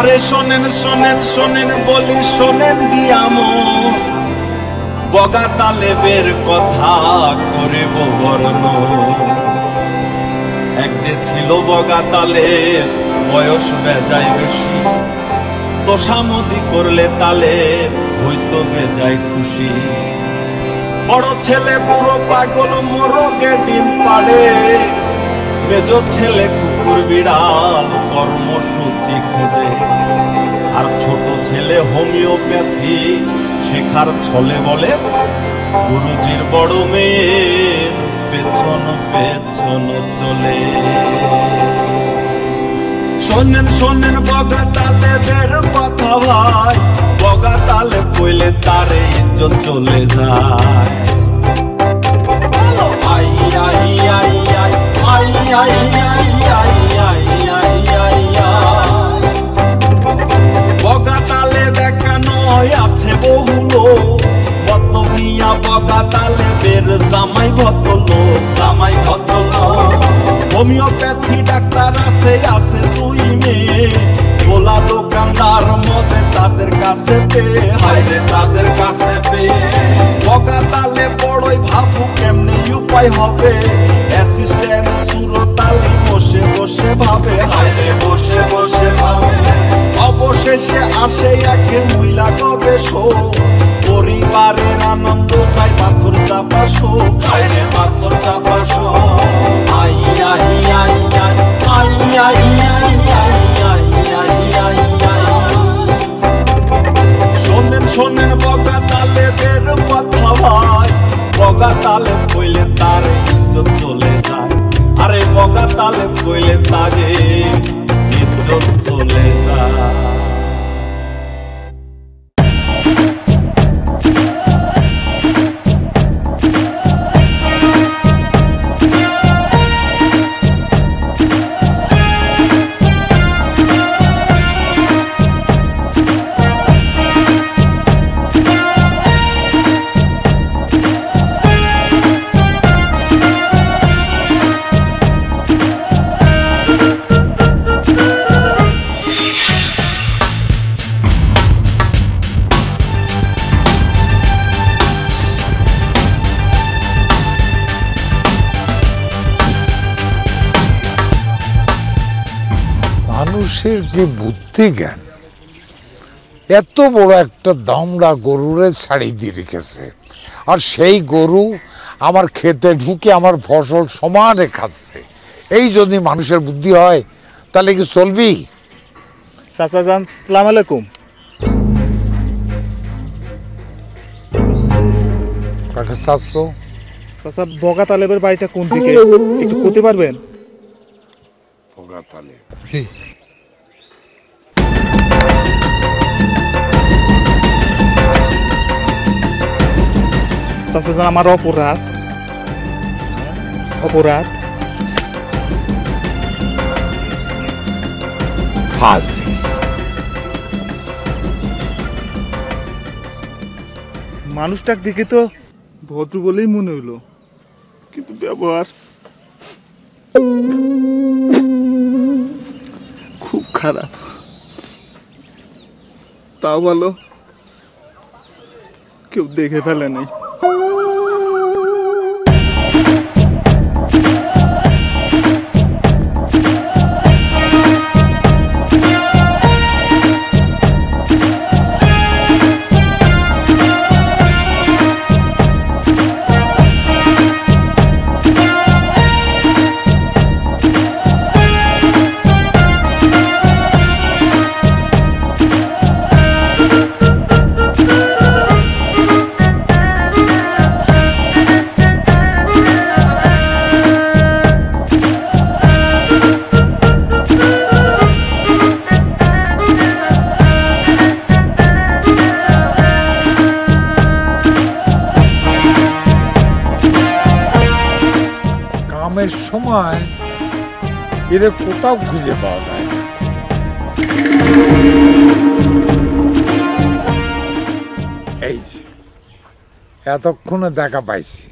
আরে শোনেন শোনেন শোনেন বলি শোনেন দিয়ামো বগা তালেবের কথা করিব বর্ণ। এক যে ছিল বগা তালেব বয়স বেজায় বেশি, তোষামদি করলে তালেব হইতো বেজায় খুশি। বড় ছেলে পুরো পাগল মোরগে ডিম পাড়ে, মেজো ছেলে কুকুর বিড়াল কর্মসূচি খোঁজে, আর ছোট ছেলে হোমিওপ্যাথি শেখার ছলে বলে গুরুজির বড় মেয়ের পেছন পেছন চলে। শোনেন শোনেন বগা তালেবের কথা ভাই, বগা তালে কইলে তারে ইজ্জত চলে যায়। আই আই আই আই আই আই আই আই আই আই আই আই। বগা তালে দেখানো আছে বহুলো, বত মিয়া বগা তালেবের জামাই ভতলো, জামাই ভতলো। হোমিওপ্যাথি ডাক্তার আছে আছে দুই মেয়ে, গোলা দোকানদার মজে তাদের কাছে পেয়ে, হায়রে তাদের কাছে পেয়ে। বগা তালে বড়ই ভাবু কেমনে উপায় হবে, অ্যাসিস্ট্যান্ট সুরতালি বসে বসে ভাবে, হায়রে বসে বসে ভাবে। অবশেষে আসে একে মহিলা গবেষো, পরিবারের আনন্দ চাই পাথর চাপাসো, হায়রে পাথর চাপাসো। আই আই আই আই আই আই আই আই আই আই আই আই। শোনেন শোনেন বগা তালেবের কথা ভাই, বগা তালে কইলে তারে ইজ্জত চলে যায়। আরে বগা তালে কইলে তারে ইজ্জত চলে যায়। মানুষের যে বুদ্ধি জ্ঞান, এত বড় একটা দামড়া গরুরে ছাড়ি দিয়ে রেখেছে, আর সেই গরু আমার খেতে ঢুকে আমার ফসল সমানে খাচ্ছে। এই যদি মানুষের বুদ্ধি হয় তাহলে কি চলবি? চাচা জান, সালাম আলাইকুম। কাকে চাচ্ছ? চাচা, বগা তালেবের বাড়িটা কোন দিকে একটু করতে পারবেন? বগা তালেব, জি। চাচা জান, আমার অপরাধ অপরাধ ফাজি। মানুষটার দিকে তো ভদ্র বলেই মনে হইলো, কিন্তু ব্যবহার খুব খারাপ। তাও ভালো কেউ দেখে ফেলে নাই। কামের সময় এর কোথাও খুঁজে পাওয়া যায় না। এই যে এতক্ষণে দেখা পাইছি,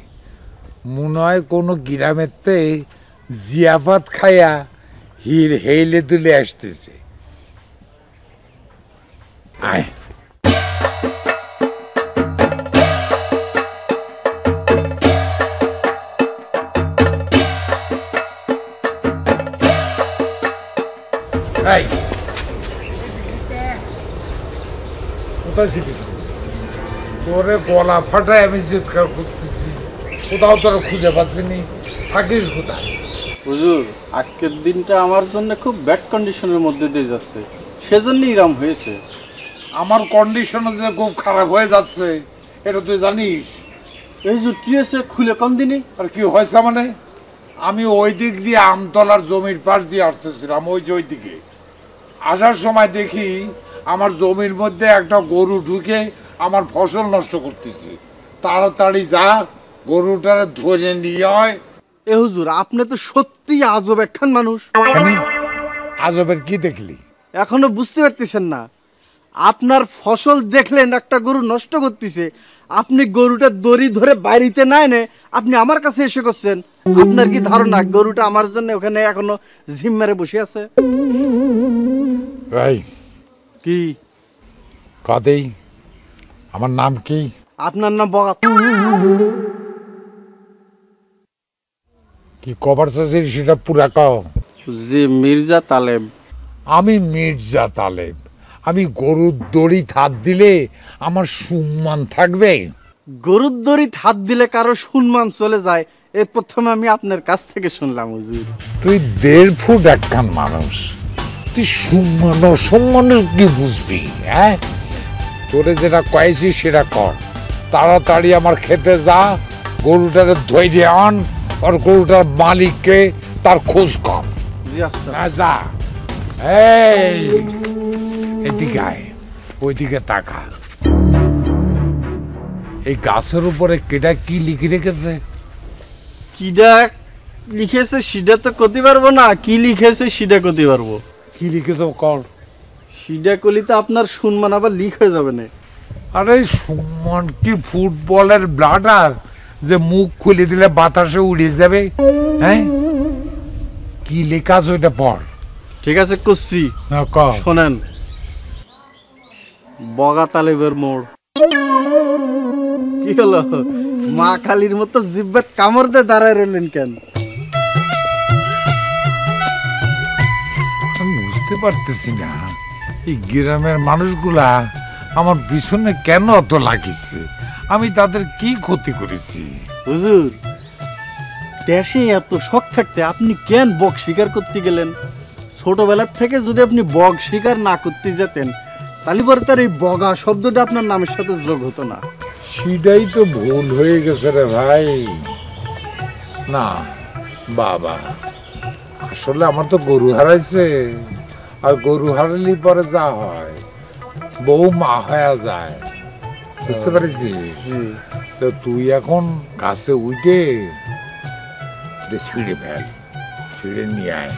মনে হয় কোনো গ্রামেতে জিয়াফাত খাইয়া হির হেইলে তুলে আসতেছে। আয় এই কোথায় ছিলি তোরে গলা ফাটায় আমি চিৎকার করতেছি, কোথাও তোরা খুঁজে পাচ্ছিনি, থাকিস কোথায়? হুজুর, আজকের দিনটা আমার জন্য খুব ব্যাড কন্ডিশনের মধ্যে দিয়ে যাচ্ছে, সেজন্যই এরম হয়েছে। আমার কন্ডিশন যে খুব খারাপ হয়ে যাচ্ছে এটা তুই জানিস? এই হুজুর, কি হয়েছে খুলে কম দিনই? আর কি হয়েছে মানে, আমি ওই দিক দিয়ে আমতলার জমির পাশ দিয়ে আসতেছিলাম, ওই যে ওই দিকে আসার সময় দেখি আমার জমির মধ্যে একটা গরু ঢুকে আমার ফসল নষ্ট করতেছে। তাড়াতাড়ি যা, গরুটারে ধরে নিয়ে হয়। এ হুজুর, আপনি তো সত্যি আজব একখান মানুষ। আমি আজবের কি দেখলি? এখনো বুঝতে পারতেছেন না? আপনার ফসল দেখলেন একটা গরু নষ্ট করতেছে, আপনি গরুটা দড়ি ধরে বাড়িতে না এনে আপনি আমার কাছে এসে করছেন। আপনার কি ধারণা গরুটা আমার জন্য ওখানে এখনো ঝিম মেরে বসে আছে? ভাই কি কাদেই, আমার নাম কি? আপনার নাম বগা? কি কভার চাচ্ছিস সেটা পুরা কও। জি, মির্জা তালেব। আমি মির্জা তালেব। আমি গরুর দড়ি হাত দিলে আমার সম্মান থাকবে? গরুর দড়িতে হাত দিলে কারো সম্মান চলে যায়, এই প্রথমে আমি আপনার কাছ থেকে শুনলাম হুজুর। তুই 1.5 ফুট একখান মানুষ, তুই সম্মান অসম্মানের কি বুঝবি? হ্যাঁ, তোরে যেটা কয়েছি সেটা কর। তাড়াতাড়ি আমার খেতে যা, গরুটারে ধৈর্য আন, আর গরুটার মালিককে তার খোঁজ কর। জি আচ্ছা। না যা, এই এদিকে আয়, ওইদিকে তাকা। এই গাছের উপরে কেটা কি লিখে রেখেছে? কিডা লিখেছে সেটা তো করতে পারবো না, কি লিখেছে সেটা করতে পারবো। কি লিখেছে কর। সেটা করলে তো আপনার সম্মান আবার লিক হয়ে যাবে না। আরে সুমন কি ফুটবলের ব্লাডার যে মুখ খুলে দিলে বাতাসে উড়ে যাবে? হ্যাঁ, কি লেখা আছে ওইটা পড়। ঠিক আছে করছি, না কর। শোনেন। বগা তালেবের মোড়। কি হলো, মা কালীর মতো জিব্বাত কামড় দিয়ে দাঁড়ায় রইলেন কেন? আমি বুঝতে পারতেছি না এই গ্রামের মানুষগুলা আমার পিছনে কেন অত লাগিছে, আমি তাদের কি ক্ষতি করেছি? হুজুর, দেশে এত শখ থাকতে আপনি কেন বক শিকার করতে গেলেন? ছোটবেলার থেকে যদি আপনি বক শিকার না করতে যেতেন তাহলে পরে তার এই বগা শব্দটা আপনার নামের সাথে যোগ হতো না। সেটাই তো ভুল হয়ে গেছে রে ভাই। না বাবা, আসলে আমার তো গরু হারাইছে, আর গরু হারালি পরে যা হয় বউ মা হয়ে যায়, বুঝতে পারছিস? তো তুই এখন গাছে উঠে ছিঁড়ে ফেল, ছিঁড়ে নিয়ে আয়।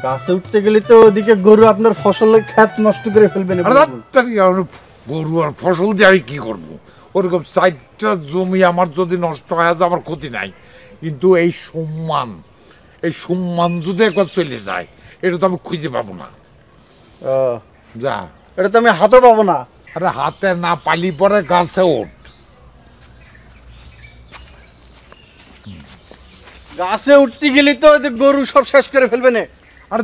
গাছে উঠতে গেলে তো ওদিকে গরু আপনার ফসলের ক্ষেত নষ্ট করে ফেলবেন। গরু আর ফসল দিয়ে আমি কি করবো? ওরকম 4টা জমি আমার যদি নষ্ট হয়ে যায় আমার ক্ষতি নাই, কিন্তু এই সম্মান যদি একবার চলে যায় এটা তো আমি খুঁজে পাবো না। যা, এটা তো আমি হাতও পাবো না। আরে হাতে না পালি পরে গাছে ওঠ। গাছে উঠতে গেলে তো গরু সব শেষ করে ফেলবে না। আর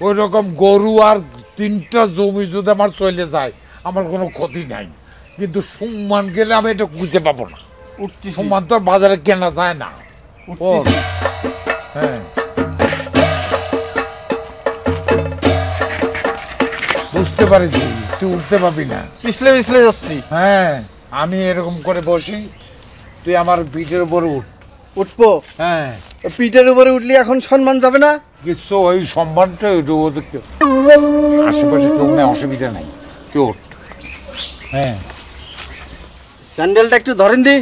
ওই রকম গরু আর 3টা জমি যদি আমার চলে যায় আমার কোনো ক্ষতি নাই, কিন্তু সম্মান গেলে আমি এটা খুঁজে পাবো না। উঠতেছি, সম্মান তো আর বাজারে কেনা যায় না। উঠতেছি। হ্যাঁ, বুঝতে পারছি তুই উঠতে পাবি না। পিছলে পিছলে যাচ্ছি। হ্যাঁ, আমি এরকম করে বসি, তুই আমার পিঠের উপরে উঠ। উঠবো? হ্যাঁ, পিঠের উপরে উঠলে এখন সম্মান যাবে না কিছু, ওই সম্মানটা আশেপাশে কেউ নেই, অসুবিধা নাই, তুই ওঠ। হ্যাঁ, স্যান্ডেলটা একটু ধরেন দি।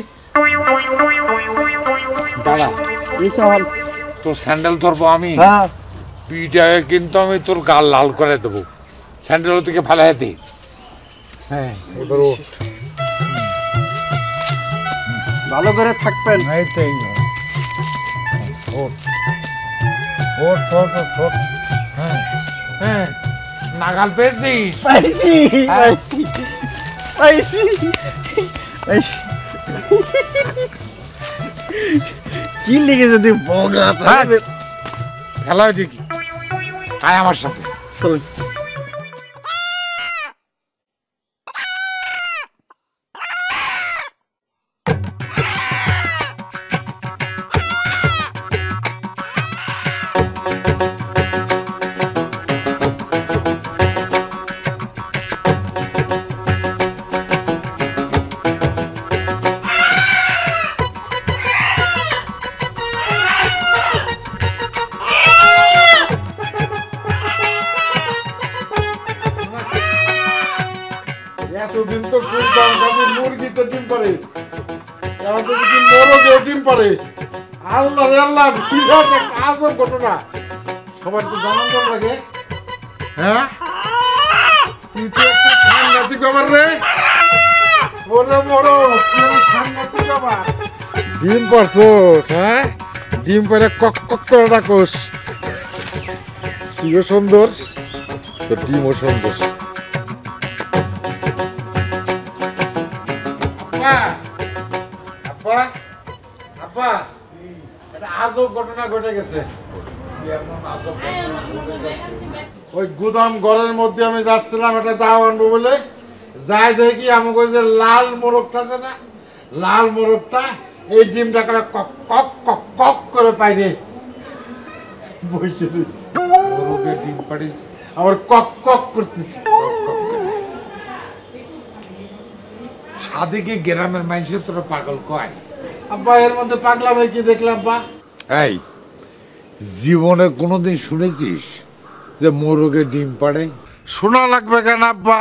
দাঁড়া, এই সহল। তোর স্যান্ডেল ধরবো আমি? হ্যাঁ। পিঠায় কিন্তু আমি তোর গাল লাল করে দেবো, স্যান্ডেল থেকে ফেলাই দে। হ্যাঁ, এবার ওঠ। ভালো করে থাকবেন। এই তো এই নয়। ওঠ ওঠ ওঠ ওঠ ওঠ। হ্যাঁ হ্যাঁ, নাগাল পেয়েছিস? পাইছি পাইছি পাইছি পাইছি। কি লেগে যদি বগা তাহলে খেলা ঠিকই, আয় আমার সাথে। চলুন। এতদিন তো শুনতাম খালি মুরগিতে ডিম পারে, এখন তো দেখি মোরগেও ডিম পারে। আল্লাহ রে আল্লাহ, বিরাট একটা আজব ঘটনা। সবার তো জানান লাগে। হ্যাঁ, তুই তো একটা সাংঘাতিক ব্যাপার রে। ওরে বড় সাংঘাতিক ব্যাপার। ডিম পারছো? হ্যাঁ, ডিম পারে কক কক করে ডাকোস। তুইও সুন্দর, তোর ডিমও সুন্দর। আজব ঘটনা ঘটে গেছে। ওই গুদাম ঘরের মধ্যে আমি যাচ্ছিলাম একটা দাও আনবো বলে, যাই দেখি আমাকে যে লাল মোরগটা আছে না, লাল মোরগটা এই ডিমটা করে কক কক কক কক করে পাইনি বসে রয়েছে। মোরগের ডিম পাড়িস আমার কক কক করতেছে। সাদিকে গ্রামের মানুষের তোরা পাগল কয়। আব্বা এর মধ্যে পাগলামে কি দেখলাম বা? এই জীবনে কোনোদিন শুনেছিস যে মোরগে ডিম পাড়ে? শোনা লাগবে কেন আব্বা,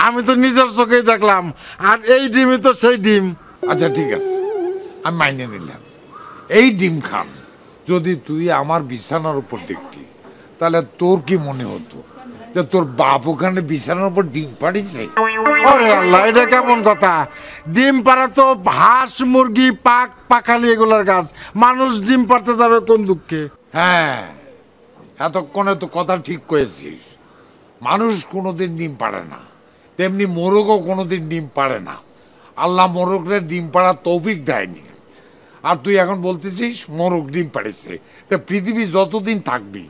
আমি তো নিজের চোখেই দেখলাম, আর এই ডিমই তো সেই ডিম। আচ্ছা ঠিক আছে, আমি মাইনে নিলাম। এই ডিম খান যদি তুই আমার বিছানার উপর দেখতি, তাহলে তোর কি মনে হতো যে তোর বাপ ওখানে বিছানার উপর ডিম পাড়িছে? ওরে আল্লাহ, এটা কেমন কথা? ডিম পাড়া তো হাঁস মুরগি পাক পাখালি এগুলোর গাছ, মানুষ ডিম পাড়তে যাবে কোন দুঃখে? হ্যাঁ, এতক্ষণে তো কথা ঠিক করেছিস। মানুষ কোনোদিন ডিম পাড়ে না, তেমনি মোরগও কোনোদিন ডিম পাড়ে না। আল্লাহ মোরগরে ডিম পাড়ার তৌফিক দেয়নি, আর তুই এখন বলতেছিস মোরগ ডিম পাড়েছে। তা পৃথিবী যতদিন থাকবি,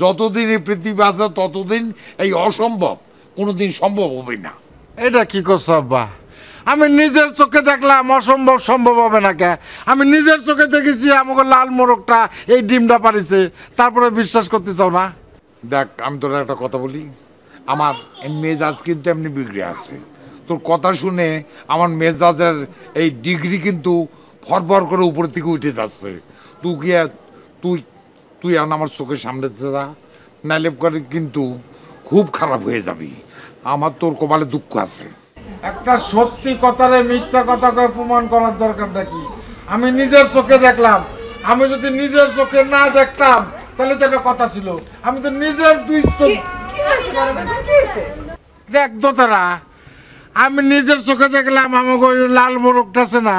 যতদিন এই পৃথিবী আছে, ততদিন এই অসম্ভব কোনোদিন সম্ভব হবে না। এটা কি করছো আব্বা? আমি নিজের চোখে দেখলাম, অসম্ভব সম্ভব হবে না কে? আমি নিজের চোখে দেখেছি আমাকে লাল মোরগটা এই ডিমটা পারিছে, তারপরে বিশ্বাস করতে চাও না? দেখ, আমি তোর একটা কথা বলি, আমার মেজাজ কিন্তু এমনি বিগড়ে আছে। তোর কথা শুনে আমার মেজাজের এই ডিগ্রি কিন্তু ফরফর করে উপরের থেকে উঠে যাচ্ছে। তুই কি তুই তুই এখন আমার চোখের সামনে যা, নাইলে করে কিন্তু খুব খারাপ হয়ে যাবি। আমার তোর কপালে দুঃখ আছে। একটা সত্যি কথারে মিথ্যা কথাকে প্রমাণ করার দরকারটা কি? আমি নিজের চোখে দেখলাম, আমি যদি নিজের চোখে না দেখতাম তাহলে তো একটা কথা ছিল। আমি তো নিজের দুই চোখ দেখ দোতারা, আমি নিজের চোখে দেখলাম আমাকে ওই লাল মোরগটা আছে না,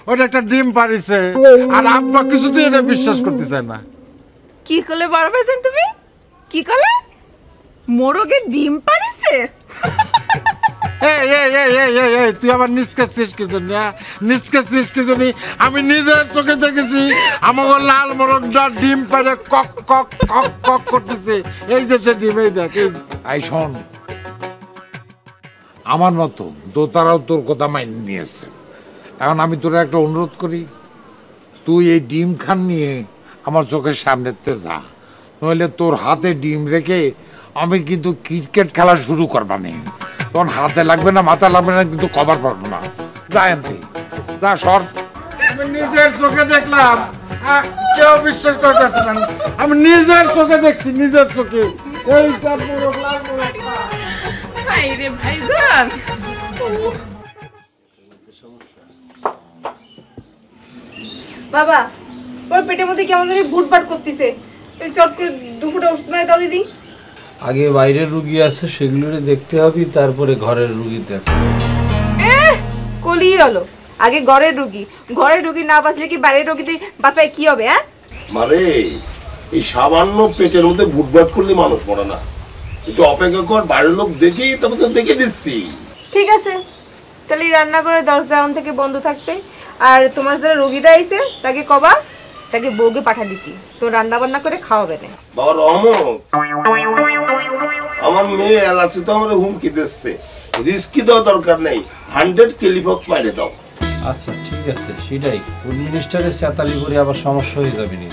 ওটা একটা ডিম পারিছে, আর আব্বা কিছুতেই এটা বিশ্বাস করতে চায় না। কি করলে বড় ভাইজান তুমি? কি করলে? মোরগের ডিম পারিছে? তুই আবার নিষ্কাছিস কিছু না, নিষ্কাছিস কিছু নি। আমি নিজের চোখে দেখেছি আমাকে লাল মোরগটা ডিম পারে কক কক কক কক করতেছে। এই যে সে ডিম, এই দেখ। আই শোন, আমার মতো দোতারাও তোর কথা মাইনে নিয়েছে। এখন আমি তোর একটা অনুরোধ করি, তুই এই ডিম খান নিয়ে আমার চোখের সামনেতে যা, নইলে তোর হাতে ডিম রেখে আমি কিন্তু ক্রিকেট খেলা শুরু করবানি। তখন হাতে লাগবে না, মাথা লাগবে না, কিন্তু কভার পারবো না। যা এমনি যা, সর। আমি নিজের চোখে দেখলাম, কেউ বিশ্বাস করতেছে না। আমি নিজের চোখে দেখছি, নিজের চোখে। এইটা মোরগ, লাল মোরগটা। হাই রে ভাইজান, বাবা ওর পেটের মধ্যে কেমন জানি ভুটভাট করতেছে, চট করে দুপুরটা ওষুধ মানে দাও দিদি। আগে বাইরের রুগী আছে সেগুলোরে দেখতে হবে, তারপরে ঘরের রুগী দেখ। কলি হলো, আগে ঘরের রুগী না বাঁচলে কি বাইরের রুগীতে বাঁচায় কি হবে? হ্যাঁ মানে এই সামান্য পেটের মধ্যে ভুটভাট করলে মানুষ মরে না, একটু অপেক্ষা কর, বাইরের লোক দেখি তবে তো দেখে দিচ্ছি। ঠিক আছে, তাহলে রান্নাঘরে দরজা এখন থেকে বন্ধ থাকবে। আর তোমার যারা রোগীটা আইছে তাকে কবা তাকে বউকে পাঠা দিতি, তো রান্না বান্না করে খাওয়াবে না। বাবা রহমত, আমার মেয়ে এলাচি তো আমার হুমকি দিচ্ছে, রিস্কি দেওয়া দরকার নেই, 100 টেলিফক্স মাইরে দাও। আচ্ছা ঠিক আছে, সেটাই ফুড মিনিস্টারের চেতালি করে আবার সমস্যা হয়ে যাবে নি,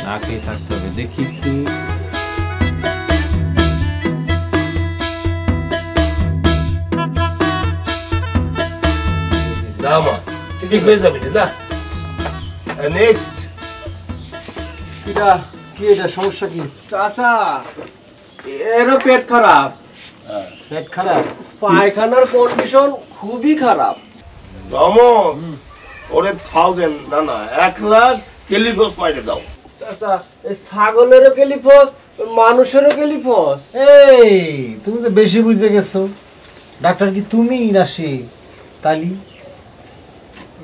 না খেয়ে থাকতে হবে। দেখি একটু না মা, ঠিক হয়ে যাবে না। নেক্সট এটা কি, এটা সমস্যা কি? চাচা এরও পেট খারাপ। পেট খারাপ? পায়খানার কন্ডিশন খুবই খারাপ। রহমত, ওরে 1000 না না 1 লাখ টেলিফক্স মাইরে দাও। চাচা এই ছাগলেরও কেলিফস, মানুষেরও কেলিফস। এই তুমি তো বেশি বুঝে গেছো। ডাক্তার কি তুমি না সে? তালি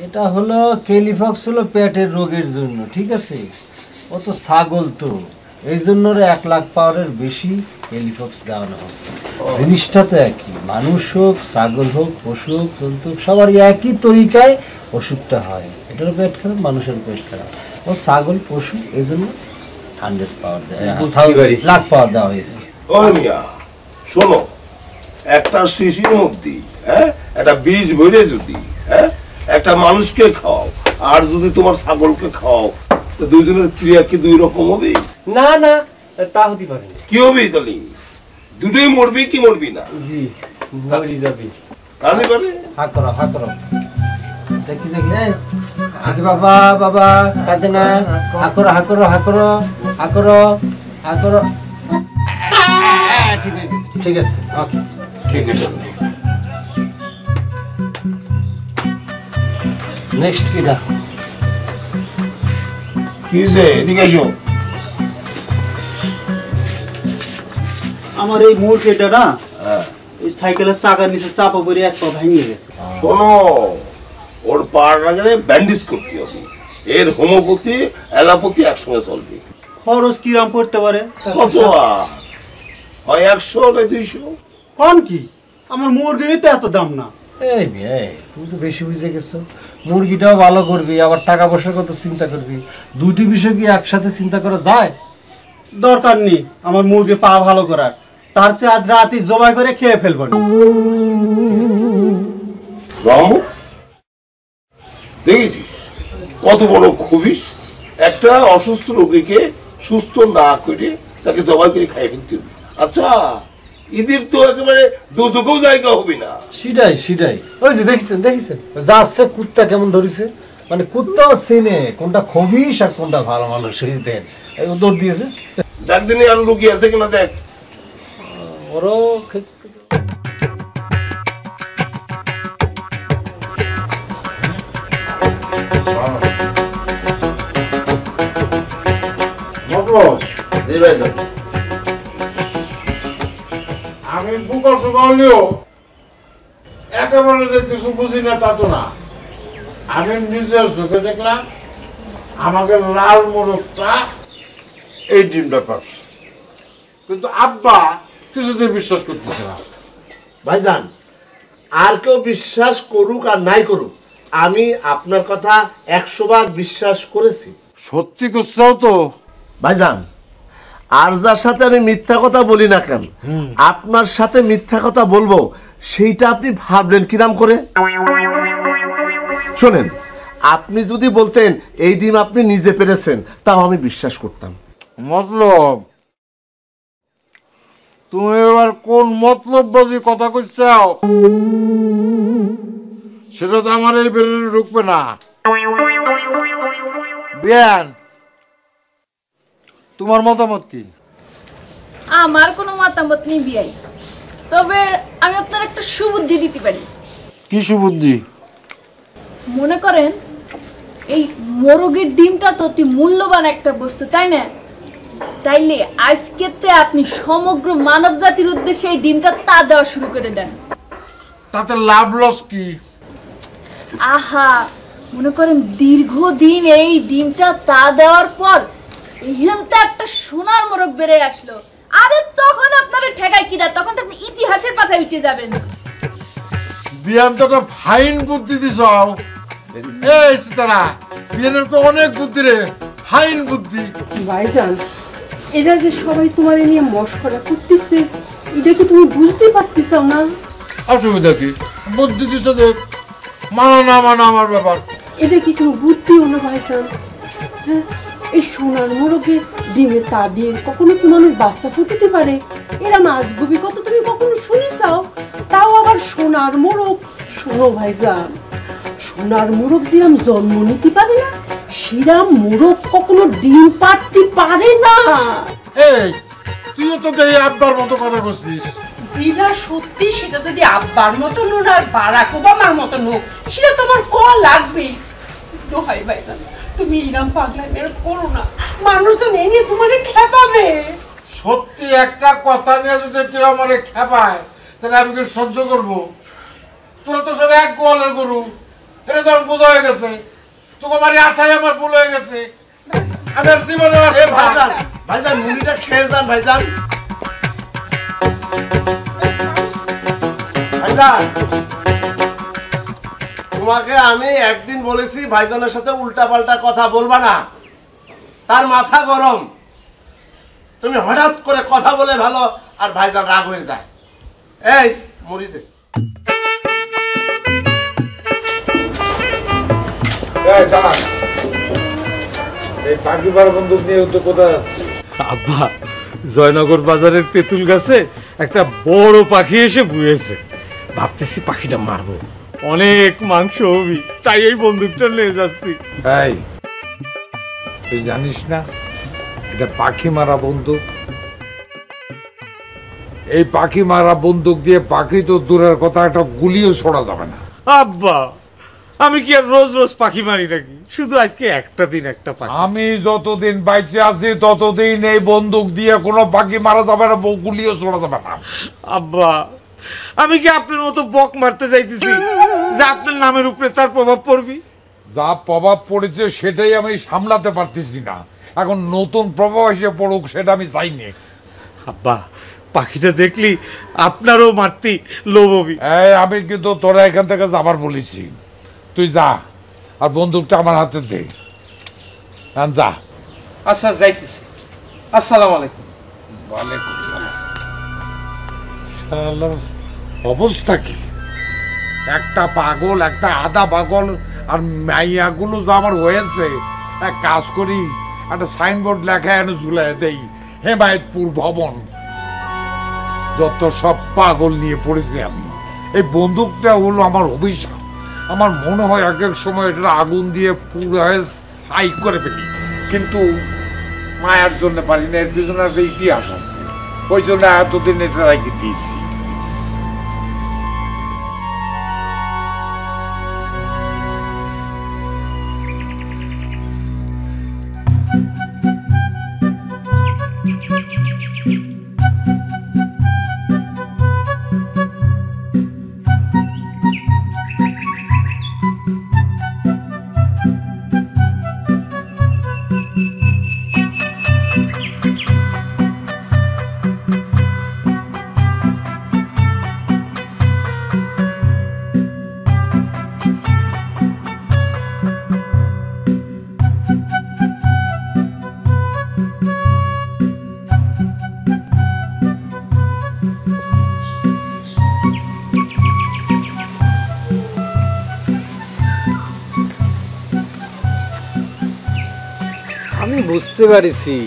এটা হলো কেলিফক্স, হলো পেটের রোগের জন্য, ঠিক আছে? ও তো ছাগল, তো এই জন্য 1 লাখ পাওয়ারের বেশি কেলিফক্স দেওয়ানো হচ্ছে। জিনিসটা তো একই, মানুষ হোক, ছাগল হোক, পশু হোক, জন্তু হোক, সবারই একই তরিকায় অসুখটা হয়। এটারও পেট খারাপ, মানুষের পেট খারাপ, ও ছাগল পশু, এই জন্য 100 পাওয়ার লাখ পাওয়ার দেওয়া হয়েছে। ও মিয়া শোনো, একটা শিশির মধ্যে একটা বীজ ভরে যদি একটা মানুষকে খাও আর যদি তোমার ছাগলকে খাও, তো দুইজনের ক্রিয়া কি 2 রকম হবে? না না, তা হতে পারে না। কি হবে তাহলে? দুটোই মরবি কি মরবি না? জি, মরে যাবে। তাহলে পারে হা করো, হা করো, দেখি দেখি, আগে বাবা বাবা কাঁদে না, হা করো, হা করো, হা করো, হা করো, হা করো। ঠিক আছে, ঠিক আছে, ওকে, ঠিক আছে। নেক্সট কিটা? কি হয়েছে? এদিকে এসো। আমার এই মুরগিটা না এই সাইকেলের চাকার নিচে চাপা পড়ে এক পা ভেঙে গেছে। শোনো, ওর পাড় লাগালে ব্যান্ডেজ করতে হবে, এর হোমিওপ্যাথি অ্যালোপ্যাথি একসঙ্গে চলবে। খরচ কিরাম পড়তে পারে? কত? হয় 100 নয় 200। কোন কি, আমার মুরগিরই তো এত দাম না। এই মেয়ে, তুমি তো বেশি বুঝে গেছো। মুরগিটাও ভালো করবি, আবার টাকা পয়সার কথা চিন্তা করবি, দুটি বিষয় কি একসাথে চিন্তা করা যায়? দরকার নেই আমার মুরগি পা ভালো করার, তার চেয়ে আজ রাতে জবাই করে খেয়ে ফেলবো। রামু দেখেছিস কত বড় খুবিস, একটা অসুস্থ রোগীকে সুস্থ না করে তাকে জবাই করে খাই ফেলতে হবে। আচ্ছা ঈদের তো একেবারে দোজকেও জায়গা হবে না। সেটাই সেটাই, ওই যে দেখছেন দেখছেন যাচ্ছে কুত্তা কেমন ধরেছে, মানে কুত্তাও চেনে কোনটা খবিস আর কোনটা ভালো মানুষ, দেন দৌড় দিয়েছে। দেখ দিনে আরো রোগী আছে কিনা দেখ। ওরও আমি বুকা শুকালেও একেবারে যে কিছু বুঝি না তা তো না। আমি নিজের চোখে দেখলাম আমাকে লাল মোরগটা এই ডিমটা পাচ্ছে, কিন্তু আব্বা কিছুতেই বিশ্বাস করতেছে না। ভাইজান, আর কেউ বিশ্বাস করুক আর নাই করুক, আমি আপনার কথা 100 ভাগ বিশ্বাস করেছি। সত্যি করছাও তো ভাইজান, আর যার সাথে আমি মিথ্যা কথা বলি না কেন, আপনার সাথে মিথ্যা কথা বলবো সেইটা আপনি ভাবলেন কিরাম করে? শোনেন, আপনি যদি বলতেন এই ডিম আপনি নিজে পেরেছেন, তাও আমি বিশ্বাস করতাম। মতলব? তুমি এবার কোন মতলববাজি কথা কইছাও সেটা তো আমার এই বেরেনে ঢুকবে না। বিয়ান, তোমার মতামত কি? আমার কোনো মতামত নেই বিয়াই, তবে আমি আপনার একটা সুবুদ্ধি দিতে পারি। কি সুবুদ্ধি? মনে করেন এই মোরগের ডিমটা তো অতি মূল্যবান একটা বস্তু, তাই না? তাইলে আজকেতে আপনি সমগ্র মানব জাতির উদ্দেশ্যে এই ডিমটা তা দেওয়া শুরু করে দেন। তাতে লাভ লস কি? আহা, মনে করেন দীর্ঘদিন এই ডিমটা তা দেওয়ার পর এখানটা একটা সোনার মোরগ বেড়ে আসলো, আরে তখন আপনারা ঠেকাই বাইটে যাবেন। বিয়ান তো একটা ফাইন বুদ্ধি দিছ। এই সীতারা, বিয়ানের তো অনেক বুদ্ধি রে, ফাইন বুদ্ধি। ভাইজান, এরা যে সবাই তোমার নিয়ে মশকরা করতেছে, এটা কি তুমি বুঝতে পারতেছ না? অসুবিধা কি? বুদ্ধি দিছ দেখ, মানা না মানা আমার ব্যাপার। এটা কি কোনো বুদ্ধিও না ভাইজান? হ্যাঁ, এই সোনার মোরগে ডিমে তা দিয়ে কখনো কি মানুষ বাচ্চা ফুটাতে পারে? এরা মাছগুবি কত তুমি কখনো শুনিছাও? তাও আবার সোনার মোরগ। শোনো ভাইজান, সোনার মোরগ যেরাম জন্ম নিতে পারে না, সেরাম মোরগ কখনো ডিম পাড়তে পারে না। এই তুইও তো দেই আব্বার মতো কথা করছিস। যেটা সত্যি সেটা যদি আব্বার মতো নোক আর বারাক ওবামার মতো নোক, সেটা তোমার কল লাগবে। দোহাই ভাইজান, তুমি ইরাম পাগলামি করো না, মানুষজন এই নিয়ে তোমারে খেপাবে। সত্যি একটা কথা নিয়ে যদি কেউ আমারে খেপায়, তাহলে আমি কি সহ্য করবো? তোরা তো সব এক গোয়ালের গরু, এটা তো আমার বোঝা হয়ে গেছে। তোকে বাড়ি আসাই আমার ভুল হয়ে গেছে। আমি আর জীবনে ভাইজান, ভাইজান মুড়িটা খেয়ে যান ভাইজান। ভাইজান, তোমাকে আমি একদিন বলেছি ভাইজানের সাথে উল্টাপাল্টা কথা বলবা না, তার মাথা গরম। তুমি হঠাৎ করে কথা বলে ভালো আর ভাইজান রাগ হয়ে যায়। এই মুড়ি দে। আব্বা, জয়নগর বাজারের তেঁতুল গাছে একটা বড় পাখি এসে বুয়েছে। ভাবতেছি পাখিটা মারবো, অনেক মাংস হবি, তাই এই বন্দুকটা নিয়ে যাচ্ছি। এই তুই জানিস না এটা পাখি মারা বন্দুক? এই পাখি মারা বন্দুক দিয়ে পাখি তো দূরের কথা, একটা গুলিও ছোড়া যাবে না। আব্বা, আমি কি আর রোজ রোজ পাখি মারি নাকি? শুধু আজকে একটা দিন একটা পাখি। আমি যতদিন বাইচে আছি ততদিন এই বন্দুক দিয়ে কোনো পাখি মারা যাবে না, গুলিও ছোড়া যাবে না। আব্বা, আমি কি আপনার মতো বক মারতে যাইতেছি যে আপনার নামের উপরে তার প্রভাব পড়বি? যা প্রভাব পড়েছে সেটাই আমি সামলাতে পারতেছি না, এখন নতুন প্রভাব এসে পড়ুক সেটা আমি চাইনি। আব্বা, পাখিটা দেখলি আপনারও মারতি লোভ হবি। আমি কিন্তু তোরা এখান থেকে যাবার বলেছি, তুই যা আর বন্দুকটা আমার হাতে দে। যা। আচ্ছা, যাইতেছি। আসসালামু আলাইকুম। ওয়ালাইকুম সালাম। শালা অবস্থা কি? একটা পাগল, একটা আধা পাগল, আর মাইয়াগুলো যা আমার হয়েছে। এক কাজ করি, একটা সাইনবোর্ড লেখা এনে ঝুলাই দেই, হেমায়তপুর ভবন। যত সব পাগল নিয়ে পড়েছি আমি। এই বন্দুকটা হলো আমার অভিশাপ। আমার মনে হয় এক এক সময় এটা আগুন দিয়ে পুরো ছাই করে ফেলি, কিন্তু মায়ার জন্য পারি না। এর পিছনে একটা ইতিহাস আছে, ওই জন্য এতদিন এটা রেখে দিয়েছি। বুঝতে পারিছি,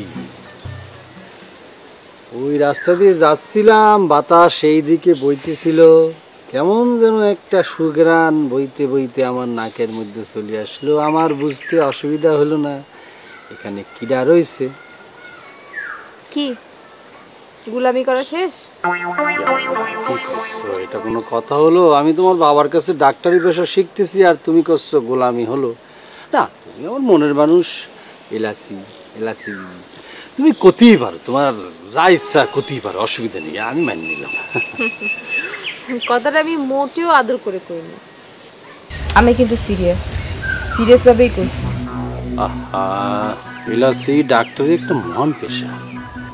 ওই রাস্তা দিয়ে যাচ্ছিলাম, বাতাস সেই দিকে বইতেছিল, কেমন যেন একটা সুঘ্রাণ বইতে বইতে আমার নাকের মধ্যে চলে আসলো। আমার বুঝতে অসুবিধা হলো না এখানে কিডা রয়েছে। কি গোলামি করা শেষ? এটা কোনো কথা হলো? আমি তোমার বাবার কাছে ডাক্তারি পেশা শিখতেছি আর তুমি করছো গোলামি হলো? না, তুমি আমার মনের মানুষ, এলাচি এলাচি তুমি করতেই পারো, তোমার যা ইচ্ছা করতেই পারো, অসুবিধা নেই, আমি মানি নিলাম। কথাটা আমি মোটেও আদর করে করিনি, আমি কিন্তু সিরিয়াস ভাবেই করছি। এলাচি ডাক্তারি একটা মহান পেশা,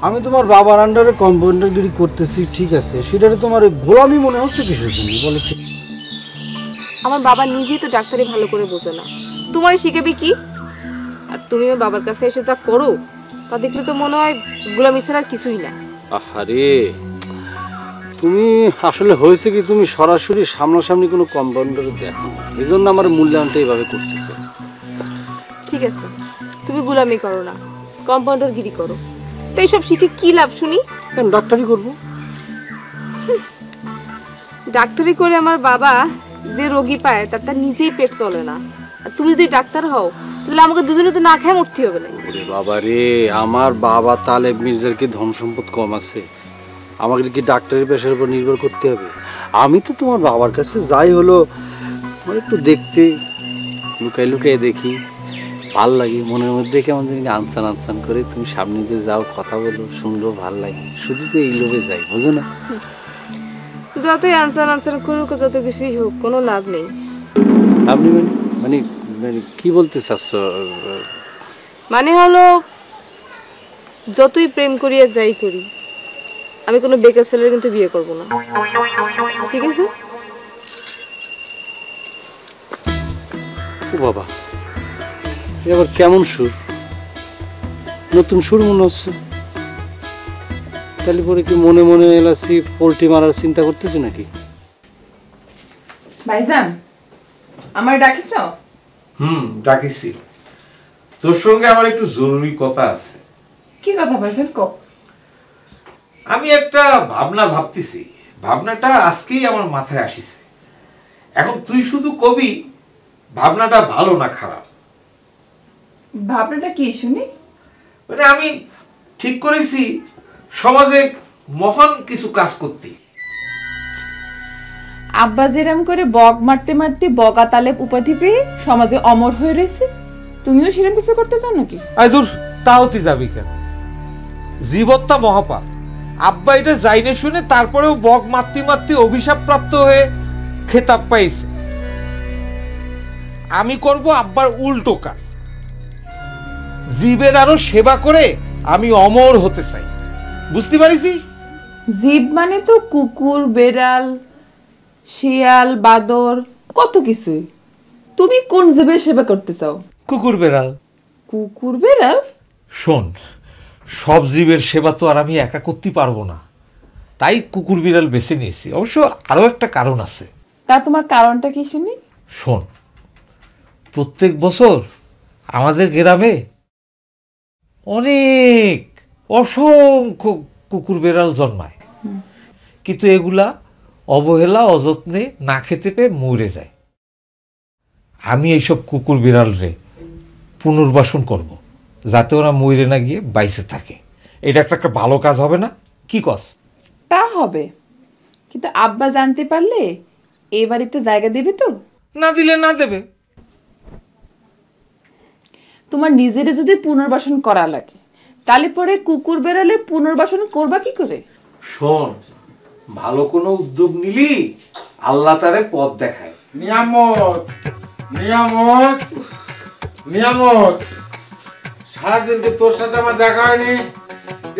আমি তোমার বাবার আন্ডারে কম্পাউন্ডারগিরি করতেছি, ঠিক আছে, সেটারে তোমার গোলামি মনে হচ্ছে কিসের জন্য বলো? আমার বাবা নিজেই তো ডাক্তারি ভালো করে বোঝে না, তোমার শিখাবে কি? আর তুমি আমার বাবার কাছে এসে যা করো তা দেখলে তো মনে হয় গোলামি ছাড়া আর কিছুই না। আরে তুমি আসলে হয়েছে কি, তুমি সরাসরি সামনাসামনি কোনো কম্পাউন্ডারে দেখো, এই জন্য আমার মূল্যায়নটা এইভাবে করতেছে। ঠিক আছে, তুমি গোলামি করো না, কম্পাউন্ডার গিরি করো, তো এইসব শিখে কি লাভ শুনি? ডাক্তারি করবো। ডাক্তারি করে আমার বাবা যে রোগী পায় তার নিজেই পেট চলে না, আর তুমি যদি ডাক্তার হও তাহলে আমাকে দুজনে তো না খেয়ে মরতে হবে না। ওরে বাবা রে, আমার বাবা তালেব মির্জার কি ধন সম্পদ কম আছে? আমাকে কি ডাক্তারের পেশার উপর নির্ভর করতে হবে? আমি তো তোমার বাবার কাছে যাই হলো একটু দেখতে, লুকাই লুকাই দেখি, ভাল লাগে, মনের মধ্যে কেমন জানি আনসান আনসান করে। তুমি সামনে দিয়ে যাও, কথা বলো, শুনলেও ভাল লাগে, শুধু তো এই লোভে যাই, বুঝো না? যতই আনসান আনসান করুক, যত কিছুই হোক, কোনো লাভ নেই। আপনি মানে মানে কি বলতে চাচ্ছ? মানে হলো যতই প্রেম করিয়া যাই করি, আমি কোনো বেকার ছেলের কিন্তু বিয়ে করব না, ঠিক আছে? ও বাবা, এবার কেমন সুর, নতুন সুর মনে হচ্ছে। তাহলে পরে কি মনে মনে এলাচি পোল্ট্রি মারার চিন্তা করতেছি নাকি? ভাইজান, আমার ডাকিস? ডাকিছি। তোর সঙ্গে আমার একটু জরুরি কথা আছে। কি কথা ভাইজান, কও। আমি একটা ভাবনা ভাবতেছি, ভাবনাটা আজকেই আমার মাথায় আসিছে। এখন তুই শুধু কবি ভাবনাটা ভালো না খারাপ। ভাবনাটা কি শুনি? মানে আমি ঠিক করেছি সমাজে মহান কিছু কাজ করতে। আব্বা যেরকম করে বগ মারতে মারতে বগা তালেব উপাধি পেয়ে সমাজে অমর হয়ে রয়েছে, তুমিও সেরকম কিছু করতে চাও নাকি? আই দূর, তাও তুই যাবি কেন? জীবত্তা মহাপাপ। আব্বা এটা যাইনে শুনে তারপরেও বগ মারতে মারতে অভিশাপ প্রাপ্ত হয়ে খেতাব পাইছে। আমি করব আব্বার উল্টো কাজ, জীবের আরো সেবা করে আমি অমর হতে চাই, বুঝতে পারিস? জীব মানে তো কুকুর, বেড়াল, শিয়াল, বাদর, কত কিছুই। তুমি কোন জীবের সেবা করতে চাও? কুকুর বেড়াল। কুকুর বেড়াল? শোন, সব জীবের সেবা তো আর আমি একা করতে পারবো না, তাই কুকুর বিড়াল বেছে নিয়েছি। অবশ্য আরো একটা কারণ আছে। তা তোমার কারণটা কি শুনি? শোন, প্রত্যেক বছর আমাদের গ্রামে অনেক অসংখ্য কুকুর বেড়াল জন্মায়, কিন্তু এগুলা অবহেলা অযত্নে না খেতে পেয়ে মরে যায়। আমি এইসব কুকুর বিড়ালরে পুনর্বাসন করব, যাতে ওরা মরে না গিয়ে বাইসে থাকে। এটা একটা ভালো কাজ হবে না? কি কস? তা হবে, কিন্তু আব্বা জানতে পারলে এই বাড়িতে জায়গা দেবে তো? না দিলে না দেবে। তোমার নিজের যদি পুনর্বাসন করা লাগে, তাহলে পরে কুকুর বেড়ালে পুনর্বাসন করবা কি করে? শোন, ভালো কোনো উদ্যোগ নিলি আল্লাহ তারে পথ দেখায়। নিয়ামত নিয়ামত নিয়ামত, সারাদিন যে তোর সাথে আমার দেখা হয়নি,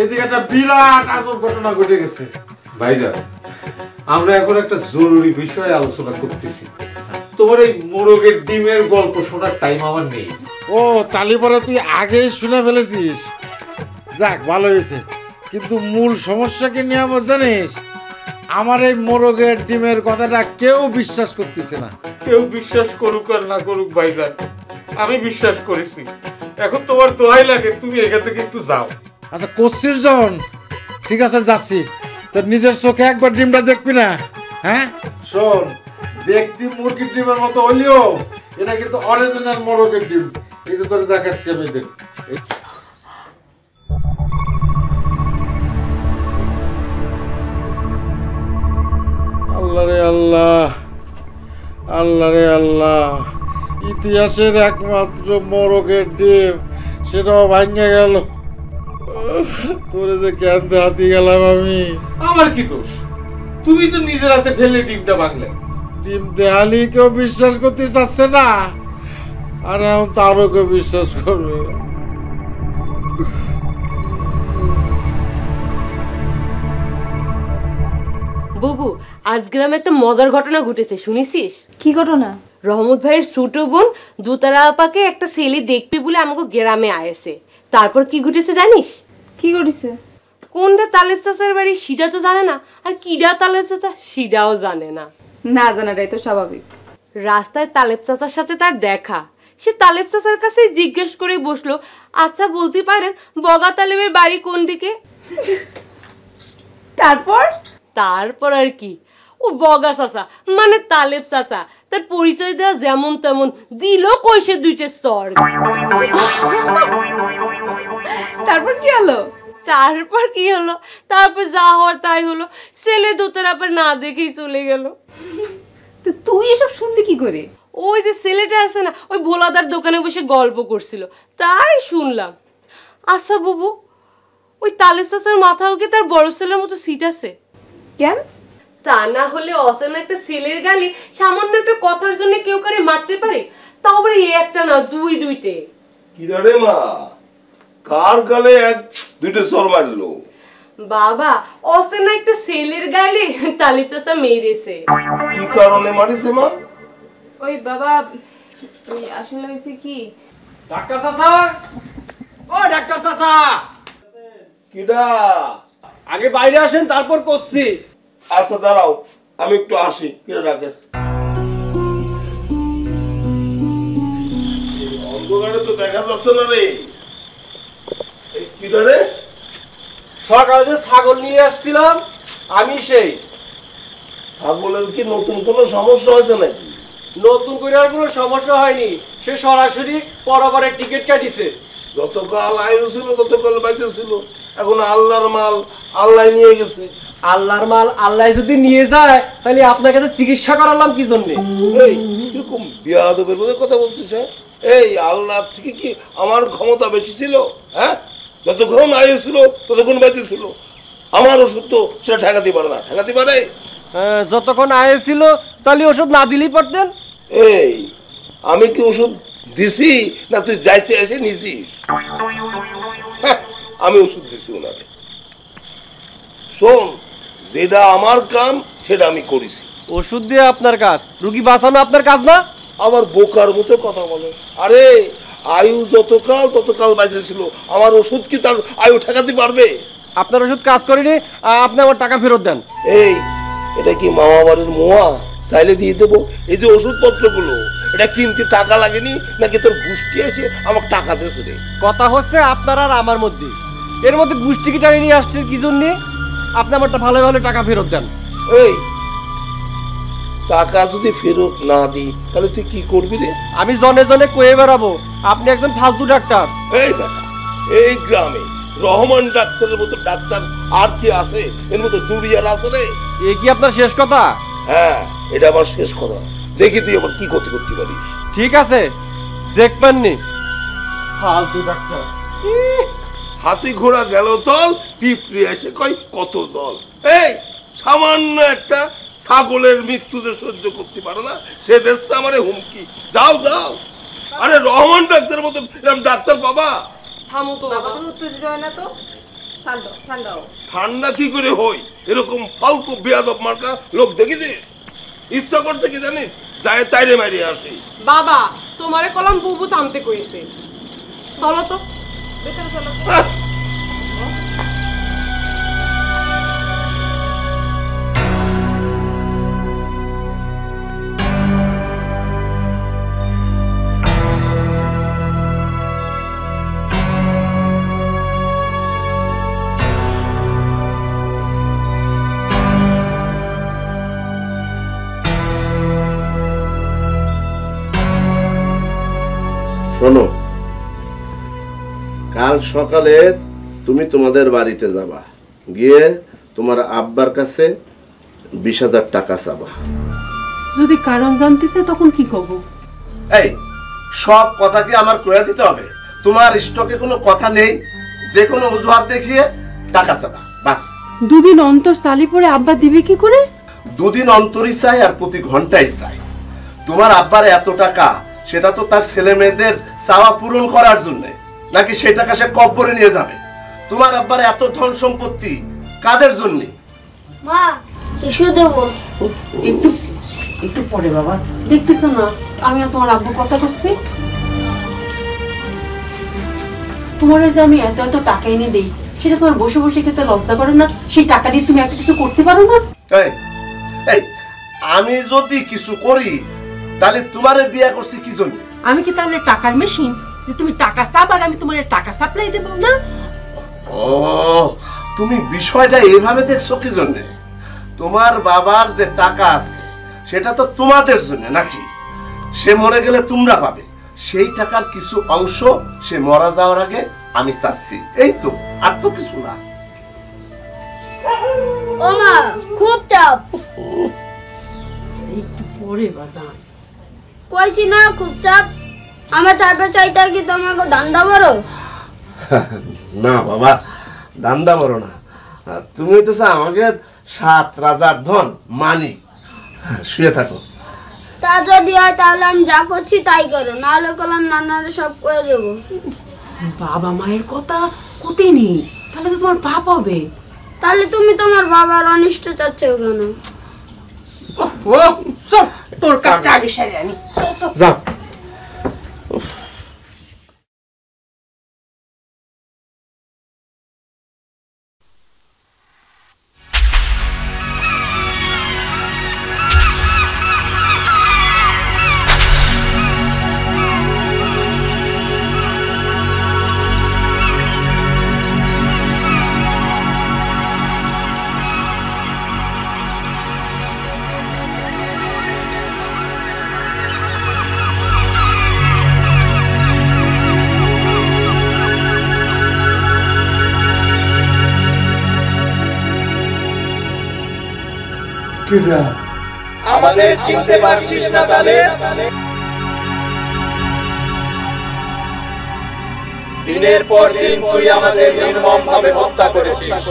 এদিকে একটা বিরাট আজব ঘটনা ঘটে গেছে। ভাইজান, আমরা এখন একটা জরুরি বিষয়ে আলোচনা করতেছি। তোমার এই মোরগের ডিমের গল্প শোনার টাইম আমার নেই। ও, তালি পরে তুই আগেই শুনে ফেলেছিস। যাক, ভালো হয়েছে। কিন্তু মূল সমস্যা কি নিয়ামত জানিস? আমার এই মোরগের ডিমের কথাটা কেউ বিশ্বাস করতেছে না। কেউ বিশ্বাস করুক আর না করুক ভাইজান, আমি বিশ্বাস করেছি। এখন তোমার দোহাই লাগে, তুমি এখান থেকে একটু যাও। আচ্ছা, করছিস যখন, ঠিক আছে, যাচ্ছি। তোর নিজের চোখে একবার ডিমটা দেখবি না? হ্যাঁ শোন, দেখতি মুরগির ডিমের মতো হলেও এটা কিন্তু অরিজিনাল মোরগের ডিম। এই যে তোর দেখাচ্ছি আমি, যে আল্লাহ রে আল্লাহ, আল্লাহ রে আল্লাহ, ইতিহাসের একমাত্র মোরগের ডিম সেটাও ভাঙে গেল। তোরে যে কেনতে হাতি গেলাম আমি। আমার কি দোষ? তুমি তো নিজের হাতে ফেলে ডিমটা ভাঙলে। ডিম দেহালি কেউ বিশ্বাস করতে চাচ্ছে না, আর এখন তারও কেউ বিশ্বাস করবে না। বুবু, আজ গ্রামে একটা মজার ঘটনা ঘটেছে, শুনেছিস? কি ঘটনা? রহমত ভাইয়ের ছোট বোন দুতারা আপাকে একটা ছেলে দেখবে বলে আমাকে গ্রামে আয়েছে। তারপর কি ঘটেছে জানিস? কি ঘটেছে? কোনটা তালেব চাচার বাড়ি সেটা তো জানে না, আর কিডা তালেব চাচা সেটাও জানে না। না জানাটাই তো স্বাভাবিক। রাস্তায় তালেব চাচার সাথে তার দেখা, সে তালেব চাচার কাছে জিজ্ঞেস করে বসলো, আচ্ছা বলতে পারেন বগা তালেবের বাড়ি কোন দিকে? তারপর তারপর আর কি, ও বগা চাচা মানে তালেব চাচা তার পরিচয় দেওয়া যেমন তেমন দিল কইসে দুইটা স্বর্গ। তারপর কি হলো? তারপর কি হলো? তারপর যা হওয়ার তাই হলো, ছেলে দুটোর আবার না দেখেই চলে গেল। তো তুই এসব শুনলি কি করে? ওই যে ছেলেটা আছে না, ওই ভোলাদার দোকানে বসে গল্প করছিল, তাই শুনলাম। আচ্ছা বুবু, ওই তালেব চাচার মাথাও কি তার বড় ছেলের মতো সিট আছে? কেন? তা না হলে অচেনা একটা ছেলের গালি সামান্য একটা কথার জন্য কেউ কারে মারতে পারে? তাও আবার একটা না, দুইটে। কি রে মা, কার গালে এক দুইটা চর মারলো? বাবা, অচেনা একটা ছেলের গালি তালেব চাচা মেরেছে। কি কারণে মারিছে মা? ওই বাবা, ওই আসলে হয়েছে কি, ডাক্তার চাচা, ও ডাক্তার চাচা, কিডা? আগে বাইরে আসেন তারপর করছি। আচ্ছা দাঁড়াও, আমি একটু আসি। কিডা ডাকেছ? অন্ধকারে তো দেখা যাচ্ছে না রে। কিডা রে? সকালে যে ছাগল নিয়ে আসছিলাম আমি, সেই ছাগলের কি নতুন কোনো সমস্যা হয়েছে নাকি? নতুন করে আর কোনো সমস্যা হয়নি, সে সরাসরি পরবারের টিকিট কাটিছে। যতকাল আয়ু ছিল ততকাল বেঁচে ছিল, এখন আল্লাহর মাল আল্লাহ নিয়ে গেছে। আল্লাহর মাল আল্লাহ যদি নিয়ে যায় তাহলে আপনার কাছে চিকিৎসা করালাম কি জন্য? এই কিরকম বিয়াদবের মধ্যে কথা বলছিস? এই আল্লাহ থেকে কি আমার ক্ষমতা বেশি ছিল? হ্যাঁ, যতক্ষণ আয়ু ছিল ততক্ষণ বেঁচে ছিল। আমার ওষুধ তো সেটা ঠেকাতে পারে না। ঠেকাতে পারে? যতক্ষণ আয় ছিল তাহলে ওষুধ না দিলেই পারতেন। এই আমি কি ওষুধ দিছি না তুই যাইতে এসে নিছিস? আমি ওষুধ দিছি ওনারে। শোন, যেটা আমার কাম সেটা আমি করেছি। ওষুধ দিয়ে আপনার কাজ, রুগী বাঁচানো আপনার কাজ না? আবার বোকার মতো কথা বলে। আরে আয়ু যতকাল ততকাল বেঁচে ছিল, আমার ওষুধ কি তার আয়ু ঠেকাতে পারবে? আপনার ওষুধ কাজ করেনি, আপনি আমার টাকা ফেরত দেন। এই এটা কি মামা বাড়ির মোয়া? চাইলে দিয়ে দেবো। এই যে ওষুধপত্রগুলো, এটা কিনতে টাকা লাগেনি নাকি তোর গোষ্ঠী এসে আমাকে টাকা দিয়েছে রে? কথা হচ্ছে আপনার আর আমার মধ্যে, এর মধ্যে গোষ্ঠী কি টানি নিয়ে আসছে কি জন্য? আপনি আমারটা ভালো ভালো টাকা ফেরত দেন। এই টাকা যদি ফেরত না দিই তাহলে তুই কি করবি রে? আমি জনে জনে কয়ে বেড়াবো আপনি একজন ফালতু ডাক্তার। এই বেটা, এই গ্রামে রহমান ডাক্তারের মতো ডাক্তার আর কি আছে? এর মতো জুরিয়ার আছে রে? এ কি আপনার শেষ কথা? হ্যাঁ, এটা আমার শেষ কথা। দেখি তুই আবার কি ক্ষতি করতে পারিস। ঠিক আছে, দেখবেননি। ফালতু ডাক্তার। হাতি ঘোড়া গেল তল, পিঁপড়ে এসে কয় কত জল। এই সামান্য একটা ছাগলের মৃত্যু যে সহ্য করতে পারো না, সে দেখছে আমারে হুমকি। যাও যাও। আরে রহমান ডাক্তারের মতো এরকম ডাক্তার বাবা। থামো তো বাবা, তুমি উত্তর দিতে হয় না তো। ঠান্ডা ঠান্ডাও। ঠান্ডা কি করে হই? এরকম ফালতু বেয়াদব মার্কা লোক দেখেছিস? ইচ্ছা করছে কি জানিস, যায় তাইরে মারিয়ে আসি। বাবা, তোমারে কলম বুবু থামতে কইছে। চলো তো ভেতরে চলো। শোনো, কাল সকালে তুমি তোমাদের বাড়িতে যাবা, গিয়ে তোমার আব্বার কাছে 20,000 টাকা চাবা। যদি কারণ জানতেছে তখন কি করব? এই সব কথা কি আমার কয়ে দিতে হবে? তোমার স্টকে কোনো কথা নেই, যে কোনো অজুহাত দেখিয়ে টাকা চাবা, বাস। দুদিন অন্তর চালি পরে আব্বা দিবে কি করে? দুদিন অন্তরই চাই আর প্রতি ঘন্টায় চাই। তোমার আব্বার এত টাকা, সেটা তো তার ছেলে মেয়েদের চাওয়া পূরণ করার জন্য, নাকি সেই টাকা সে কব্বরে নিয়ে যাবে? তোমার আব্বার এত ধন সম্পত্তি কাদের জন্য? মা, কিছু দেব একটু একটু পরে বাবা, দেখতেছ না আমি আর তোমার আব্বু কথা করছি। তোমার যে আমি এত এত টাকা এনে দেই, সেটা তোমার বসে বসে খেতে লজ্জা করে না? সেই টাকা দিয়ে তুমি একটা কিছু করতে পারো না? আমি যদি কিছু করি তাহলে তোমারে বিয়ে করছি কি জন্য? আমি কি তাহলে টাকার মেশিন যে তুমি টাকা চাপ আর আমি তোমার টাকা সাপ্লাই দেব না? ও, তুমি বিষয়টা এইভাবে দেখছো কি জন্য? তোমার বাবার যে টাকা আছে সেটা তো তোমাদের জন্য নাকি? সে মরে গেলে তোমরা পাবে, সেই টাকার কিছু অংশ সে মারা যাওয়ার আগে আমি চাচ্ছি, এই তো, আর তো কিছু না। ও মা, খুব চাপ। একটু পরে বাজান। কইছি না খুব চাপ। আমার চাপের চাইতে কি তোমাকে ধান্দা বড়? না বাবা, ধান্দা বড় না। তুমি তো আমাকে 7 রাজার ধন মানি। শুয়ে থাকো। তা যদি হয় তাহলে আমি যা করছি তাই করো, নাহলে কলাম নানারে সব করে দেবো। বাবা মায়ের কথা কোথায় নেই, তাহলে তো তোমার পাপ হবে। তাহলে তুমি তোমার বাবার অনিষ্ট চাচ্ছ কেন? তোর কাজটা আগে সেরে আনি। যাও। আমাদের চিনতে পারছিস না তাহলে? দিনের পর দিন তুই আমাদের নির্মমভাবে হত্যা করেছিস।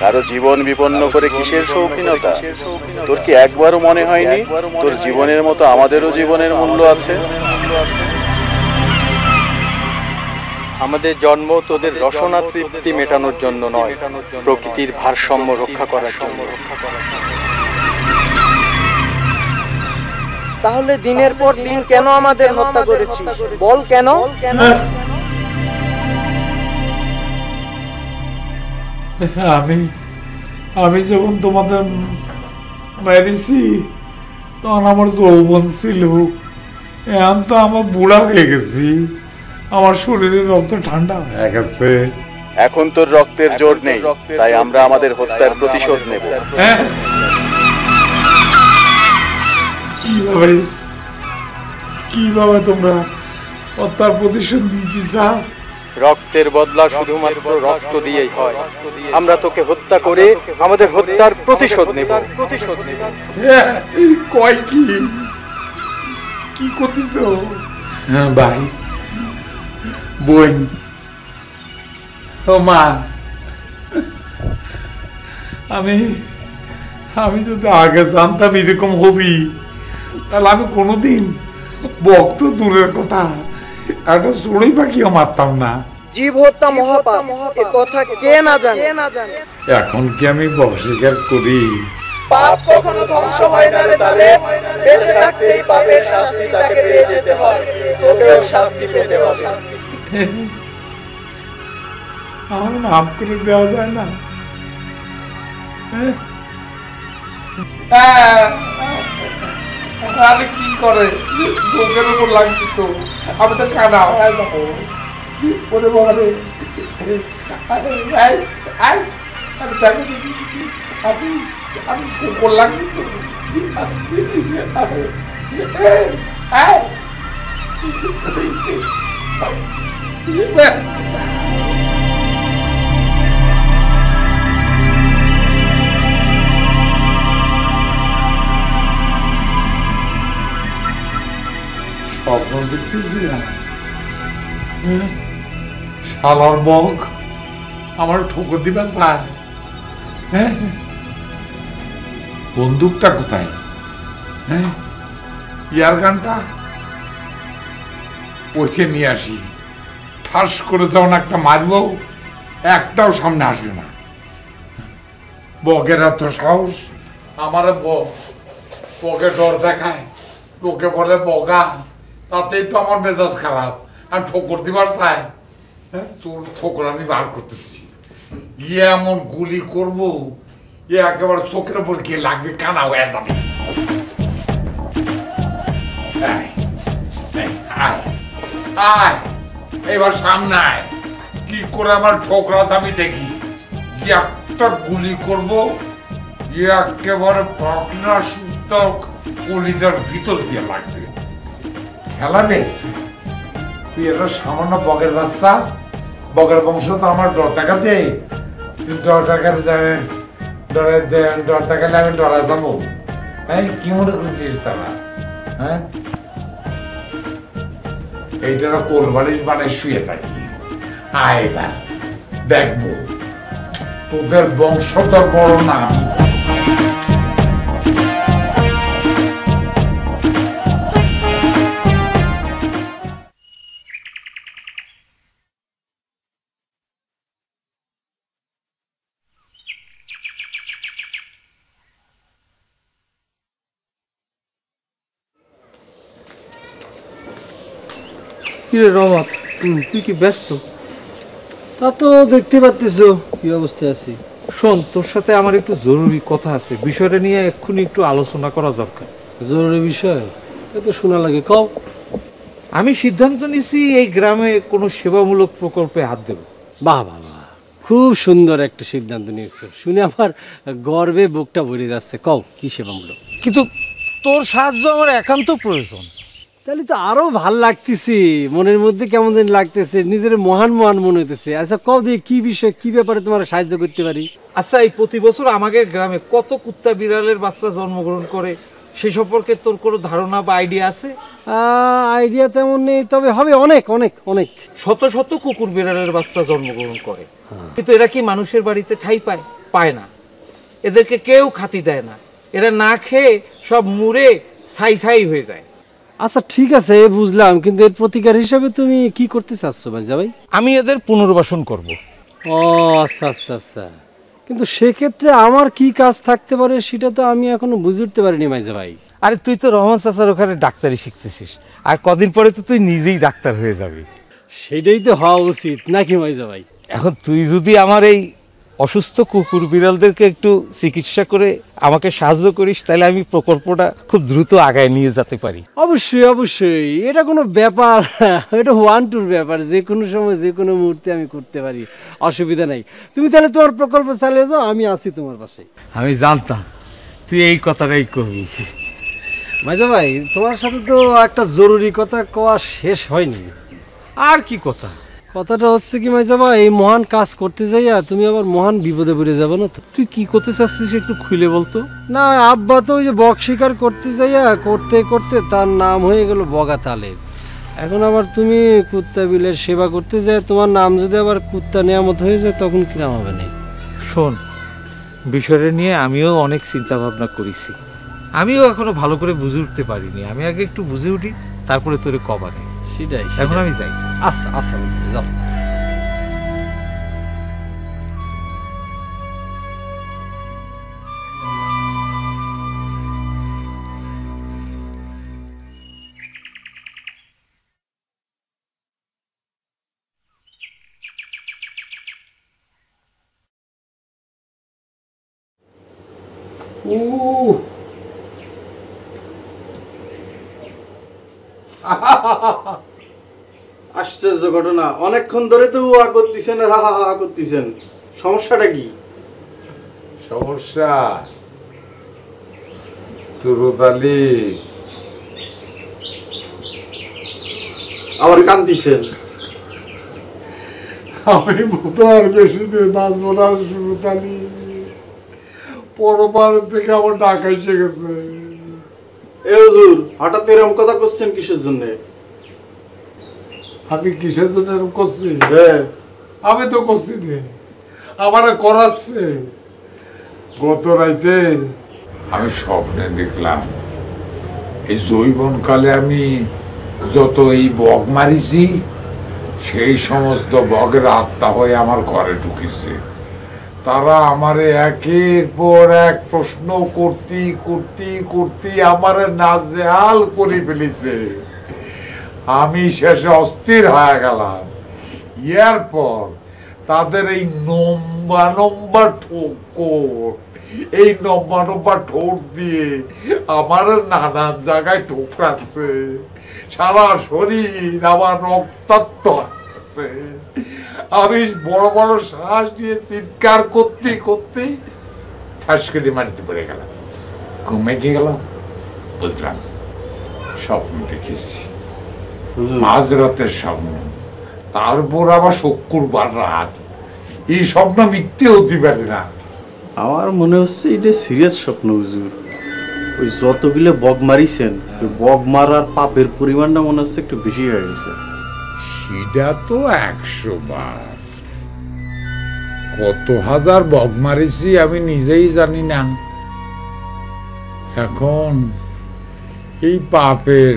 কারো জীবন বিপন্ন করে কিসের শৌখিনতা? তোর কি একবারও মনে হয়নি তোর জীবনের মতো আমাদেরও জীবনের মূল্য আছে? আমাদের জন্ম তোদের রসনা তৃপ্তি মেটানোর জন্য নয়, প্রকৃতির ভারসাম্য রক্ষা করার জন্য। তাহলে দিনের পর দিন কেন আমাদের হত্যা করেছিস? বল কেন? আমি যখন তোমাদের মেরেছি তখন আমার যৌবন ছিল, এখন তো আমার বুড়া হয়ে গেছি, আমার শরীরের রক্ত ঠান্ডা হয়ে গেছে। এখন তোর রক্তের জোর নেই, তাই আমরা আমাদের হত্যার প্রতিশোধ নেব। কিভাবে তোমরা হত্যার প্রতিশোধ নিতে চাও? রক্তের বদলা শুধুমাত্র রক্ত দিয়েই হয়। আমরা তোকে হত্যা করে আমাদের হত্যার প্রতিশোধ নেব। কয় কি করতেছ? ভাই, বোন, ও মা, আমি যদি আগে জানতাম এরকম হবি, তাহলে আমি কোনোদিন বক্ত দূরের কথা একটা চড়ুই পাখিও মারতাম না। জীব হত্যা মহাপাপ, এ কথা কে না জানে? এখন কি আমি অস্বীকার করি? পাপ কখনো ধ্বংস হয় না রে তালে, বেঁচে থাকতেই পাপের শাস্তি তাকে পেয়ে যেতে হয়, তোকেও শাস্তি পেতে হবে। আমার মাফ করে দেওয়া যায় না? আরে কি করে, চোখের উপর লাগছে তো, আমি তো কানা হয়ে যাবো। ওরে বাবারে, আমি ঠোকর লাগছি তো। স্বপ্ন দেখতেছিলাম শালার বক আমার ঠোকর দিবা চায়। হ্যাঁ, বন্দুকটা কোথায়? হ্যাঁ, ইয়ার গানটা ওইটা নিয়ে আসি, ঠাস করে যখন একটা মারবো, একটাও সামনে আসবে না। বগের এত সাহস আমার বগে ডর দেখায়, লোকে বলে বগা, তাতেই তো আমার মেজাজ খারাপ। আমি ঠোকর দিবার চাই, তোর ঠোকর আমি বার করতেছি। ইয়ে এমন গুলি করবো, ইয়ে একেবারে চোখের উপর গিয়ে লাগবে, কানা হয়ে যাবে। আয় এবার সামনে আয়, কি করে আমার ঠোকরাস আমি দেখি। একটা গুলি করব, একেবারে পাকনা সুতা কলিজার ভিতর দিয়ে লাগবে। খেলা বেশ, তুই একটা সামান্য বগের বাচ্চা, বগের বংশ তো আমার ডর দেখাতে, তুই ডর দেখালে আমি ডরা যাবো? হ্যাঁ, কি মনে করছিস তারা? হ্যাঁ, এইটা কোল বালিশ বানায় শুয়ে থাকি। আয় এবার দেখবো তোদের বংশ তো বড় না। কিরে রহমত, তুই কি ব্যস্ত? তা তো দেখতে পাচ্ছিস কি অবস্থায় আছি। শোন, তোর সাথে আমার একটু জরুরি কথা আছে, বিষয়টা নিয়ে এক্ষুনি একটু আলোচনা করা দরকার। জরুরি বিষয়? তো শোনা লাগে, কও। আমি সিদ্ধান্ত নিছি এই গ্রামে কোনো সেবামূলক প্রকল্পে হাত দেব। বাহ বাহ বাহ, খুব সুন্দর একটা সিদ্ধান্ত নিয়েছো, শুনে আমার গর্বে বুকটা ভরে যাচ্ছে। কও, কি সেবামূলক? কিন্তু তোর সাহায্য আমার একান্ত প্রয়োজন। তাহলে তো আরো ভাল লাগতেছে, মনের মধ্যে কেমন যেন লাগতেছে, নিজের মহান মহান মনে হইতেছে। আচ্ছা কও দিয়ে কি বিষয়, কি ব্যাপারে তোমার সাহায্য করতে পারি? আচ্ছা, এই প্রতি বছর আমাদের গ্রামে কত কুত্তা বিড়ালের বাচ্চা জন্মগ্রহণ করে, সে সম্পর্কে তোর কোনো ধারণা বা আইডিয়া আছে? আইডিয়া তেমন নেই, তবে হবে অনেক অনেক অনেক। শত শত কুকুর বিড়ালের বাচ্চা জন্মগ্রহণ করে, কিন্তু এরা কি মানুষের বাড়িতে ঠাঁই পায়? পায় না। এদেরকে কেউ খাতি দেয় না, এরা না খেয়ে সব মুড়ে ছাই ছাই হয়ে যায়। আচ্ছা ঠিক আছে, বুঝলাম, কিন্তু এর প্রতিকার হিসাবে তুমি কি করতে চাচ্ছ ভাইজা ভাই? আমি এদের পুনর্বাসন করব। ও আচ্ছা আচ্ছা আচ্ছা, কিন্তু সেক্ষেত্রে আমার কি কাজ থাকতে পারে সেটা তো আমি এখনো বুঝে উঠতে পারিনি ভাইজা ভাই। আরে তুই তো রহমান চাচার ওখানে ডাক্তারি শিখতেছিস, আর কদিন পরে তো তুই নিজেই ডাক্তার হয়ে যাবি। সেটাই তো হওয়া উচিত নাকি ভাইজা ভাই? এখন তুই যদি আমার এই অসুস্থ কুকুর বিড়ালদেরকে একটু চিকিৎসা করে আমাকে সাহায্য করিস, তাহলে আমি প্রকল্পটা খুব দ্রুত আগায় নিয়ে যেতে পারি। অবশ্যই অবশ্যই, এটা কোনো ব্যাপার, এটা ওয়ান টুর ব্যাপার, যে কোনো সময় যে কোনো মুহূর্তে আমি করতে পারি, অসুবিধা নাই। তুমি তাহলে তোমার প্রকল্প চালিয়ে যাও, আমি আছি তোমার পাশে। আমি জানতাম তুই এই কথাটাই কবি। ভাইজা ভাই, তোমার সাথে তো একটা জরুরি কথা কওয়া শেষ হয়নি। আর কি কথা? কথাটা হচ্ছে কি ভাইজা ভাই, এই মহান কাজ করতে যাইয়া তুমি আবার মহান বিপদে পড়ে যাবে না তো? তুই কি করতে চাচ্ছিস একটু খুলে বলতো। না, আব্বা তো ওই যে বক শিকার করতে যাইয়া করতে করতে তার নাম হয়ে গেল বগা তালেব। এখন আবার তুমি কুত্তা বিলের সেবা করতে যায়, তোমার নাম যদি আবার কুত্তা নেয়ামত হয়ে যায়, তখন কিরাম হবে না? শোন, বিষয়টা নিয়ে আমিও অনেক চিন্তা ভাবনা করেছি, আমিও এখনো ভালো করে বুঝে উঠতে পারিনি। আমি আগে একটু বুঝে উঠি, তারপরে তোরে কবারে। সেটাই, এখন আমি যাই। আচ্ছা আচ্ছা, যাও। আশ্চর্য ঘটনা, অনেকক্ষণ ধরে তো উয়া করতেছেন আর হা হা করতেছেন, সমস্যাটা কি? সমস্যা সুরতালি আবার কান্দিছেন। আমি মতো আর বেশি দিন বাঁচবো না সুরতালি, পরপার থেকে আমার ডাকা এসে গেছে। এ হুজুর, হঠাৎ এরকম কথা করছেন কিসের জন্য? আমি কিসের জন্য এরকম করছি? আমি তো করছি নে, আমারে করাচ্ছে। গত রাইতে আমি স্বপ্নে দেখলাম এই যৌবনকালে আমি যত এই বগ মারিছি, সেই সমস্ত বগের আত্মা হয়ে আমার ঘরে ঢুকিছে। তারা আমারে একের পর এক প্রশ্ন করতে করতে করতে আমারে নাজেহাল করে ফেলেছে। আমি শেষে অস্থির হয়ে গেলাম। এরপর তাদের এই লম্বা লম্বা ঠোকর, এই লম্বা লম্বা ঠোঁট দিয়ে আমার নানান জায়গায় ঠোকরাচ্ছে। সারা শরীর আমার রক্তাক্ত আছে। আমি বড় বড় শ্বাস দিয়ে চিৎকার করতে করতে ঠাস কেটে মাটিতে পড়ে গেলাম। ঘুমে গিয়ে গেলাম, বুঝলাম স্বপ্ন দেখেছি, মাঝরাতের স্বপ্ন, তারপর আবার শুক্রবার রাত। এই স্বপ্ন মিথ্যে হতে পারে না। আমার মনে হচ্ছে এটা সিরিয়াস স্বপ্ন হুজুর। ওই যতগুলো বগ মারিছেন, ওই বগ মারার পাপের পরিমাণটা মনে হচ্ছে একটু বেশি হয়ে গেছে। সেটা তো 100 বার। কত হাজার বগ মারিছি আমি নিজেই জানি না। এখন এই পাপের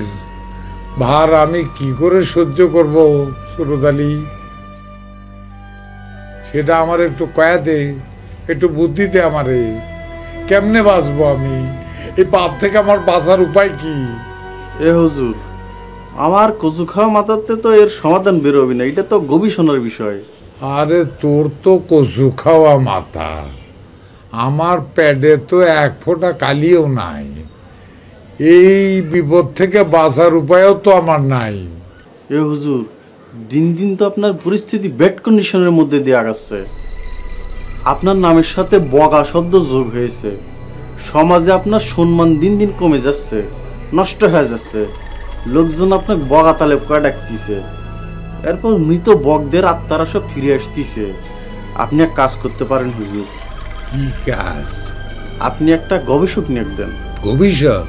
ভার আমি কি করে সহ্য করব সুরত আলী? সেটা আমার একটু কয়া দে, একটু বুদ্ধি দে আমারে। কেমনে বাঁচবো আমি? এই পাপ থেকে আমার বাঁচার উপায় কি? এ হুজুর, আমার কচু খাওয়া মাথাতে তো এর সমাধান বেরোবে না, এটা তো গবেষণার বিষয়। আরে তোর তো কচু খাওয়া মাথা, আমার প্যাডে তো 1 ফোঁটা কালিও নাই। এই বিপদ থেকে বাঁচার উপায়ও তো আমার নাই। এ হুজুর, দিন দিন তো আপনার পরিস্থিতি ব্যাড কন্ডিশনের মধ্যে দিয়ে আগাচ্ছে। আপনার নামের সাথে বগা শব্দ যোগ হয়েছে। সমাজে আপনার সম্মান দিন দিন কমে যাচ্ছে, নষ্ট হয়ে যাচ্ছে। লোকজন আপনাকে বগা তালেব করে ডাকতেছে। এরপর মৃত বগদের আত্মারা সব ফিরে আসতেছে। আপনি এক কাজ করতে পারেন হুজুর। কি কাজ? আপনি একটা গবেষক নিয়োগ দেন। গবেষক?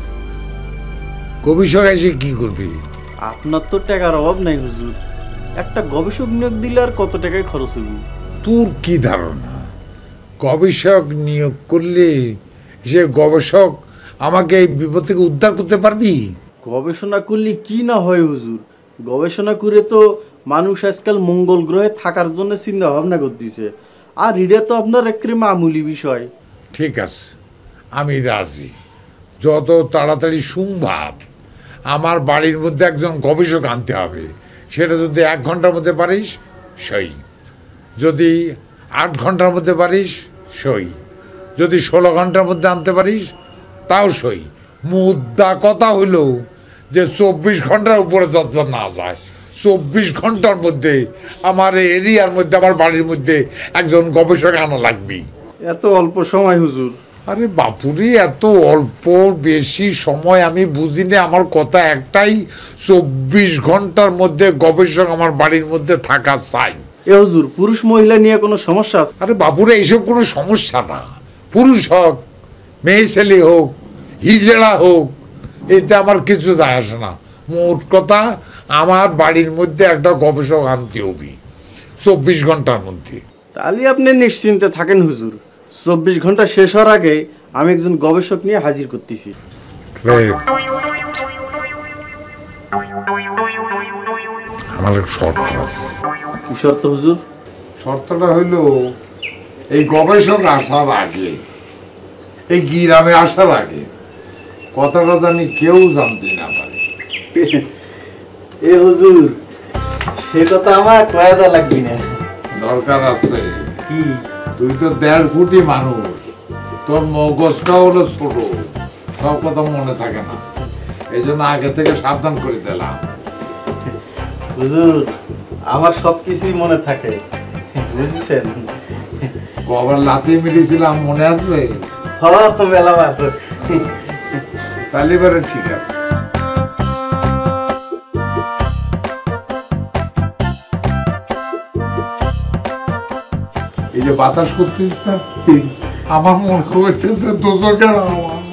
গবেষক এসে কি করবি? আপনার তো টাকার অভাব নাই হুজুর, একটা গবেষক নিয়োগ দিলে আর কত টাকায় খরচ হবে? তোর কি ধারণা গবেষক নিয়োগ করলে সে গবেষক আমাকে এই বিপদ থেকে উদ্ধার করতে পারবি? গবেষণা করলে কি না হয় হুজুর, গবেষণা করে তো মানুষ আজকাল মঙ্গল গ্রহে থাকার জন্য চিন্তা ভাবনা করতেছে। আর এটা তো আপনার একটি মামুলি বিষয়। ঠিক আছে, আমি রাজি। যত তাড়াতাড়ি সম্ভব আমার বাড়ির মধ্যে একজন গবেষক আনতে হবে। সেটা যদি 1 ঘন্টার মধ্যে পারিস সই, যদি 8 ঘন্টার মধ্যে পারিস সই, যদি 16 ঘন্টার মধ্যে আনতে পারিস তাও সই। মুদ্রা কথা হইল যে 24 ঘন্টার উপরে যত না যায়, 24 ঘন্টার মধ্যে আমার এরিয়ার মধ্যে, আমার বাড়ির মধ্যে একজন গবেষক আনা লাগবে। এত অল্প সময় হুজুর? আরে বাপুরি, এত অল্প বেশি সময় আমি বুঝি না। আমার কথা একটাই, 24 ঘন্টার মধ্যে গবেষক আমার বাড়ির মধ্যে থাকা চাই। এ হুজুর, পুরুষ মহিলা নিয়ে কোনো সমস্যা আছে? আরে বাপুরে, এইসব কোনো সমস্যা না। পুরুষ হোক, মেয়ে ছেলে হোক, হিজড়া হোক, এতে আমার কিছু যায় আসে না। মোট কথা আমার বাড়ির মধ্যে একটা গবেষক আনতে হবে 24 ঘন্টার মধ্যে। তাহলে আপনি নিশ্চিন্তে থাকেন হুজুর, 24 ঘন্টা শেষ হওয়ার আগে আমি একজন গবেষক নিয়ে হাজির করতেছি। আমার শর্ত আছে। কি শর্ত হুজুর? শর্তটা হইল, এই গবেষক আসার আগে, এই গ্রামে আসার আগে কথাটা জানি কেউ জানতে না পারে। এ হুজুর, সে কথা আমার কয়াদা লাগবে না। দরকার আছে। কি? তুই তো 1.5 ফুটি মানুষ, তোর মগজটা হলো ছোট, সব কথা মনে থাকে না। এই জন্য আগে থেকে সাবধান করে দিলাম। হুজুর, আমার সবকিছুই মনে থাকে, বুঝছেন? কবার লাথি মেরেছিলাম মনে আছে? মেলাবার। তাহলে এবারে ঠিক আছে। এই যে বাতাস করতেছিস না, আমার মনে হইতেছে দোজকের আওয়াজ।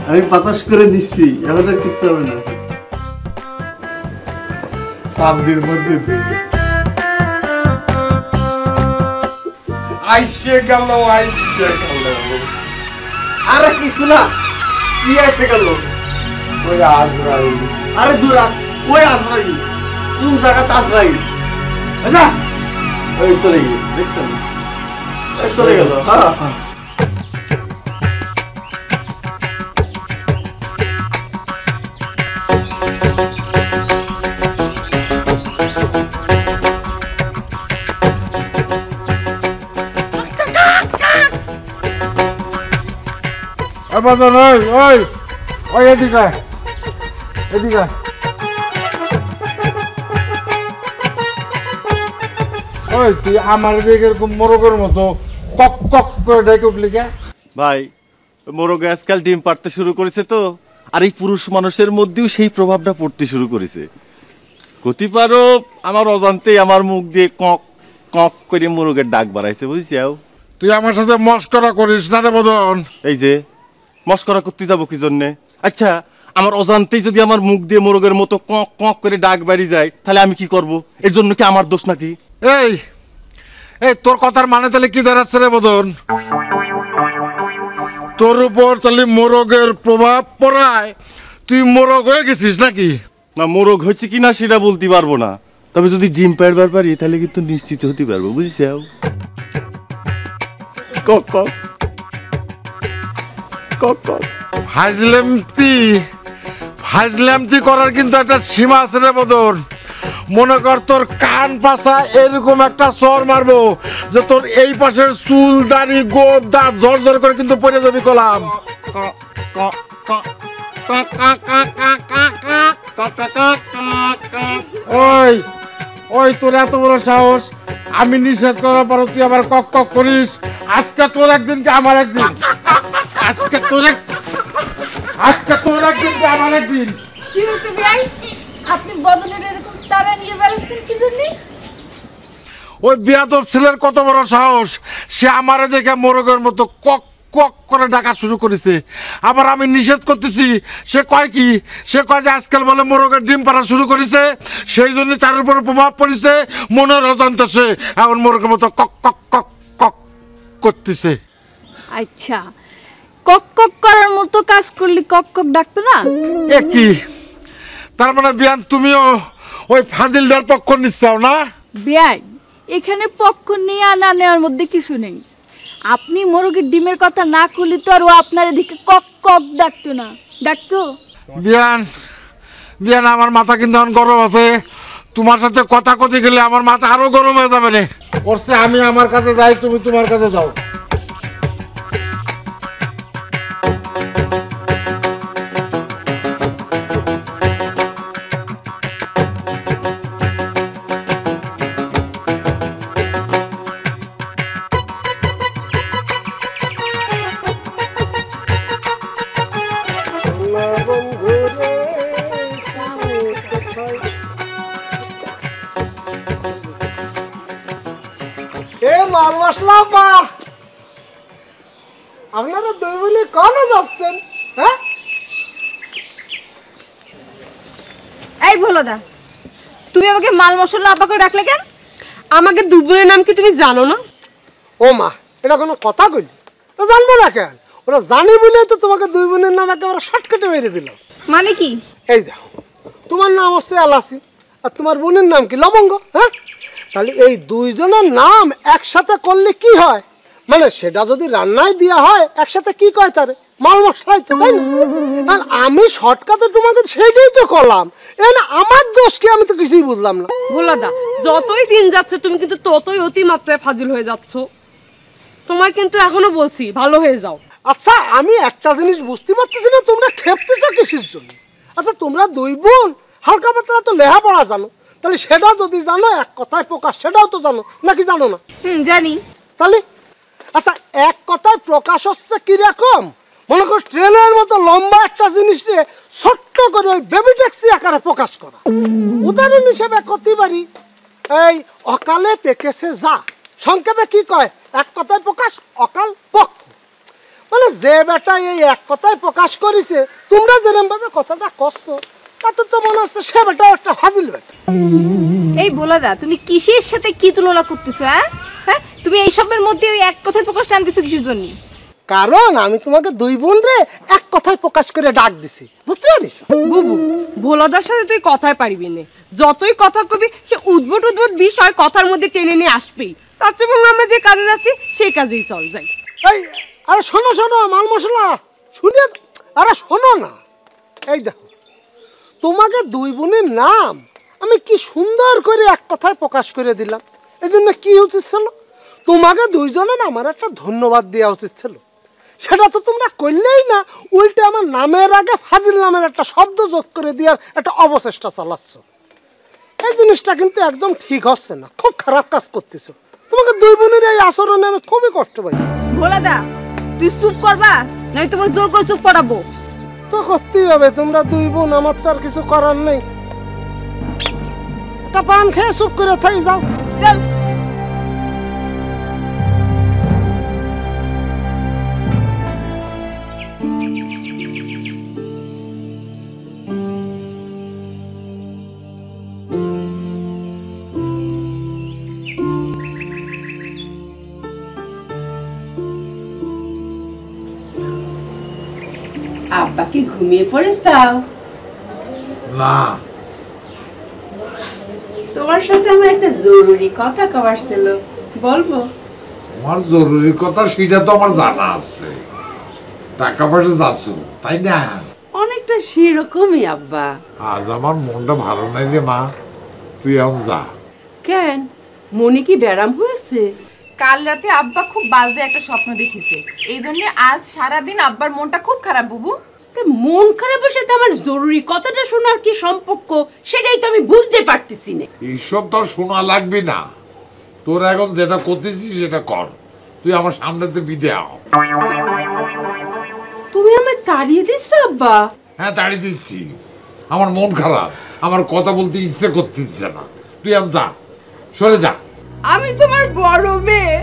আমি বাতাস করে দিচ্ছি, এখন আর কিছু হবে না। শান্তির মধ্যে আইসে গেল, আইসে গেল। আরে কিছু না, কি এসে গেল? ওই আজরাইল। আরে দূরা, ওই আজরাইল কোন জায়গাতে? আজরাইল আচ্ছা ওই চলে গেছে, দেখছেন? চলে গেল। হ্যাঁ বাদন, ওই ওই ওই এদিকে এদিকে। ওই তুই আমার দিকে এরকম মোরগের মতো কক কক করে ডেকে উঠলি কে? ভাই মোরগ আজকাল ডিম পাড়তে শুরু করেছে তো, আর এই পুরুষ মানুষের মধ্যেও সেই প্রভাবটা পড়তে শুরু করেছে। কতিপারও আমার অজান্তেই আমার মুখ দিয়ে কক কক করে মোরগের ডাক বাড়াইছে, বুঝছিস? তুই আমার সাথে মস্করা করিস না রে বদন। এই যে মস্করা করতে যাবো কি জন্যে? আচ্ছা আমার অজান্তেই যদি আমার মুখ দিয়ে মোরগের মতো কক কক করে ডাক বাড়ি যায় তাহলে আমি কি করব? এর জন্য কি আমার দোষ নাকি? এই এই তোর কথার মানে তাহলে কি দাঁড়াচ্ছে রে বদন? তোর উপর তাহলে মোরগের প্রভাব পড়ায় তুই মোরগ হয়ে গেছিস নাকি? না, মোরগ হয়েছে কিনা সেটা বলতে পারবো না, তবে যদি ডিম পাড়বার পারি তাহলে কিন্তু নিশ্চিত হতে পারবো, বুঝছিস? কক কক কক কক। ফাজলামতি করার কিন্তু একটা সীমা আছে রে বদন। মনে কর তোর কান পাশা এরকম একটা চর মারবো যে তোর এই পাশের চুল দাড়ি গোপ দাঁত ঝরঝর করে কিন্তু পড়ে যাবি কলাম। ওই ওই তোর এত বড় সাহস, আমি নিষেধ করার পর তুই আবার কক কক করিস। আজকে তোর একদিন কি আমার একদিন, আজকে তোর একদিন কি আমার একদিন। কি হয়েছে ভাই, আপনি বদনের এরকম তারা নিয়ে বেড়াচ্ছেন কি জন্য? ওই বিয়াদব ছেলের কত বড় সাহস, সে আমারে দেখে মোরগের মতো কক কক করে ডাকা শুরু করেছে। আবার আমি নিষেধ করতেছি, সে কয় কি? সে কয় যে আজকাল বলে মোরগের ডিম পাড়া শুরু করেছে, সেই জন্য তার উপর প্রভাব পড়েছে, মনের অজান্তে সে এখন মোরগের মতো কক কক কক কক করতেছে। আচ্ছা, কক কক করার মতো কাজ করলে কক কক ডাকবে না? এ কি তার মানে বিয়ান তুমিও ওই ফাজিলদার পক্ষ নিচ্ছাও না? বিয়াই, এখানে পক্ষ নিয়ে না নেওয়ার মধ্যে কিছু নেই। আপনি মোরগের ডিমের কথা না করলে তো আর ও আপনার এদিকে কক কক ডাকতো না, ডাকতো? বিয়ান বিয়ান আমার মাথা কিন্তু এখন গরম আছে। তোমার সাথে কথা কথি গেলে আমার মাথা আরো গরম হয়ে যাবে না। করছে আমি আমার কাছে যাই, তুমি তোমার কাছে যাও। মাল মশলা পা আপনারা দুই বোনে কনে যাচ্ছেন? হ্যাঁ এই ভোলাদা, তুমি আমাকে মাল মশলা আপা করে ডাকলে কেন? আমাকে দুই বোনের নাম কি তুমি জানো না? ও মা, এটা কোনো কথা কইলি? তো জানবো না কেন? ওরা জানি বলে তো তোমাকে দুই বোনের নাম একেবারে শর্টকাটে মেরে দিল। মানে কি? এই দেখো, তোমার নাম হচ্ছে এলাচি আর তোমার বোনের নাম কি লবঙ্গ। হ্যাঁ, তাহলে এই দুইজনের নাম একসাথে করলে কি হয়? মানে সেটা যদি রান্নায় দেওয়া হয় একসাথে কি কয় তারে? মাল মশলাই তো, তাই না? আর আমি শর্টকাটে তোমাকে সেটাই তো করলাম। না আমার দোষ কি? আমি তো কিছুই বুঝলাম না। ভোলাদা, যতই দিন যাচ্ছে তুমি কিন্তু ততই অতিমাত্রায় ফাজিল হয়ে যাচ্ছ। তোমার কিন্তু এখনো বলছি ভালো হয়ে যাও। আচ্ছা, আমি একটা জিনিস বুঝতে পারতেছি না, তোমরা খেপতেছ কিসের জন্য? আচ্ছা, তোমরা দুই বোন হালকা পাতলা তো লেখাপড়া জানো, তাহলে সেটা যদি জানো এক কথায় প্রকাশ সেটাও তো জানো, নাকি জানো না? জানি। তাহলে আচ্ছা, এক কথায় প্রকাশ হচ্ছে কিরকম? মনে করো ট্রেনের মতো লম্বা একটা জিনিস নিয়ে ছোট্ট করে ওই বেবি ট্যাক্সি আকারে প্রকাশ করা। উদাহরণ হিসেবে করতে পারি, এই অকালে পেকেছে যা, সংক্ষেপে কি কয়? এক কথায় প্রকাশ, অকাল পক্ষ। মানে যে বেটা এই এক কথায় প্রকাশ করেছে, তোমরা যেরকম ভাবে কথাটা করছো তাতে তো মনে হচ্ছে সে বেটা একটা ফাজিল বেটা। এই ভোলাদা, তুমি কিসের সাথে কি তুলনা করতেছো? হ্যাঁ, তুমি এই সবের মধ্যে ওই এক কথায় প্রকাশ টানতেছো কিসের জন্য? কারণ আমি তোমাকে দুই বোন রে এক কথায় প্রকাশ করে ডাক দিছি, বুঝতে পারিস? বুবু, ভোলাদার সাথে তুই কথাই পারবি না। যতই কথা কবি সে উদ্ভট উদ্ভট বিষয় কথার মধ্যে টেনে নিয়ে আসবেই। তার চেয়ে বরং আমরা যে কাজে যাচ্ছি সেই কাজেই চল যাই। এই আরে শোনো শোনো মাল মশলা শুনে, আরে শোনো না, এই দেখো তোমাকে দুই বোনের নাম আমি কি সুন্দর করে এক কথায় প্রকাশ করে দিলাম। এই জন্য কি উচিত ছিল, তোমাকে দুইজনের আমার একটা ধন্যবাদ দেওয়া উচিত ছিল। সেটা তো তোমরা করলেই না, উল্টে আমার নামের আগে ফাজিল নামের একটা শব্দ যোগ করে দেওয়ার একটা অবচেষ্টা চালাচ্ছ। এই জিনিসটা কিন্তু একদম ঠিক হচ্ছে না, খুব খারাপ কাজ করতেছো। তোমাকে দুই বোনের এই আচরণে আমি খুবই কষ্ট পাইছি। ভোলাদা তুই চুপ করবা, না তোমার জোর করে চুপ করাবো? তো করতেই হবে, তোমরা দুই বোন, আমার তো আর কিছু করার নেই। একটা পান খেয়ে চুপ করে থাই যাও, চল। আব্বা কি ঘুমিয়ে পড়েছাও? না, তোমার সাথে আমার একটা জরুরি কথা কবার ছিল, বলবো? আমার জরুরি কথা সেটা তো আমার জানা আছে, টাকা পয়সা যাচ্ছ তাই না? অনেকটা সেরকমই আব্বা। আজ আমার মনটা ভালো নাই রে মা, তুই এখন যা। কেন, মনে কি ব্যারাম হয়েছে? কাল রাতে আব্বা খুব বাজে একটা স্বপ্ন দেখেছে, এই জন্য আজ সারাদিন আব্বার মনটা খুব খারাপ। বুবু মন খারাপের সাথে আমার জরুরি কথাটা শোনার কি সম্পর্ক, সেটাই তো আমি বুঝতে পারতেছি না। এইসব তোর শোনা লাগবে না, তোর এখন যেটা করতেছিস সেটা কর। তুই আমার সামনেতে বিদে আও। তুমি আমায় তাড়িয়ে দিচ্ছ আব্বা? হ্যাঁ তাড়িয়ে দিচ্ছি, আমার মন খারাপ, আমার কথা বলতে ইচ্ছে করতেছে না। তুই এখন যা, সরে যা। আমি তোমার বড় মেয়ে,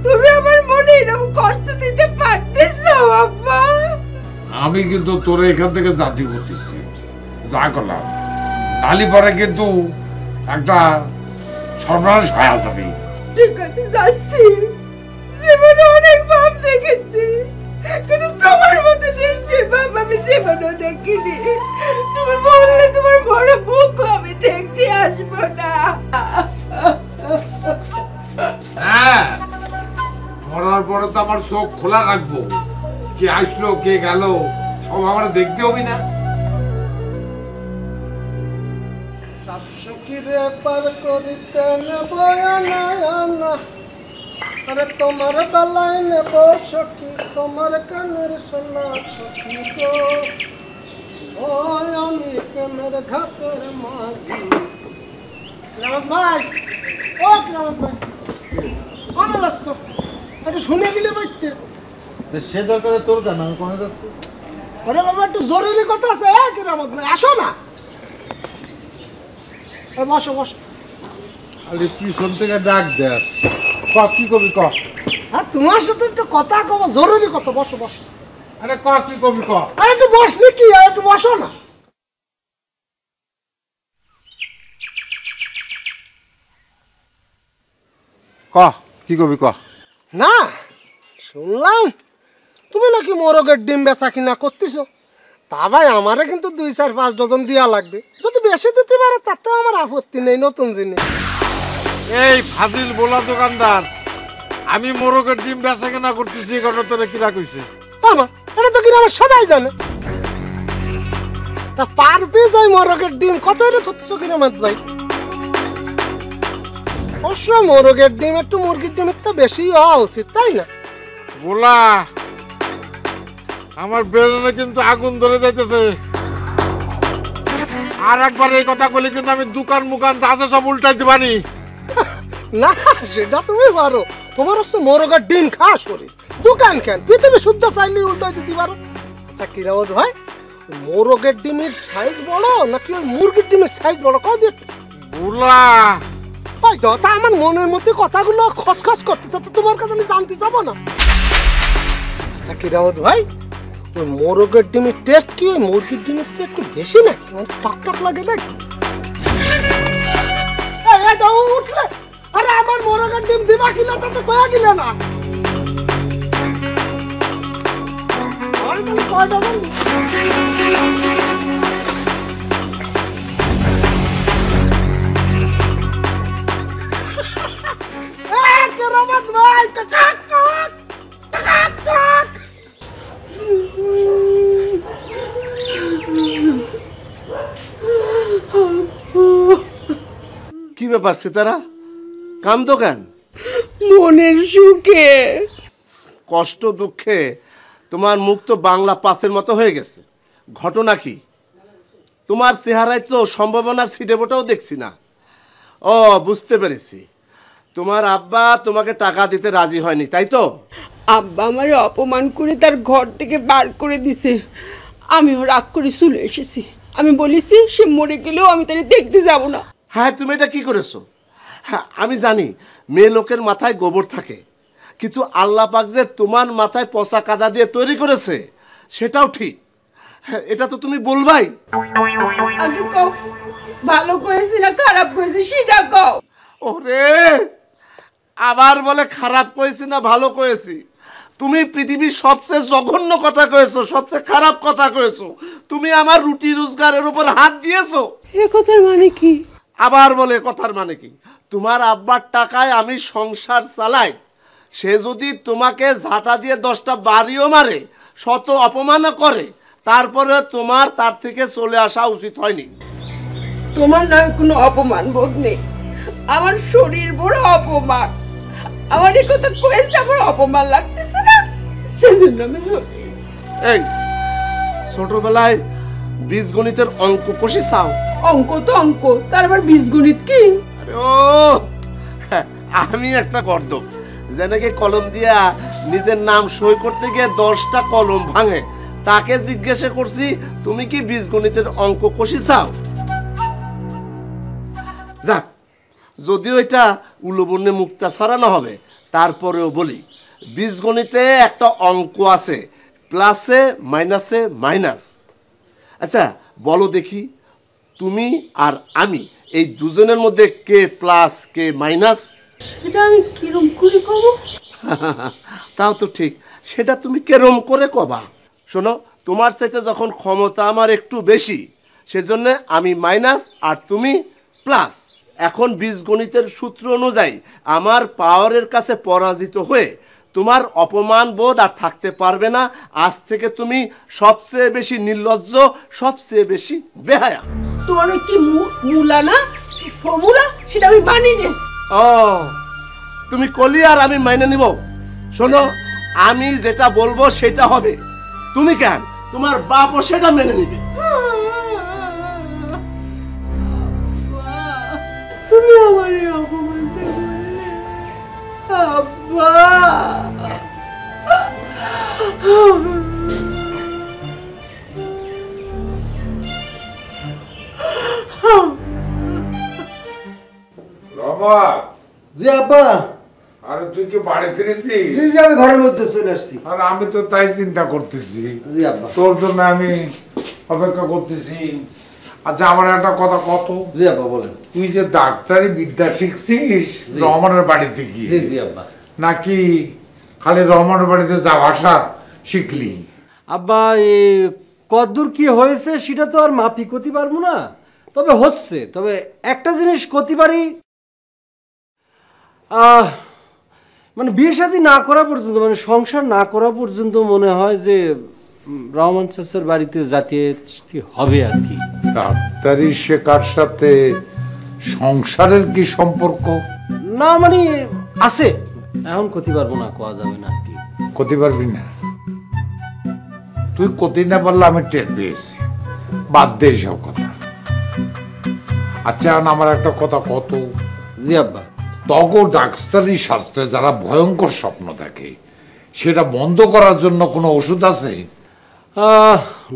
তুমি আমার মনে এরকম কষ্ট দিতে পারতেছো আব্বা? আমি কিন্তু তোরে এখান থেকে জাতি করতেছি, যা করলাম নালি পরে কিন্তু একটা সর্বনাশ হয়ে যাবে। ঠিক আছে যাচ্ছি, জীবনে অনেক পাপ দেখেছি, কিন্তু তোমার মতো নিষ্ঠুর পাপ আমি জীবনে দেখিনি। তুমি বললে তোমার বড় মুখ আমি দেখতে আসবো না। হ্যাঁ, মরার পরে তো আমার চোখ খোলা রাখবো, কে আসলো কে গেল সব আমার দেখতে হবে না? সখীরে পার করিতে নেব না, আরে তোমার বেলায় নেব সখী, তোমার কানের সোনা সখী গো। ও আমি প্রেমের ঘাটের মাঝি। গ্রাম ভাই, ও গ্রাম ভাই, কোন যাচ্ছ? একটু শুনে গেলে বাইতে। সে দরকারে তোর কেন, আমি কোনে যাচ্ছি? আরে বাবা একটু জরুরি কথা আছে, গ্রাম ভাই আসো না। বসো বসো। আরে পিছন থেকে ডাক দেস, কি কবি ক। আর তোমার সাথে একটু কথা কব, জরুরি কথা। বসো বসো। আরে কি কবি ক। আরে একটু বসলি কি, একটু বসো না। কি কবি ক। না শুনলাম তুমি নাকি মোরগের ডিম বেচা কিনা করতেছো। তা ভাই আমারে কিন্তু 2-4-5 ডজন দেওয়া লাগবে, যদি বেশি দিতে পারে তাতে আমার আপত্তি নেই। নতুন জিনিস। এই ফাজিল বোলা দোকানদার, আমি মোরগের ডিম বেচা কেনা করতেছি, এই ঘটনা তোরা কিরা কইছে? বাবা এটা তো গ্রামের সবাই জানে। তা পার পিস ওই মোরগের ডিম কত এর থুতছো গ্রামের ভাই? অবশ্য মোরগের ডিম একটু মুরগির ডিমের তো বেশি হওয়া উচিত, তাই না? বোলা আমার বেলনে কিন্তু আগুন ধরে যাইতেছে, আর একবার এই কথা বলে কিন্তু আমি দোকান মুকান যা আছে সব উল্টাই দিবানি। না সেটা তুমি পারো, তোমার হচ্ছে মোরগের ডিম খাস করে দোকান কেন, পৃথিবী শুদ্ধ চাইলে উল্টাই দিতে পারো। তা কিরকম হয়, মোরগের ডিমের সাইজ বড় নাকি ওই মুরগির ডিমের সাইজ বড়? কও দিয়ে বোলা ওই তো, তা আমার মনের মধ্যে কথাগুলো খসখস করতেছে, তো তোমার কাছে আমি জানতে যাবো না? তা কিরকম ভাই, ওই মোরগের ডিমের টেস্ট কি ওই মুরগির ডিমের চেয়ে একটু বেশি নাকি, টক টক লাগে নাকি? উঠলে আরে আমার মোরগের ডিম দিবা কিনা তা তো কয়া গিলে না। কয়টা বন্ধু রহমান ভাই কাক কাক কাক কাক। কি ব্যাপার সিতারা, কান্দো কেন? মনের সুখে। কষ্ট দুঃখে তোমার মুখ তো বাংলা পাসের মতো হয়ে গেছে। ঘটনা কি? তোমার চেহারায় তো সম্ভাবনার ছিটেফোঁটাও দেখছি না। ও বুঝতে পেরেছি, তোমার আব্বা তোমাকে টাকা দিতে রাজি হয়নি, তাই তো? আব্বা আমারে অপমান করে তার ঘর থেকে বার করে দিছে। আমিও রাগ করে চলে এসেছি। আমি বলেছি সে মরে গেলেও আমি তাকে দেখতে যাব না। হ্যাঁ, তুমি এটা কি করেছো? হ্যাঁ, আমি জানি মেয়ে লোকের মাথায় গোবর থাকে, কিন্তু আল্লাহ পাক যে তোমার মাথায় পচা কাদা দিয়ে তৈরি করেছে সেটাও ঠিক। হ্যাঁ, এটা তো তুমি বলবাই। আগে কও, ভালো করেছি না খারাপ করেছি সেটা কও। ওরে, আবার বলে খারাপ করেছি না ভালো করেছি? তুমি পৃথিবীর সবচেয়ে জঘন্য কথা কয়েছো, সবচেয়ে খারাপ কথা কয়েছো। তুমি আমার রুটি রোজগারের উপর হাত দিয়েছো। এ কথার মানে কি? আবার বলে কথার মানে কি? তোমার আব্বার টাকায় আমি সংসার চালাই। সে যদি তোমাকে ঝাঁটা দিয়ে 10টা বাড়িও মারে, শত অপমানও করে, তারপরে তোমার তার থেকে চলে আসা উচিত হয়নি। তোমার নয় কোনো অপমান বোধ নেই, আমার শরীর বড় অপমান। আমার এই কথা কয়েছে আমার অপমান লাগতেছে না, সেজন্য আমি চলে এসেছি। এই ছোটবেলায় বীজগণিতের অঙ্ক কষি চাও? অঙ্ক তো অঙ্ক, তার আবার বীজগণিত কি? ও, আমি একটা গর্দভ যে নাকি কলম দিয়া নিজের নাম সই করতে গিয়ে 10টা কলম ভাঙে, তাকে জিজ্ঞাসা করছি তুমি কি বীজগণিতের অঙ্ক কষি চাও? যাক, যদিও এটা উলবর্ণে মুক্তা ছড়ানো হবে, তারপরেও বলি বীজগণিতে একটা অঙ্ক আছে, প্লাসে মাইনাসে মাইনাস। আচ্ছা বলো দেখি, তুমি আর আমি এই দুজনের মধ্যে কে প্লাস কে মাইনাস? সেটা আমি কিরম করে কব? তাও তো ঠিক, সেটা তুমি কেরম করে কবা? শোনো, তোমার চাইতে যখন ক্ষমতা আমার একটু বেশি, সেজন্য আমি মাইনাস আর তুমি প্লাস। এখন বীজগণিতের সূত্র অনুযায়ী আমার পাওয়ারের কাছে পরাজিত হয়ে তোমার অপমান বোধ আর থাকতে পারবে না। আজ থেকে তুমি সবচেয়ে বেশি নির্লজ্জ, সবচেয়ে বেশি বেহায়া। তোমার কি মূলা না ফর্মুলা, সেটা আমি মানি না। ও, তুমি কলি আর আমি মাইনে নিব? শোনো, আমি যেটা বলবো সেটা হবে। তুমি কেন, তোমার বাপও সেটা মেনে নিবে। তুমি আমারে অপমান করলে আব্বা। রহমান। জি আব্বা। আরে তুই কি বাড়ি ফিরেছিস? জি জি, আমি ঘরের মধ্যে চলে আসছি। আর আমি তো তাই চিন্তা করতেছি। জি আব্বা। তোর জন্য আমি অপেক্ষা করতেছি। আচ্ছা, আমার একটা কথা কত। জি আব্বা বলেন। তুই যে ডাক্তারি বিদ্যা শিখছিস রহমানের বাড়িতে গিয়ে? জি জি আব্বা। নাকি খালি রহমানের বাড়িতে যাওয়া আসা শিখলি? আব্বা, এই কদ্দূর কি হয়েছে সেটা তো আর মাপি করতে পারবো না, তবে হচ্ছে। তবে একটা জিনিস করতে পারি, মানে বিয়ে শাদী না করা পর্যন্ত, মানে সংসার না করা পর্যন্ত মনে হয় যে রহমান চাচার বাড়িতে যেতে হবে আর কি। ডাক্তারি শেখার সাথে সংসারের কি সম্পর্ক? না মানে আছে, এখন করতে পারবো না, কোয়া যাবে না আর কি। করতে পারবি না? তুই করতে না পারলে আমি টের পেয়েছি, বাদ দে সব কথা। আচ্ছা, আমার একটা কথা কত। জি আব্বা। তগো ডাক্তারি শাস্ত্রে যারা ভয়ঙ্কর স্বপ্ন দেখে, সেটা বন্ধ করার জন্য কোনো ওষুধ আছে?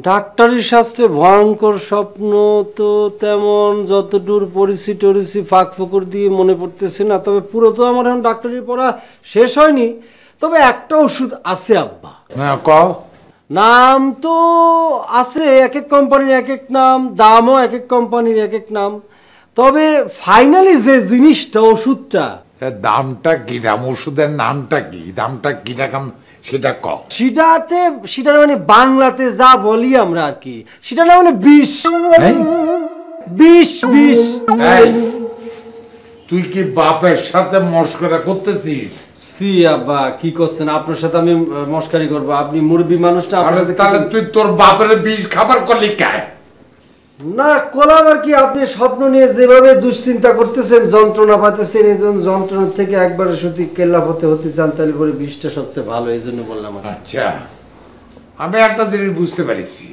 ডাক্তারি শাস্ত্রে ভয়ঙ্কর স্বপ্ন তো তেমন যতদূর পড়েছি টরিছি ফাঁক ফোকর দিয়ে মনে পড়তেছে না। তবে পুরো তো আমার এখন ডাক্তারি পড়া শেষ হয়নি। তবে একটা ওষুধ আছে আব্বা। হ্যাঁ, কও। নাম তো আছে, এক এক কোম্পানির এক এক নাম, দামও এক এক কোম্পানির এক এক নাম। তবে ফাইনালি যে জিনিসটা, ওষুধটা, দামটা কিরাম, ওষুধের নামটা কি, দামটা কিরকম সেটা কও। সেটা মানে বাংলাতে যা বলি আমরা আর কি, সেটা না মানে বিষ। বিষ বিষ। তুই কি বাপের সাথে মস্করা করতেছিস? সি আব্বা কি করছেন? আপনার সাথে আমি মস্কারি করব? আপনি মুরব্বী মানুষটা। তাহলে তুই তোর বাপের বিষ খাবার করলি কে? না কলাম আর কি, আপনি স্বপ্ন নিয়ে যেভাবে দুশ্চিন্তা করতেছেন, যন্ত্রণা পাইতেছেন, এই জন্য যন্ত্রণা থেকে একবারে সত্যি কেল্লাফ হতে চান, তাহলে পরে বিষটা সবচেয়ে ভালো, এই জন্য বললাম। আচ্ছা, আমি একটা জিনিস বুঝতে পারিছি,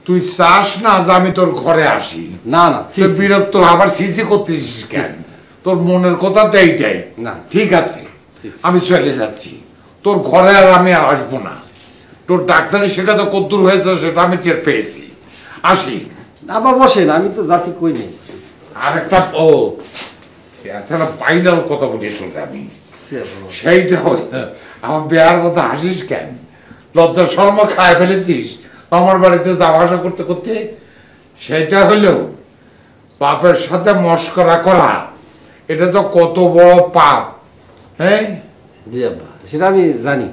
তুই চাস না যে আমি তোর ঘরে আসি। না না, তুই বিরক্ত আবার সিসি করতেছিস কেন? তোর মনের কথা তো এইটাই না। ঠিক আছে, আমি চলে যাচ্ছি, তোর ঘরে আর আমি আর আসবো না। তোর ডাক্তারি শেখা তো কদ্দূর হয়েছে সেটা আমি টের পেয়েছি। আসি। আবার বসেন, আমি তো জাতি কই নেই। আর একটা একটা ফাইনাল কথা বলি তোকে আমি, সেইটা আমার বেয়ার মতো হাসিস কেন? লজ্জা শর্মা খায় ফেলেছিস আমার বাড়িতে যাওয়া আসা করতে করতে। সেটা হলো পাপের সাথে মস্করা করা, এটা তো কত বড় পাপ। হ্যাঁ জি আব্বা, সেটা আমি জানি,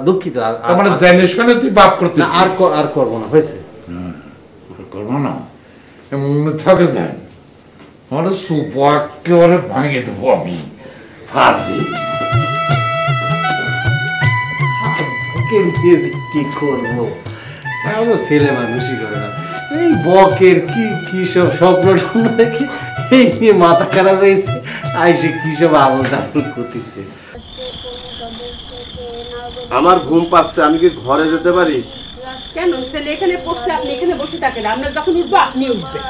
দুঃখিত। মানে জেনে শুনে তুই পাপ করতেছিস। আর করবো না, হয়েছে। করবো না মনে থাকে যান, আমার সুপা একেবারে ভাঙে দেবো আমি। ফাঁসি কি করবো, এমন ছেলে মানুষই করে না। এই বকের কি সব স্বপ্ন স্বপ্ন দেখে এই নিয়ে মাথা খারাপ হয়েছে, আইসে কি সব আমল দামল করতেছে। আমার ঘুম পাচ্ছে, আমি কি ঘরে যেতে পারি? কেন ছেলে এখানে বসে, আপনি এখানে বসে থাকেন, আমরা যখন উঠবো আপনি উঠবেন।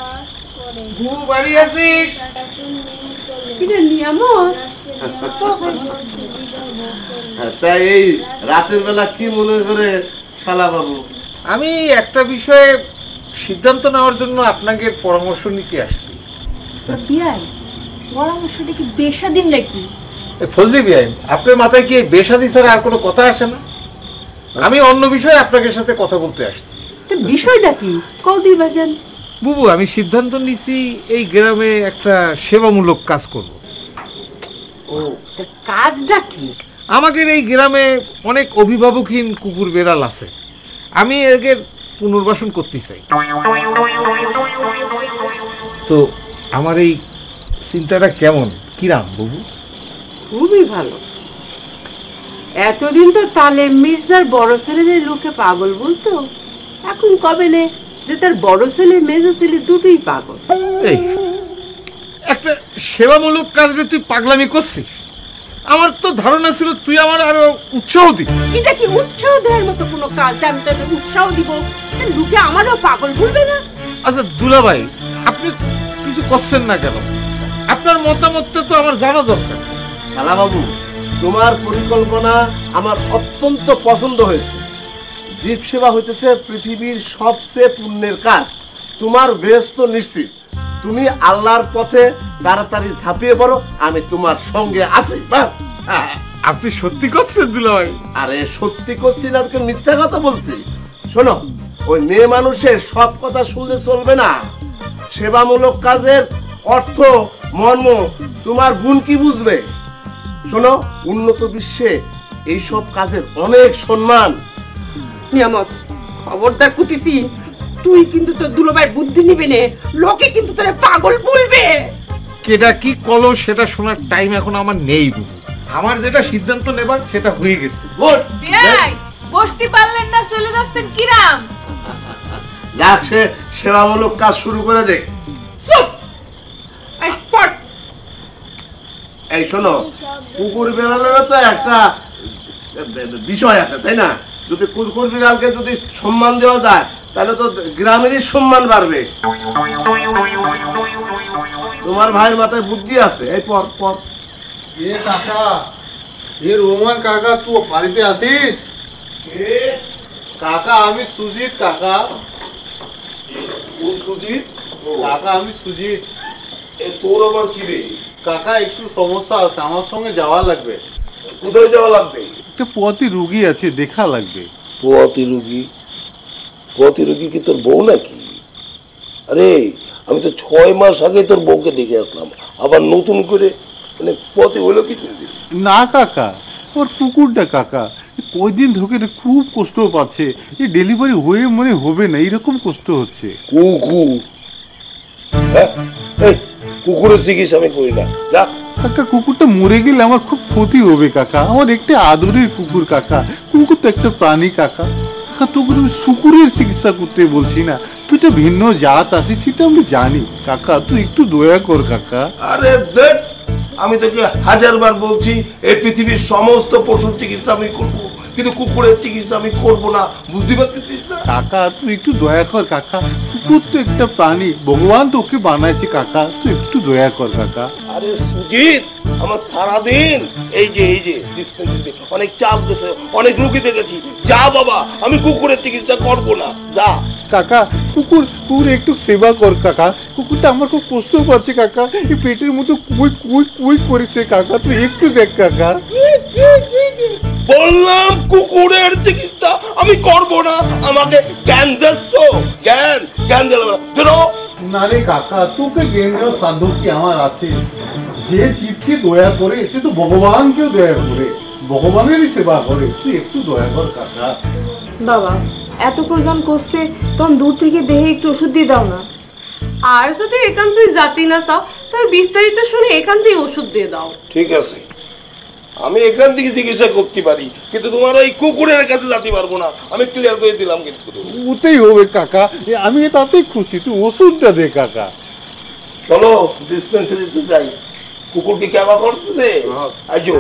ঘুম বাড়ি আছিস? কিরে নিয়ামত, তাই এই রাতের বেলা কি মনে করে শালা বাবু? আমি একটা বিষয়ে সিদ্ধান্ত নেওয়ার জন্য আপনাকে পরামর্শ নিতে আসছি। বিয়াই, পরামর্শটা কি বেশাদিন নাকি? ফজলি বিয়াই, আপনার মাথায় কি বেশাদি ছাড়া আর কোনো কথা আসে না? আমি অন্য বিষয়ে আপনাদের সাথে কথা বলতে আসছি। বিষয়টা কি কদি বাজান? বুবু, আমি সিদ্ধান্ত নিছি এই গ্রামে একটা সেবামূলক কাজ করব। ও, কাজটা কি? আমাদের এই গ্রামে অনেক অভিভাবকহীন কুকুর বেড়াল আছে, আমি এদের পুনর্বাসন করতে চাই। তো আমার এই চিন্তাটা কেমন, কিরাম বুবু? খুবই ভালো। এতদিন তো তালেম মির্জার বড় ছেলের লোকে পাগল বলতো, এখন কবে নে যে তার বড় ছেলে মেজো ছেলে দুটোই পাগল। এই একটা সেবামূলক কাজে তুই পাগলামি করছিস? আমার তো ধারণা ছিল তুই আমার আরো উৎসাহ দিবি। এটা কি উৎসাহ দেওয়ার মতো কোনো কাজ? আমি তাদের উৎসাহ দিব, লোকে আমারও পাগল বলবে না? আচ্ছা দুলাভাই, আপনি কিছু করছেন না কেন? আপনার মতামতটা তো আমার জানা দরকার। শালা বাবু, তোমার পরিকল্পনা আমার অত্যন্ত পছন্দ হয়েছে। জীব সেবা হইতেছে পৃথিবীর সবচেয়ে পুণ্যের কাজ। তোমার বেহেশত নিশ্চিত। তুমি আল্লাহর পথে তাড়াতাড়ি ঝাঁপিয়ে পড়ো, আমি তোমার সঙ্গে আছি। বাস। আপনি সত্যি করছেন দুলাভাই? আরে সত্যি করছি না, তোকে মিথ্যা কথা বলছি। শোনো, ওই মেয়ে মানুষের সব কথা শুনলে চলবে না। সেবামূলক কাজের অর্থ মর্ম তোমার গুণ কি বুঝবে? শোনো, উন্নত বিশ্বে এইসব কাজের অনেক সম্মান। নিয়ামত, খবরদার কুতিছি, তুই কিন্তু তোর দুলোভাই বুদ্ধি নিবি নে, লোকে কিন্তু তোরে পাগল বলবে। কেডা কি কলো সেটা শোনার টাইম এখন আমার নেই বুবু। আমার যেটা সিদ্ধান্ত নেবার সেটা হয়ে গেছে। বিয়াই, বসতে পারলেন না, চলে যাচ্ছেন কিরাম? যাক, সে সেবামূলক কাজ শুরু করে দেখ। এই শোনো, কুকুর বেড়ালেরও তো একটা বিষয় আছে, তাই না? যদি কুকুর বিড়ালকে যদি সম্মান দেওয়া যায় তাহলে তো গ্রামেরই সম্মান বাড়বে। তোমার ভাইয়ের মাথায় বুদ্ধি আছে। এই পর পর। এ কাকা, এ রোমান কাকা, তুই বাড়িতে আসিস? কাকা, আমি সুজিত কাকা। কোন সুজিত? কাকা, আমি সুজিত। তোর আবার কি রে? কাকা, একটু সমস্যা আছে, আমার সঙ্গে যাওয়া লাগবে। কোথায় যাওয়া লাগবে? একটা পথি রুগী আছে, দেখা লাগবে। পথি রুগী? পথি রুগী কি তোর বউ নাকি? আরে আমি তো 6 মাস আগে তোর বউকে দেখে আসলাম, আবার নতুন করে মানে পথে হলো কি? না কাকা, ওর কুকুরটা কাকা কয়দিন ঢোকে খুব কষ্ট পাচ্ছে। এই ডেলিভারি হয়ে মনে হবে না, এরকম কষ্ট হচ্ছে। কুকুর? কুকুরের চিকিৎসা আমি করি না। যা। কাকা কুকুরটা মরে গেলে আমার খুব ক্ষতি হবে কাকা, আমার একটা আদরের কুকুর কাকা, কুকুর তো একটা প্রাণী কাকা। কাকা তোকে তুমি শুকুরের চিকিৎসা করতে বলছি না, তুই তো ভিন্ন জাত আছিস সেটা আমি জানি কাকা, তুই একটু দয়া কর কাকা। আরে দেখ, আমি তোকে 1000 বার বলছি এই পৃথিবীর সমস্ত পশুর চিকিৎসা আমি করব, কিন্তু কুকুরের চিকিৎসা আমি করব না, বুঝতে পারছিস না? কাকা তুই একটু দয়া কর কাকা, কুকুর তো একটা প্রাণী, ভগবান তোকে বানাইছে কাকা, তুই একটু দয়া কর কাকা। আরে সুজিত, আমার সারাদিন এই যে ডিসপেন্সারিতে অনেক চাপ গেছে, অনেক রোগী দেখেছি। যা বাবা, আমি কুকুরের চিকিৎসা করব না, যা। কাকা কুকুর একটু সেবা কর কাকা, কুকুরটা আমার খুব কষ্ট পাচ্ছে কাকা, এই পেটের মতো কুই কুই কুই করেছে কাকা, তুই একটু দেখ কাকা। বললাম কুকুরের চিকিৎসা আমি করব না, আমাকে জ্ঞান দিচ্ছ, জ্ঞান দিলাম না। না রে কাকা, তোকে জ্ঞান দেওয়ার সাধ্য কি আমার আছে? যে জীবকে দয়া করে সে তো ভগবানকেও দয়া করে, ভগবানেরই সেবা করে, তুই একটু দয়া কর কাকা। বাবা এত প্রয়োজন করছে তখন দূর থেকে দেহে একটু ওষুধ দিয়ে দাও না। আর সাথে একান্তই জাতি না চাও তার বিস্তারিত শুনে এখান থেকে ওষুধ দিয়ে দাও। ঠিক আছে, আমি এখান থেকে চিকিৎসা করতে পারি, কিন্তু তোমার ওই কুকুরের কাছে যেতে পারবো না, আমি ক্লিয়ার করে দিলাম। কিন্তু ওতেই হবে কাকা, আমি তাতেই খুশি, তুই ওষুধটা দে কাকা। চলো ডিসপেন্সারিতে যাই, কুকুর কি কেবা করতেছে? আজো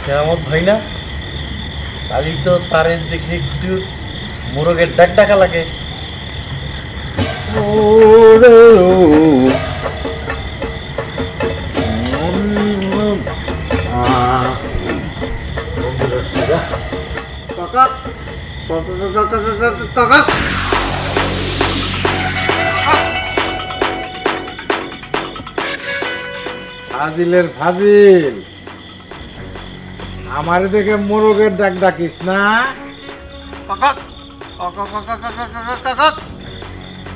কেমন ভাই না, তাহলে তো তারের দেখে একটু মোরগের ডাক ডাকা লাগে। ফাজিলের ফাজিল, আমারে দেখে মোরগের ডাক ডাকিস না?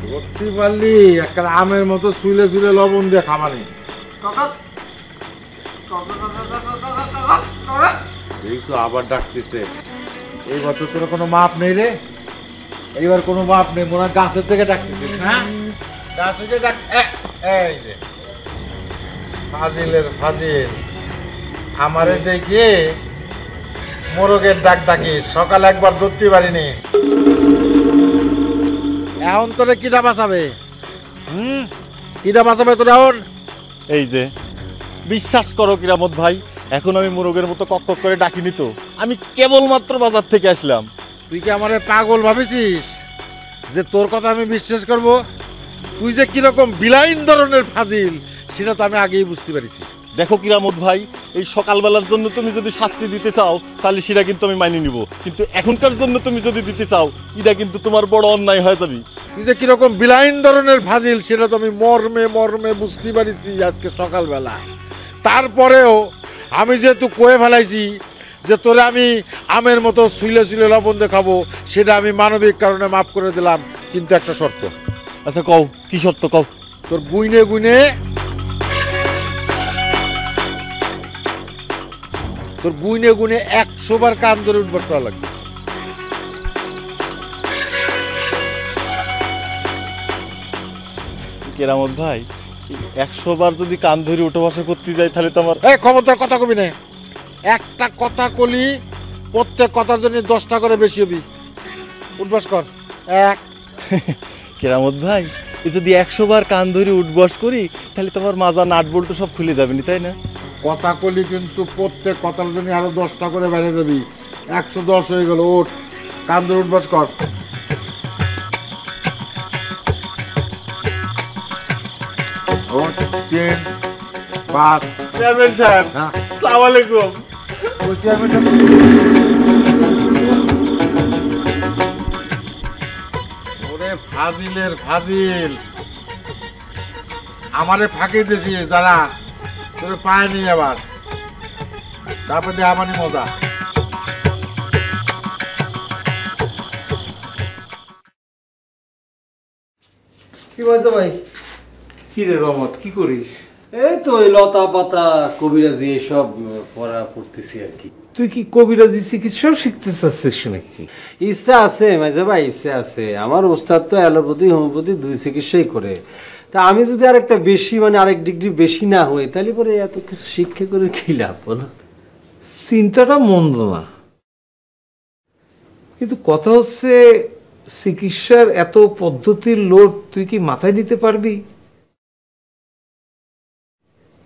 করতে পারলি একটা আমের মতো শুলে শুলে লবণ দিয়ে খাবানি। দেখছো আবার ডাকতেছে, এইবার তো তোর কোনো মাপ নেই রে, এইবার কোনো মাপ নেই, মনে হয় গাছের থেকে ডাকতেছিস। হ্যাঁ গাছ থেকে ডাক, এই যে ফাজিলের ফাজিল, আমারে দেখে মোরগের ডাক ডাকিস, সকালে একবার ধরতে পারিনি, এখন তোরে কিটা বাঁচাবে? কিটা বাঁচাবে তোর এখন? এই যে বিশ্বাস করো কিরামত ভাই, এখন আমি মোরগের মতো কক কক করে ডাকিনি তো, আমি কেবলমাত্র বাজার থেকে আসলাম। তুই কি আমারে পাগল ভাবেছিস যে তোর কথা আমি বিশ্বাস করব? তুই যে কিরকম বিলাইন ধরনের ফাজিল সেটা তো আমি আগেই বুঝতে পারিছি। দেখো কিরামত ভাই, এই সকালবেলার জন্য তুমি যদি শাস্তি দিতে চাও তাহলে সেটা কিন্তু আমি মানিয়ে নিব, কিন্তু এখনকার জন্য তুমি যদি দিতে চাও এটা কিন্তু তোমার বড় অন্যায় হয়ে যাবে। তুই যে কিরকম বিলাইন ধরনের ফাজিল সেটা তো আমি মর্মে মর্মে বুঝতে পারিছি আজকে সকালবেলা। তারপরেও আমি যেহেতু কয়ে ফেলাইছি যে তোরে আমি আমের মতো শুইলে শুইলে লবণ দেখাবো, সেটা আমি মানবিক কারণে মাফ করে দিলাম, কিন্তু একটা শর্ত। আচ্ছা কও, কি শর্ত কও? তোর গুইনে গুইনে তোর গুইনে গুইনে 100 বার কান ধরে উঠবস করা লাগবে। কেরামত ভাই 100 বার যদি কান ধরে উঠে বসা করতে যাই তাহলে তো আমার ক্ষমতার কথা কবি না, একটা কথা কলি প্রত্যেক কথার জন্য 10টা করে বেশি হবি। উঠবস কর। এক কেরামত ভাই, যদি 100 বার কান ধরে উঠবস করি তাহলে তোমার মাজা নাট বল্টু সব খুলে যাবে না, তাই না? কথা কলি কিন্তু প্রত্যেক কথার জন্য আরো 10টা করে বেড়ে যাবি, 110 হয়ে গেল। ওঠ, কান ধরে উঠবস কর। তিন, পাঁচ। চেয়ারম্যান সাহেব, আসসালামু আলাইকুম। ওরে ফাজিলের ফাজিল, আমারে ফাঁকি দিছিস দাঁড়া, তোরে পায়নি আবার, তারপর দিয়ে আমারই মজা। কি বলছো ভাই? কি রে রহমত, কি করিস? এই তো ওই লতা পাতা কবিরাজি এসব পড়া পড়তেছি আর কি। তুই কি কবিরাজি চিকিৎসাও শিখতে চাচ্ছিস নাকি? ইচ্ছা আছে মাঝে ভাই, ইচ্ছা আছে। আমার ওস্তাদ তো অ্যালোপ্যাথি হোমিওপ্যাথি দুই চিকিৎসাই করে। তা আমি যদি আর একটা বেশি মানে আরেক ডিগ্রি বেশি না হই তাহলে পরে এত কিছু শিক্ষা করে কি লাভ বলো? চিন্তাটা মন্দ না, কিন্তু কথা হচ্ছে চিকিৎসার এত পদ্ধতির লোড তুই কি মাথায় নিতে পারবি?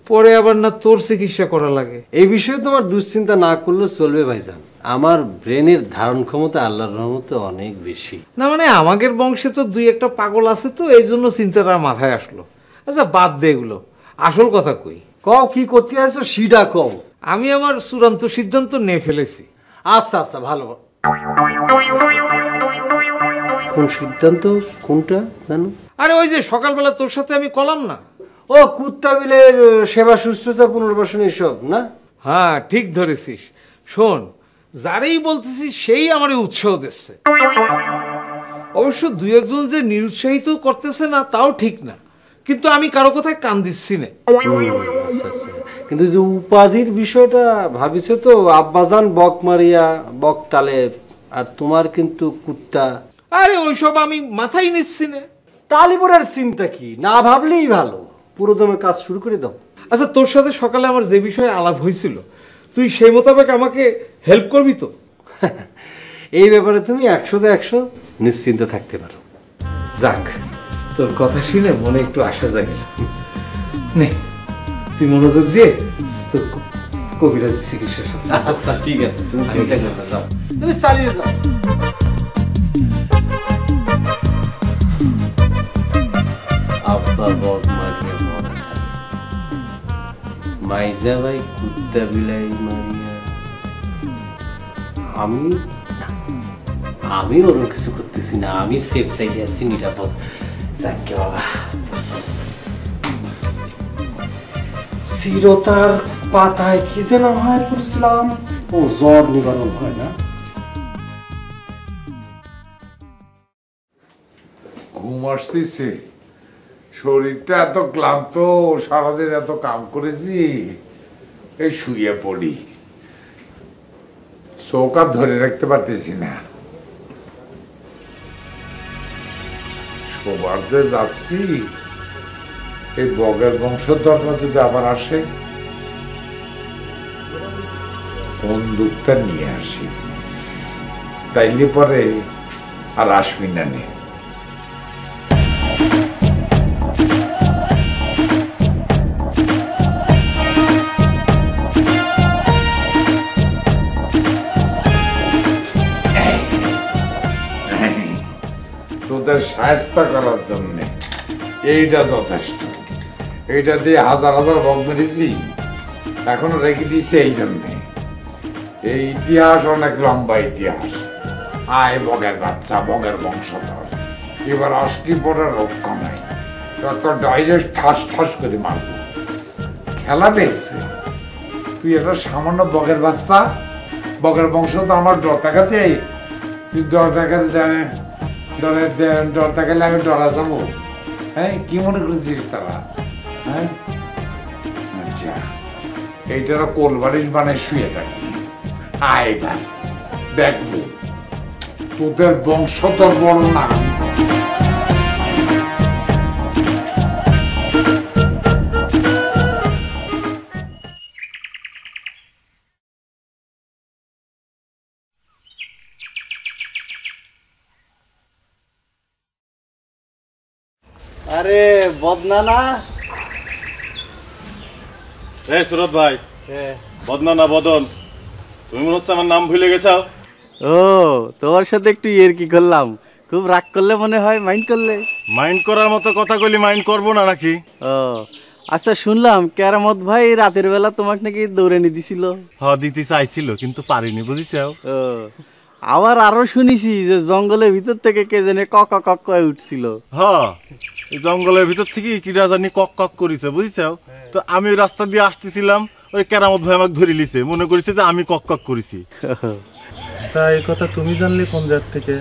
পরে আবার না তোর চিকিৎসা করা লাগে। এই বিষয়ে তোমার দুশ্চিন্তা না করলে চলবে ভাইজান। আমার ব্রেনের ধারণ ক্ষমতা আল্লাহর রহমতে অনেক বেশি। না মানে আমাদের বংশে তো দুই একটা পাগল আছে, তো এই জন্য চিন্তাটা মাথায় আসলো। আচ্ছা বাদ দে এগুলো, আসল কথা কই। কও কি করতে আসছো সেটা কও। আমি আমার চূড়ান্ত সিদ্ধান্ত নিয়ে ফেলেছি। আচ্ছা আচ্ছা ভালো। কোন সিদ্ধান্ত? কোনটা জানো? আরে ওই যে সকালবেলা তোর সাথে আমি কলাম না, ও কুত্তা বিলের সেবা সুস্থতা পুনর্বাসন এসব না? হ্যাঁ ঠিক ধরেছিস। শোন, যারেই বলতেছি সেই আমারে উৎসাহ দিচ্ছে। অবশ্য দুই একজন যে নিরুৎসাহিত করতেছে না তাও ঠিক না, কিন্তু আমি কারো কথায় কান দিচ্ছি না। আচ্ছা আচ্ছা, কিন্তু যে উপাধির বিষয়টা ভাবিছে তো, আব্বাজান বক মারিয়া বক তালে, আর তোমার কিন্তু কুত্তা। আরে ওইসব আমি মাথায় নিচ্ছি না। তালিপুরের চিন্তা কি, না ভাবলেই ভালো। পুরো দমে কাজ শুরু করে দাও। আচ্ছা তোর সাথে সকালে আমার যে বিষয়ে আলাপ হয়েছিল, তুই সেই মোতাবেক আমাকে হেল্প করবি তো? এই ব্যাপারে তুমি 100তে 100 নিশ্চিন্ত থাকতে পারো। যাক, তোর কথা শুনে মনে একটু আশা জাগিল। নে তুই মনোযোগ দিয়ে তোর কবিরাজি চিকিৎসা। আচ্ছা ঠিক আছে, তুমি চিন্তা করো না, যাও তুমি চালিয়ে যাও। আব্বা বক মারিয়া বক মাইজা ভাই কুত্তা বিলাই মারিয়া। আমি ওরকম কিছু করতেছি না, আমি সেফ সাইডে আছি, নিরাপদ। যাকে বাবা, চিরতার পাতায় কি যেন হায়ার করেছিলাম, ও জ্বর নিবারণ হয় না। ঘুম আসতেছে, শরীরটা এত ক্লান্ত, সারাদিন এত কাম করেছি, এই শুয়ে পড়ি, চোখ আর ধরে রাখতে পারতেছি না। সবার যে যাচ্ছি, এই বগের বংশধররা যদি আবার আসে, কোন দুঃখটা নিয়ে আসি, তাইলে পরে আর আসবি না নে। তোদের সাহায্য করার জন্য এইটা যথেষ্ট। এইটা দিয়ে হাজার হাজার বক মেরেছি, এখনো রেখে দিয়েছি এই জন্যে। এই ইতিহাস অনেক লম্বা ইতিহাস। আয় বগের বাচ্চা, বগের বংশধর, এবার আসলি পরে রক্ষা নাই, একটা ডাইরেক্ট ঠাস ঠাস করে মারব। খেলা পেয়েছে তুই একটা সামান্য বগের বাচ্চা, বগের বংশধর, আমার ডর টাকাতে তুই ডর টাকাতে জানে, ডর থাকলে আমি ডরা যাবো? হ্যাঁ, কি মনে করেছিস তারা? হ্যাঁ আচ্ছা, এইটারা কোলবালিশ বানায় শুয়ে থাকি। আয় ভাই দেখবো তোদের বংশধর বড় না। আরে বদনা না? এই সুরত ভাই, বদনা না বদন, তুমি মনে হচ্ছে আমার নাম ভুলে গেছো। ও, তোমার সাথে একটু ইয়ের কি করলাম, খুব রাগ করলে মনে হয়, মাইন্ড করলে। মাইন্ড করার মতো কথা কইলি মাইন্ড করবো না নাকি? ও আচ্ছা, শুনলাম কেরামত ভাই রাতের বেলা তোমাকে নাকি দৌড়ে নিয়ে দিছিল। হ্যাঁ দিতে চাইছিল, কিন্তু পারিনি, বুঝিস। ও, আবার আরো শুনেছি যে জঙ্গলের ভিতর থেকে কে জানে কক কক করে উঠছিল। হ্যাঁ, জঙ্গলের ভিতর থেকে কিরা জানি কক কক করিছে, বুঝিস। তো আমি রাস্তা দিয়ে আসতেছিলাম, ওই কেরামত ভাই আমাকে ধরে লিছে, মনে করেছে যে আমি কক কক করেছি। তা এই কথা তুমি জানলে কোন জাত থেকে?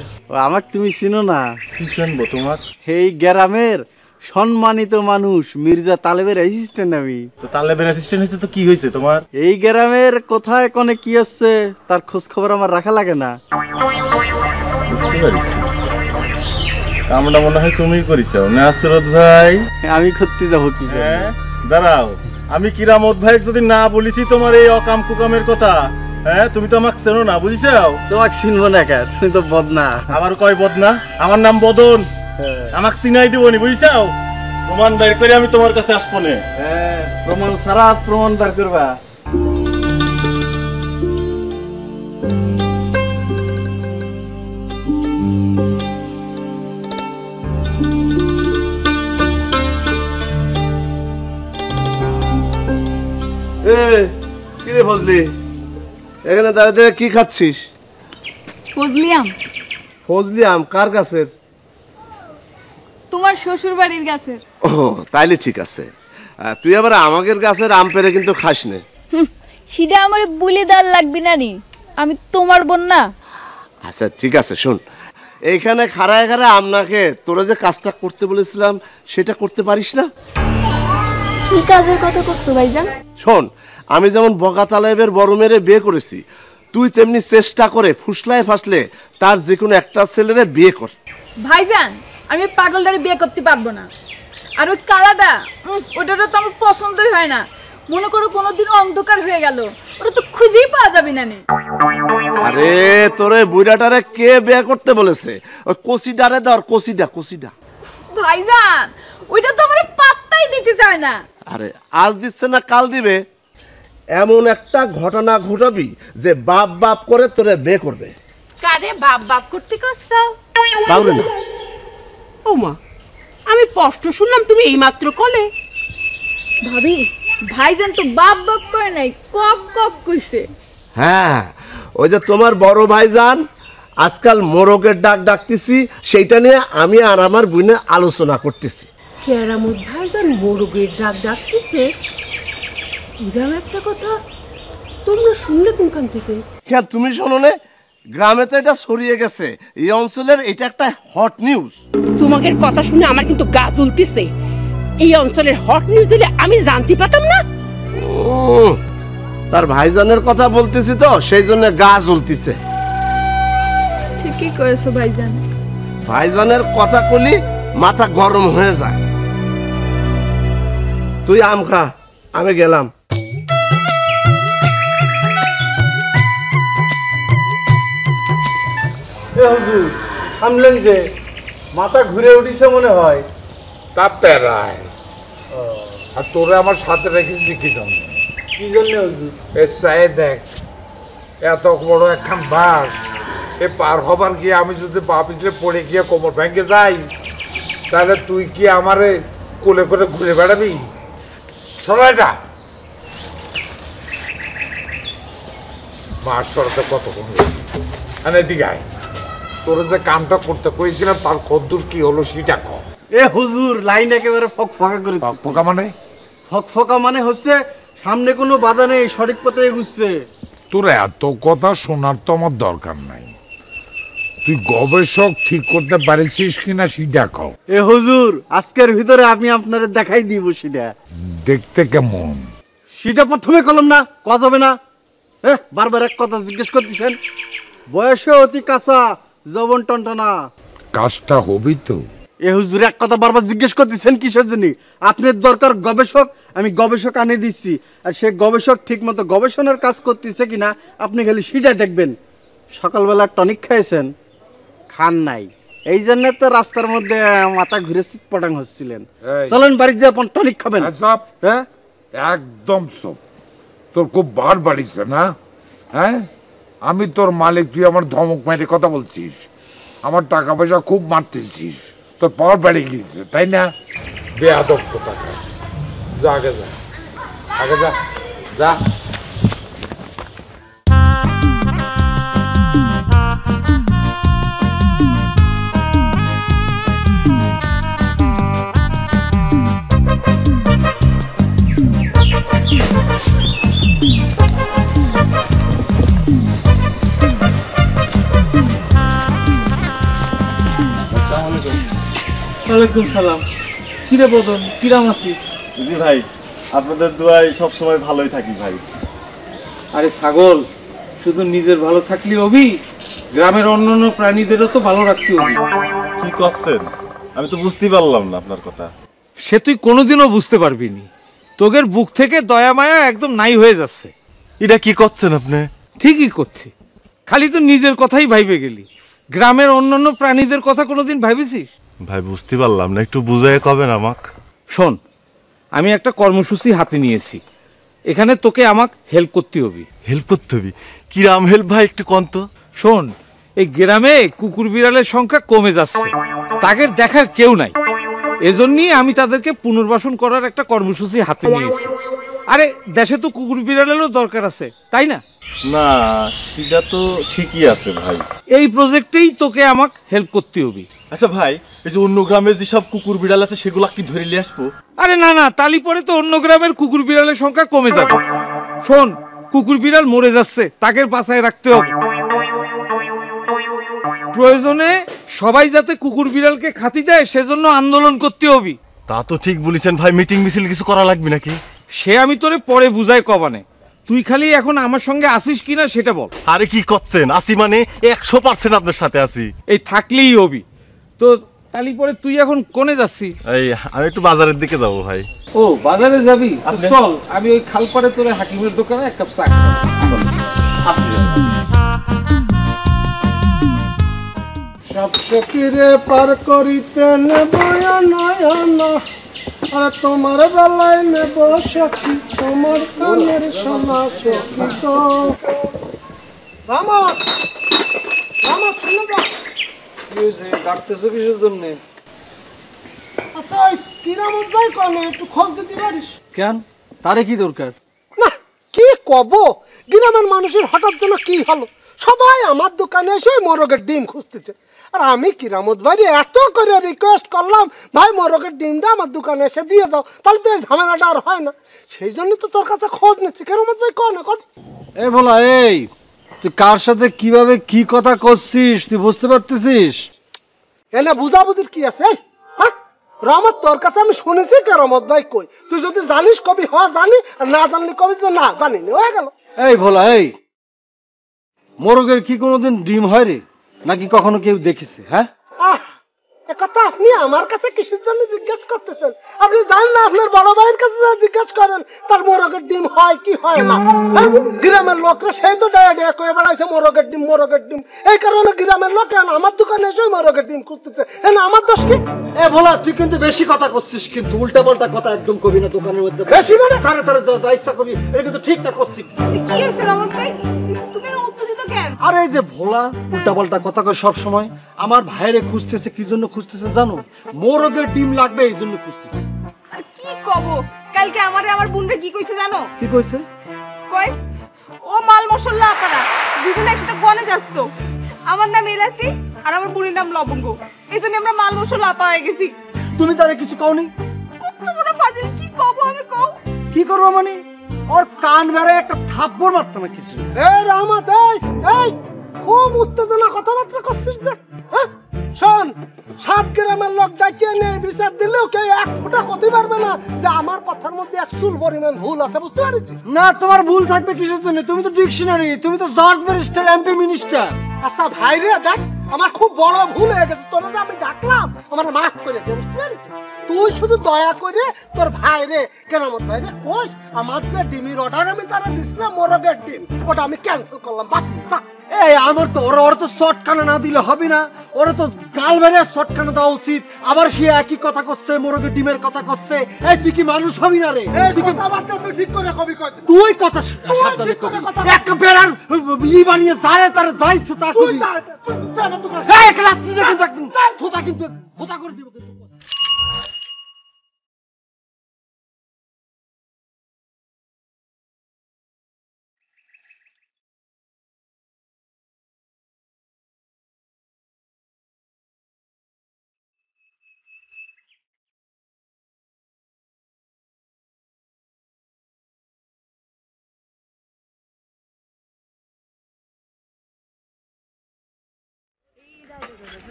আমাকে তুমি চিনো না? কি শুনবো তোমার? এই গ্রামের সম্মানিত মানুষ মির্জা তালেবের অ্যাসিস্ট্যান্ট আমি। তো তালেবের অ্যাসিস্ট্যান্ট হয়েছে তো কি হয়েছে তোমার? এই গ্রামের কোথায় কোনে কি হচ্ছে তার খোঁজ খবর আমার রাখা লাগে না। বুঝতে পারছি। কামটা মনে হয় তুমিই করিস না আসরত ভাই? আমি করতে যাবো কি? দাঁড়াও, আমি কিরামত ভাই যদি না বলিছি তোমার এই অকাম কুকামের কথা, হ্যাঁ তুমি তো আমাকে চেনো না, বুঝিছাও? তোমাকে চিনবো না কেন? তুমি তো বদনা। আমার কয় বদনা? আমার নাম বদন। আমাকে চিনাই দিবনি, বুঝিছাও? প্রমাণ বের করে আমি তোমার কাছে আসবো না। হ্যাঁ, প্রমাণ ছাড়া প্রমাণ বের করবা। কিরে ফজলি, এখানে দাঁড়িয়ে দাঁড়িয়ে কি খাচ্ছিস? ফজলি আম। ফজলি আম কার গাছের? তোমার শ্বশুর বাড়ির গাছের। ও তাইলে ঠিক আছে। তুই আবার আমাদের গাছের আম পেরে কিন্তু খাস না। সেটা আমার বলে দেওয়ার লাগবে না নি, আমি তোমার বোন না। আচ্ছা ঠিক আছে, শোন, এইখানে খাড়ায় খাড়ায় আম না খেয়ে তোরা যে কাজটা করতে বলেছিলাম সেটা করতে পারিস না? কি কাজের কথা করছো ভাইজান? শোন, আমি যেমন বকা তালেবের বড় মেরে বিয়ে করেছি, তুই তেমনি চেষ্টা করে ফুসলায় ফাসলে তার যে কোনো একটা ছেলেরে বিয়ে কর। ভাইজান, আমি পাগলটারে বিয়ে করতে পারবো না। আর ওই কালাটা, ওটা তো আমার পছন্দই হয় না। মনে করো কোনোদিন অন্ধকার হয়ে গেল, ওটা তো খুঁজেই পাওয়া যাবে না। আরে তোরে বুড়াটারে কে বিয়ে করতে বলেছে? ওই কসিডারে ধর, কসিডা। ভাইজান, ওইটা তো আমার পাত্তাই দিতে চায় না। আরে আজ দিচ্ছে না কাল দিবে, এমন একটা ঘটনা ঘটাবি যে বাপ বাপ করে তোরে বিয়ে করবে। কারে বাপ বাপ করতে কষ্ট? বাউরে না। ও মা, আমি স্পষ্ট শুনলাম তুমি এইমাত্র কলে। ভাবি, ভাইজান তো বাপ বাপ করে নাই, কক কক কইছে। হ্যাঁ, ওই যে তোমার বড় ভাইজান আজকাল মোরগের ডাক ডাকতেছি, সেইটা নিয়ে আমি আর আমার বোনে আলোচনা করতেছি। কেরামত ভাইজান মোরগের ডাক ডাকতেছে? এরকম একটা কথা তোমরা শুনলে কোনখান থেকে? হ্যাঁ, তুমি শোনো না? গ্রামে তো এটা ছড়িয়ে গেছে, এই অঞ্চলের এটা একটা হট নিউজ। তোমাদের কথা শুনে আমার কিন্তু গা জ্বলতেছে। এই অঞ্চলের হট নিউজ দিলে আমি জানতে পারতাম না। তার ভাইজানের কথা বলতেছি তো, সেই জন্য গা জ্বলতেছে। ঠিকই করেছো ভাইজান। ভাইজানের কথা কলি মাথা গরম হয়ে যায়। তুই আম খা, আমি গেলাম। হুজুর, আমলেন যে মাথা ঘুরে উঠিছে মনে হয়। তা পেরায়। আর তোরা আমার সাথে রেখেছি কি জন্য? কি জন্য হুজুর? এ চাই দেখ, এত বড় একখান বাস, এ পার হবার গিয়ে আমি যদি পা পিছলে পড়ে গিয়ে কোমর ভেঙে যাই, তাহলে তুই কি আমারে কোলে করে ঘুরে বেড়াবি? সরাইটা মার সরাতে কতক্ষণ এদিকে আয়। তোরা যে কামটা করতে কইছিলাম তার কদ্দূর কি হলো সেটা কর। এ হুজুর, লাইন একেবারে ফকফকা করে। ফকফকা মানে? ফকফকা মানে হচ্ছে সামনে কোনো বাধা নেই, সঠিক পথে এগুচ্ছে। তোর এত কথা শোনার তো আমার দরকার নাই। তুই গবেষক ঠিক করতে পারিস কিনা সেটা কও। এ হুজুর, আজকের ভিতরে আমি আপনারে দেখাই দিব সেটা। দেখতে কেমন সেটা প্রথমে কলম না কওয়া যাবে না। বারবার এক কথা জিজ্ঞেস করতেছেন। বয়সে অতি কাঁচা, যৌবন টনটনা। কাজটা হবি তো? এ হুজুর, এক কথা বারবার জিজ্ঞেস করতেছেন কিসের জন্য? আপনার দরকার গবেষক, আমি গবেষক আনে দিচ্ছি। আর সে গবেষক ঠিক মতো গবেষণার কাজ করতেছে কিনা আপনি খালি সেটা দেখবেন। সকালবেলা টনিক খাইছেন? খান নাই, এই জন্য তো রাস্তার মধ্যে মাথা ঘুরে চিৎপটাং হচ্ছিলেন। চলেন বাড়ি যে আপন টনিক খাবেন। হ্যাঁ, একদম সব। তোর খুব বার বাড়িছে না? হ্যাঁ, আমি তোর মালিক, তুই আমার ধমক মেরে কথা বলছিস, আমার টাকা পয়সা খুব মারতেছিস, তোর পাওয়ার বেড়ে গিয়েছে তাই না? বেয়াদব কোথাকার। যা আগে যা, আগে যা, যা। ওয়ালাইকুম সালাম। কিরে বদন, কিরাম আছিস? জি ভাই, আপনাদের দোয়ায় সবসময় ভালোই থাকি ভাই। আরে ছাগল, শুধু নিজের ভালো থাকলে হবি, গ্রামের অন্যান্য প্রাণীদেরও তো ভালো রাখতে হবে। কি করছেন? আমি তো বুঝতেই পারলাম না আপনার কথা। সে তুই কোনোদিনও বুঝতে পারবি নি, তোদের বুক থেকে দয়া মায়া একদম নাই হয়ে যাচ্ছে। এটা কি করছেন আপনি? ঠিকই করছি, খালি তো নিজের কথাই ভাইবে গেলি, গ্রামের অন্যান্য প্রাণীদের কথা কোনোদিন ভাবিছিস? ভাই বুঝতে পারলাম না, একটু বুঝাই কবেন আমাক? শোন, আমি একটা কর্মসূচি হাতে নিয়েছি, এখানে তোকে আমাকে হেল্প করতে হবে। হেল্প করতে হবে? কিরাম হেল্প ভাই, একটু কন্ত। শোন, এই গ্রামে কুকুর বিড়ালের সংখ্যা কমে যাচ্ছে, তাদের দেখার কেউ নাই, এজন্যই আমি তাদেরকে পুনর্বাসন করার একটা কর্মসূচি হাতে নিয়েছি। আরে দেশে তো কুকুর বিড়ালেরও দরকার আছে, তাই না? না, সেটা তো ঠিকই আছে ভাই। এই প্রজেক্টেই তোকে আমাকে হেল্প করতে হবে। আচ্ছা ভাই, এই যে অন্য গ্রামে যেসব কুকুর বিড়াল আছে সেগুলা কি ধরে নিয়ে আসবো? আরে না না, তালি পরে তো অন্য গ্রামের কুকুর বিড়ালের সংখ্যা কমে যাবে। শোন, কুকুর বিড়াল মরে যাচ্ছে, তাকে বাঁচায় রাখতে হবে। প্রয়োজনে সবাই যাতে কুকুর বিড়ালকে খাতি দেয় সেজন্য আন্দোলন করতে হবে। তা তো ঠিক বলেছেন ভাই, মিটিং মিছিল কিছু করা লাগবে নাকি? সে আমি তোরে পরে বুঝাই কবানে, তুই খালি এখন আমার সঙ্গে আসিস কিনা সেটা বল। আরে কি করছেন, আসি মানে 100% আপনার সাথে আছি। এই থাকলেই হবি তো। তালি পরে তুই এখন কোনে যাচ্ছিস? এই আমি একটু বাজারের দিকে যাব ভাই। ও বাজারে যাবি? চল, আমি ওই খালপাড়ে তোরে হাকিমের দোকানে এক কাপ চা সব সখীরে পার করিতে নেব নয়ন, আরে তোমার বেলায় নেব সখী, তোমার কানের সোনা সখী গো। রামা, রামা শুনে যা। কি হয়েছে, ডাকতেছো কিসের জন্য? আচ্ছা ওই কিরামত ভাই কনে একটু খোঁজ দিতে পারিস? কেন, তারে কি দরকার? না কি কব, গ্রামের মানুষের হঠাৎ যেন কি হলো, সবাই আমার দোকানে এসে মোরগের ডিম খুঁজতেছে। আর আমি কিরামত ভাই এত করে রিকোয়েস্ট করলাম, ভাই মোরগের ডিমটা আমার দোকানে এসে দিয়ে যাও, তাহলে তো এই ঝামেলাটা আর হয় না। সেই জন্য তো তোর কাছে খোঁজ নিচ্ছি। কিরামত ভাই কনে কথা? এই বলা, এই তুই কার সাথে কিভাবে কি কথা করছিস তুই বুঝতে পারতেছিস? এনে বুঝাবুঝির কি আছে? হ্যাঁ রহমত, তোর কাছে আমি শুনেছি কেরামত ভাই কই, তুই যদি জানিস কবি হ জানি, আর না জানলি কবি যে না জানিনি, হয়ে গেল। এই ভোলা, এই মোরগের কি কোনোদিন ডিম হয় রে, নাকি কখনো কেউ দেখেছে? হ্যাঁ কথা আপনি আমার কাছে কিসের জন্য জিজ্ঞেস করতেছেন? আপনি জানেন না, আপনার বড় ভাইয়ের কাছে জিজ্ঞেস করেন তার মোরগের ডিম হয় কি হয় না। গ্রামের লোকরা সেই তো ডায়া ডায়া কয়ে বেড়াইছে মোরগের ডিম, মোরগের ডিম। এই কারণে গ্রামের লোক আমার দোকানে এসে মোরগের ডিম খুঁজতেছে। না আমার দোষ কি? এ ভোলা, তুই কিন্তু বেশি কথা করছিস, কিন্তু উল্টা পাল্টা কথা একদম কবি না দোকানের মধ্যে। বেশি মানে তারে তারে যা ইচ্ছা করবি, এটা কিন্তু ঠিক না করছিস। কি হয়েছে রহমত ভাই, তুমি উত্তেজিত কেন? আরে এই যে ভোলা উল্টা পাল্টা কথা কয় সব সময়। আমার ভাইরে খুঁজতেছে, কি জন্য খুঁজতেছে জানো? মোরগের ডিম লাগবে এই জন্য খুঁজতেছে। আর কি কব, কালকে আমার বোনরে কি কইছে জানো? কি কইছে? কয় ও মাল মশলা আপনারা দুজনে একসাথে কোনে যাচ্ছ, আমার নাম এলাচি আর আমার বোনের নাম লবঙ্গ, এই জন্য আমরা মাল মশলা আপা হয়ে গেছি। তুমি তারে কিছু কওনি? কত বড় ফাজিল, কি কব আমি? কও কি করবো মানে? ওর কান বেড়ে একটা থাপ্পড় মারতাম কিছু। এই রহমত, এই খুব উত্তেজনা কথাবার্তা করছিস যে। হ্যাঁ শোন, 7 গ্রামের লোক ডাকিয়ে নিয়ে বিচার দিলেও কেউ এক ফোঁটা করতে পারবে না যে আমার কথার মধ্যে এক চুল পরিমাণ ভুল আছে, বুঝতে পারছিস? না, তোমার ভুল থাকবে কিসের জন্য? তুমি তো ডিকশনারি, তুমি তো জর্জ ব্যারিস্টার, এমপি মিনিস্টার। আচ্ছা ভাই রে, দেখ আমার খুব বড় ভুল হয়ে গেছে, তোর যে আমি ডাকলাম আমার মাফ করে দে, বুঝতে পারছিস? তুই শুধু দয়া করে তোর ভাই রে, কেরামত ভাই রে কোষ, আমার যে ডিমের অর্ডার আমি তারা দিছিলাম মোরগের ডিম, ওটা আমি ক্যান্সেল করলাম, বাতিল। এই আমার তো ওরা তো শর্টকানা না দিলে হবে না, ওরা তো গাল বেড়ে শর্টকানা দেওয়া উচিত। আবার সে একই কথা করছে, মোরগের ডিমের কথা করছে। এই তুই কি মানুষ হবি না রে? কথাবার্তা তুই ঠিক করে কবি কই, তুই কথা সাবধানে কবি। একটা বেড়ার ই বানিয়ে যায় তারা যাইছে তা কবি। এই এক রাত্রি কিন্তু একদম থোতা কিন্তু থোতা করে দিব কিন্তু।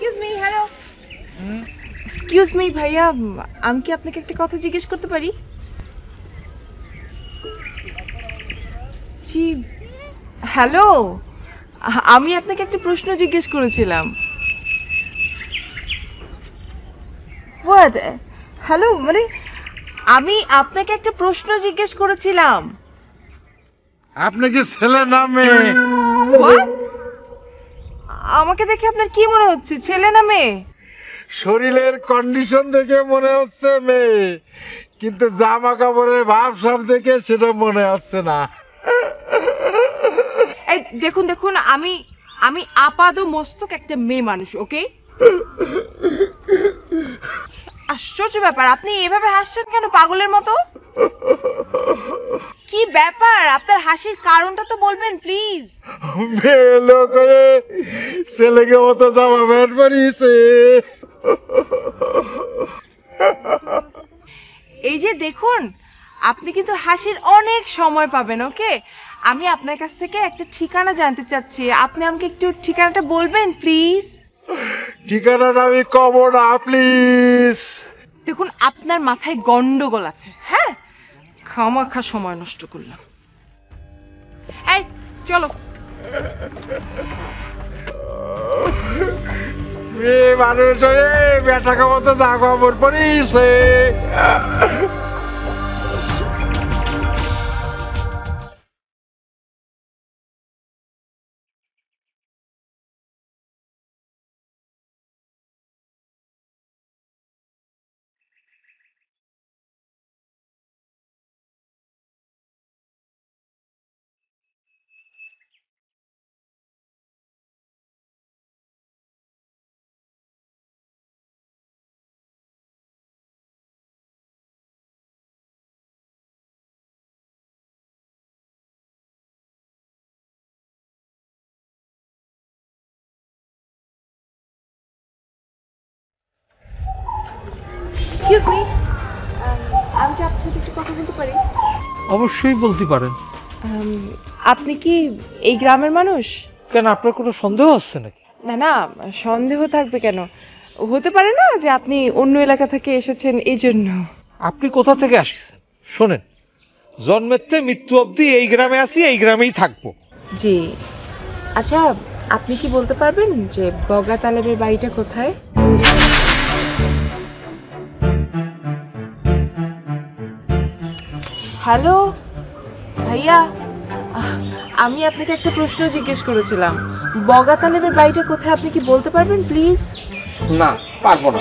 Excuse me, hello. Excuse me ভাইয়া, আমি কি আপনাকে একটা কথা জিজ্ঞেস করতে পারি? জি হ্যালো, আমি আপনাকে একটা প্রশ্ন জিজ্ঞেস করেছিলাম। হোয়াট? হ্যালো, মানে আমি আপনাকে একটা প্রশ্ন জিজ্ঞেস করেছিলাম। আপনি কি ছেলে না মেয়ে? হোয়াট? আমাকে দেখে আপনার কি মনে হচ্ছে, ছেলে না মেয়ে? শরীরের কন্ডিশন দেখে মনে হচ্ছে মেয়ে, কিন্তু জামা কাপড়ের ভাব সব দেখে সেটা মনে হচ্ছে না। এই দেখুন দেখুন, আমি আপাদ মস্তক একটা মেয়ে মানুষ, ওকে? আশ্চর্য ব্যাপার, আপনি এভাবে হাসছেন কেন পাগলের মতো? কি ব্যাপার, আপনার হাসির কারণটা তো বলবেন প্লিজ। মেয়ে লোক হয়ে ছেলেকে মতো জামা প্যান্ট পরিয়েছে। এই যে দেখুন, আপনি কিন্তু হাসির অনেক সময় পাবেন, ওকে? আমি আপনার কাছ থেকে একটা ঠিকানা জানতে চাচ্ছি, আপনি আমাকে একটু ঠিকানাটা বলবেন প্লিজ? ঠিকানাটা আমি কব না প্লিজ। দেখুন, আপনার মাথায় গন্ডগোল আছে, হ্যাঁ? খামাখা সময় নষ্ট করলাম। এই চলো। মেয়ে মানুষ হয়ে বেটাকে মতো জামা কাপড় পরিয়েছে। এক্সকিউজ মি, আমি কি আপনার সাথে একটু কথা বলতে পারি? অবশ্যই বলতে পারেন। আপনি কি এই গ্রামের মানুষ? কেন, আপনার কোনো সন্দেহ আছে নাকি? না না, সন্দেহ থাকবে কেন? হতে পারে না যে আপনি অন্য এলাকা থেকে এসেছেন এই জন্য। আপনি কোথা থেকে আসছেন? শোনেন, জন্মের থেকে মৃত্যু অবধি এই গ্রামে আছি, এই গ্রামেই থাকবো। জি, আচ্ছা আপনি কি বলতে পারবেন যে বগা তালেবের বাড়িটা কোথায়? হ্যালো ভাইয়া, আমি আপনাকে একটা প্রশ্ন জিজ্ঞেস করেছিলাম, বগা তালেবের বাড়িটা কোথায় আপনি কি বলতে পারবেন প্লিজ? না, পারবো না।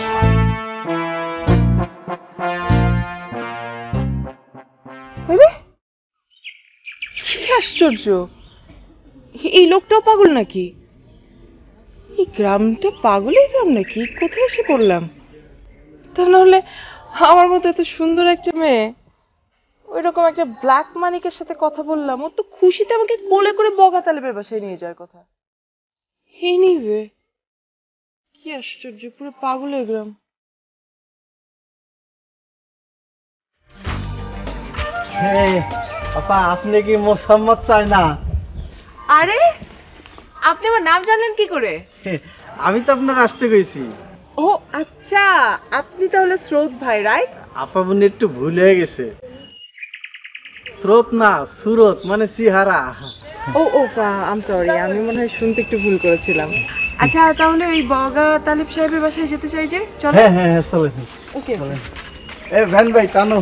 কি আশ্চর্য, এই লোকটাও পাগল নাকি? এই গ্রামটা পাগলের গ্রাম নাকি? কোথায় এসে পড়লাম? তা নাহলে আমার মতো এত সুন্দর একটা মেয়ে ওইরকম একটা ব্ল্যাক মানিকের সাথে কথা বললাম, ও তো খুশিতে আমাকে কোলে করে বগা তালেবের বাসায় নিয়ে যাওয়ার কথা। এনিওয়ে, কি আশ্চর্য, পুরো পাগলের গ্রাম। আপা, আপনি কি মোসাম্মদ চাই না? আরে আপনি আমার নাম জানলেন কি করে? আমি তো আপনার আসতে গেছি। ও আচ্ছা, আপনি তাহলে স্রোত ভাই, রাইট? আপা বোন একটু ভুল হয়ে গেছে, স্রোত না সুরত, মানে সিহারা। ও ও আম সরি, আমি মনে হয় শুনতে একটু ভুল করেছিলাম। আচ্ছা তাহলে ওই বগা তালেব সাহেবের বাসায় যেতে চাই যে, চলো। হ্যাঁ হ্যাঁ হ্যাঁ, চলেন। ওকে। এ ভ্যান ভাই টানো।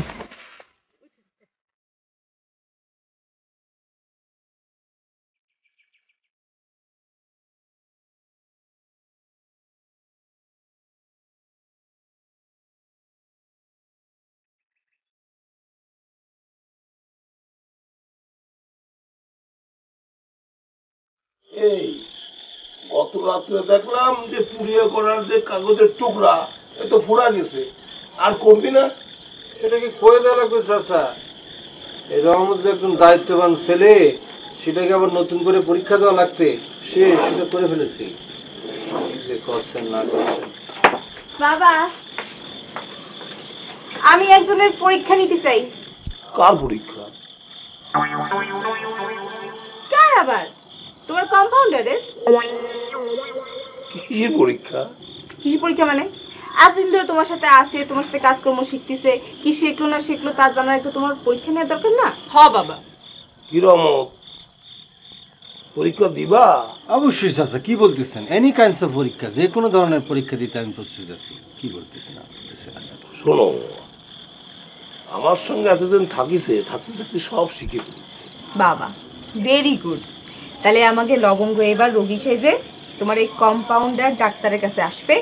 এই গত রাত্রে দেখলাম যে পুড়িয়ে করার যে কাগজের টুকরা এ তো ফুরা গেছে, আর করবি না? এটাকে কয়ে দেওয়া লাগবে চাচা। এই রহমত যে একজন দায়িত্ববান ছেলে, সেটাকে আবার নতুন করে পরীক্ষা দেওয়া লাগবে, সে সেটা করে ফেলেছে। যে করছেন না করছেন। বাবা, আমি একজনের পরীক্ষা নিতে চাই। কার পরীক্ষা? কার আবার? তোমার কম্পাউন্ডারের। কি পরীক্ষা? কি পরীক্ষা মানে? আজদিন ধরে তোমার সাথে আছে, তোমার সাথে কাজকর্ম শিখতেছে, কি শিখলো না শিখলো তার জানার একটু তোমার পরীক্ষা নেওয়ার দরকার না? হ বাবা। কি রমত, পরীক্ষা দিবা? অবশ্যই চাচা, কি বলতেছেন? এনি কাইন্ডস অফ পরীক্ষা, যে কোনো ধরনের পরীক্ষা দিতে আমি প্রস্তুত আছি। কি বলতেছেন? শোনো, আমার সঙ্গে এতদিন থাকিছে, থাকতে থাকতে সব শিখে ফেলেছে। বাবা ভেরি গুড। তাহলে আমাকে লবঙ্গ এবার রোগী সেজে তোমার এই কম্পাউন্ডার ডাক্তারের কাছে আসবে,